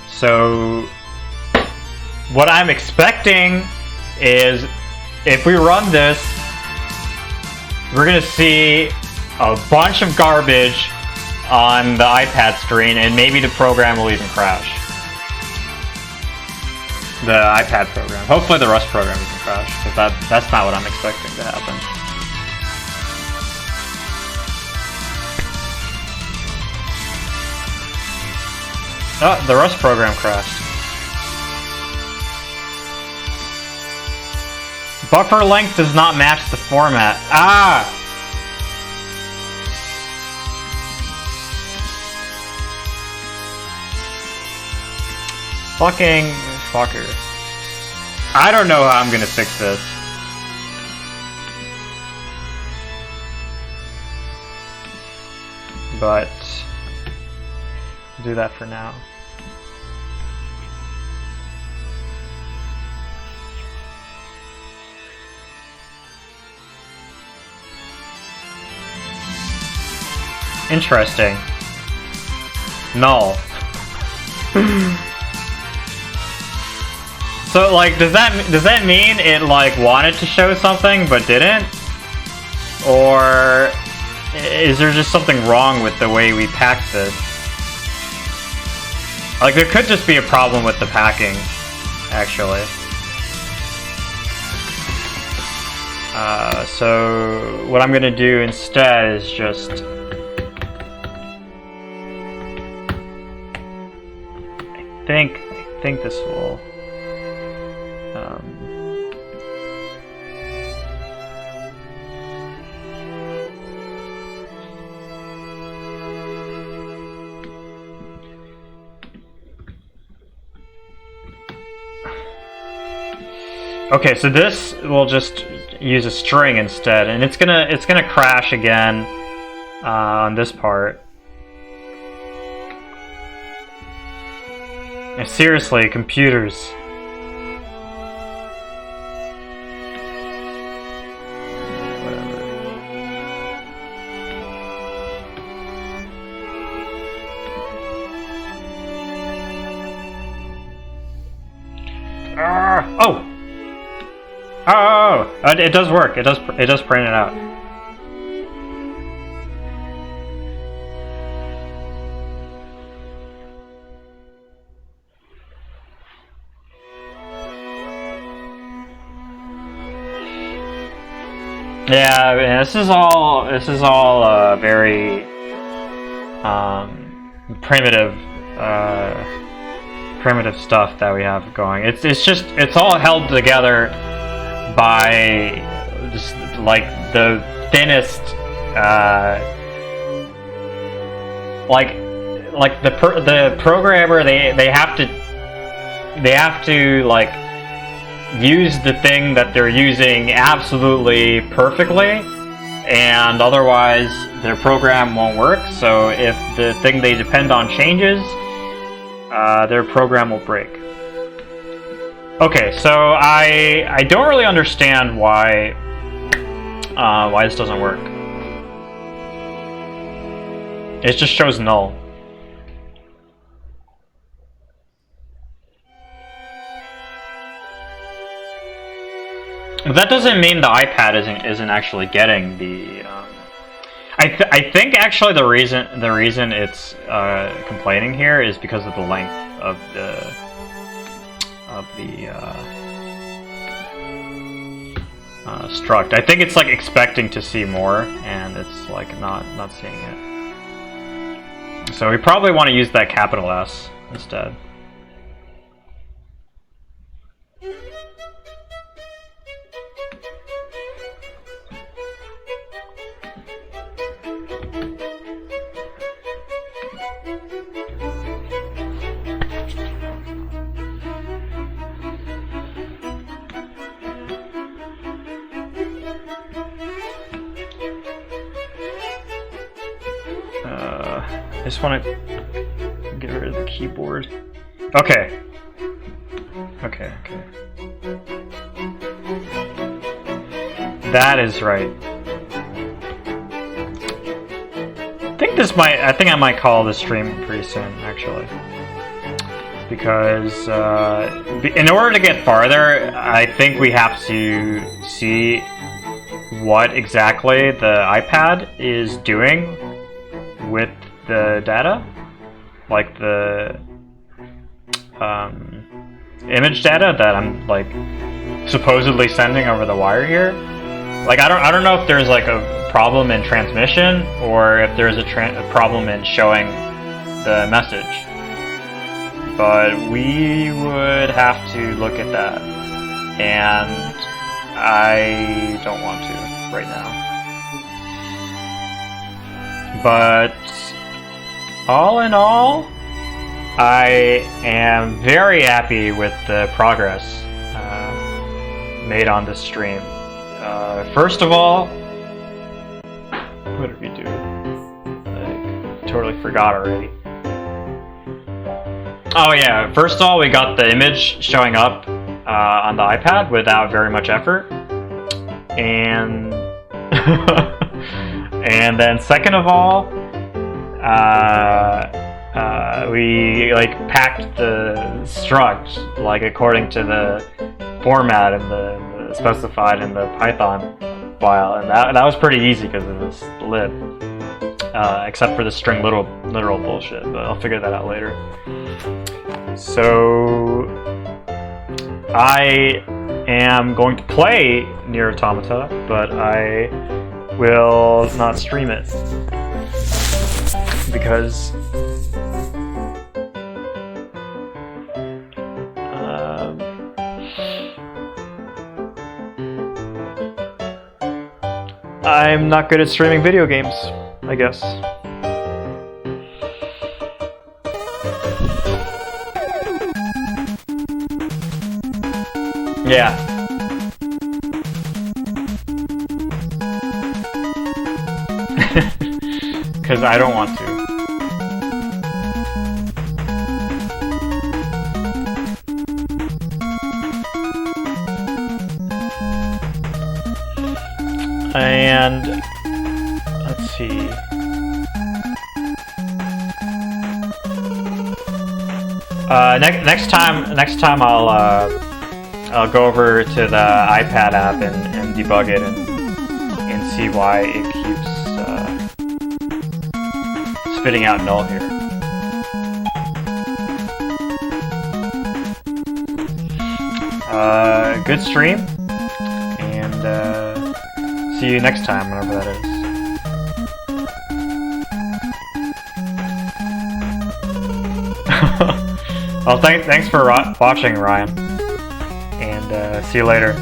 so what I'm expecting is if we run this, we're gonna see a bunch of garbage on the iPad screen, and maybe the program will even crash. The iPad program. Hopefully the Rust program doesn't crash, because that's not what I'm expecting to happen. Oh, the Rust program crashed. Buffer length does not match the format. Ah! Fucking fucker. I don't know how I'm gonna fix this. But I'll do that for now. Interesting. Null. So like, does that mean it like wanted to show something but didn't? Or is there just something wrong with the way we packed this? Like, there could just be a problem with the packing, actually. So what I'm gonna do instead is just I think this will okay, so this will just use a string instead, and it's gonna crash again on this part. And seriously, computers. Oh, it does work. It does print it out. Yeah, I mean, this is all very primitive stuff that we have going. It's all held together by just like the thinnest like the programmer, they have to like use the thing that they're using absolutely perfectly, and otherwise their program won't work. So if the thing they depend on changes, their program will break. Okay, so I don't really understand why this doesn't work. It just shows null. But that doesn't mean the iPad isn't actually getting the. I think actually the reason it's complaining here is because of the length of the struct. I think it's like expecting to see more, and it's like not seeing it. So we probably want to use that capital S instead. I just want to get rid of the keyboard. Okay. Okay. That is right. I think I might call this stream pretty soon, actually. because in order to get farther, I think we have to see what exactly the iPad is doing with the data, like the image data that I'm like supposedly sending over the wire here. Like I don't know if there's like a problem in transmission or if there's a problem in showing the message. But we would have to look at that, and I don't want to right now. But all in all, I am very happy with the progress made on this stream. First of all, what did we do? I totally forgot already. Oh yeah, first of all, we got the image showing up on the iPad without very much effort. And and then second of all, we like packed the struct like according to the format and the specified in the Python file, and that was pretty easy because of this lib, except for the string literal bullshit, but I'll figure that out later. So I am going to play Nier Automata, but I will not stream it because I'm not good at streaming video games, I guess. Yeah. Because I don't want to. And let's see. Next time I'll go over to the iPad app and debug it and see why it keeps spitting out null here. Good stream, and see you next time, whenever that is. Well, thanks for watching, Ryan, and see you later.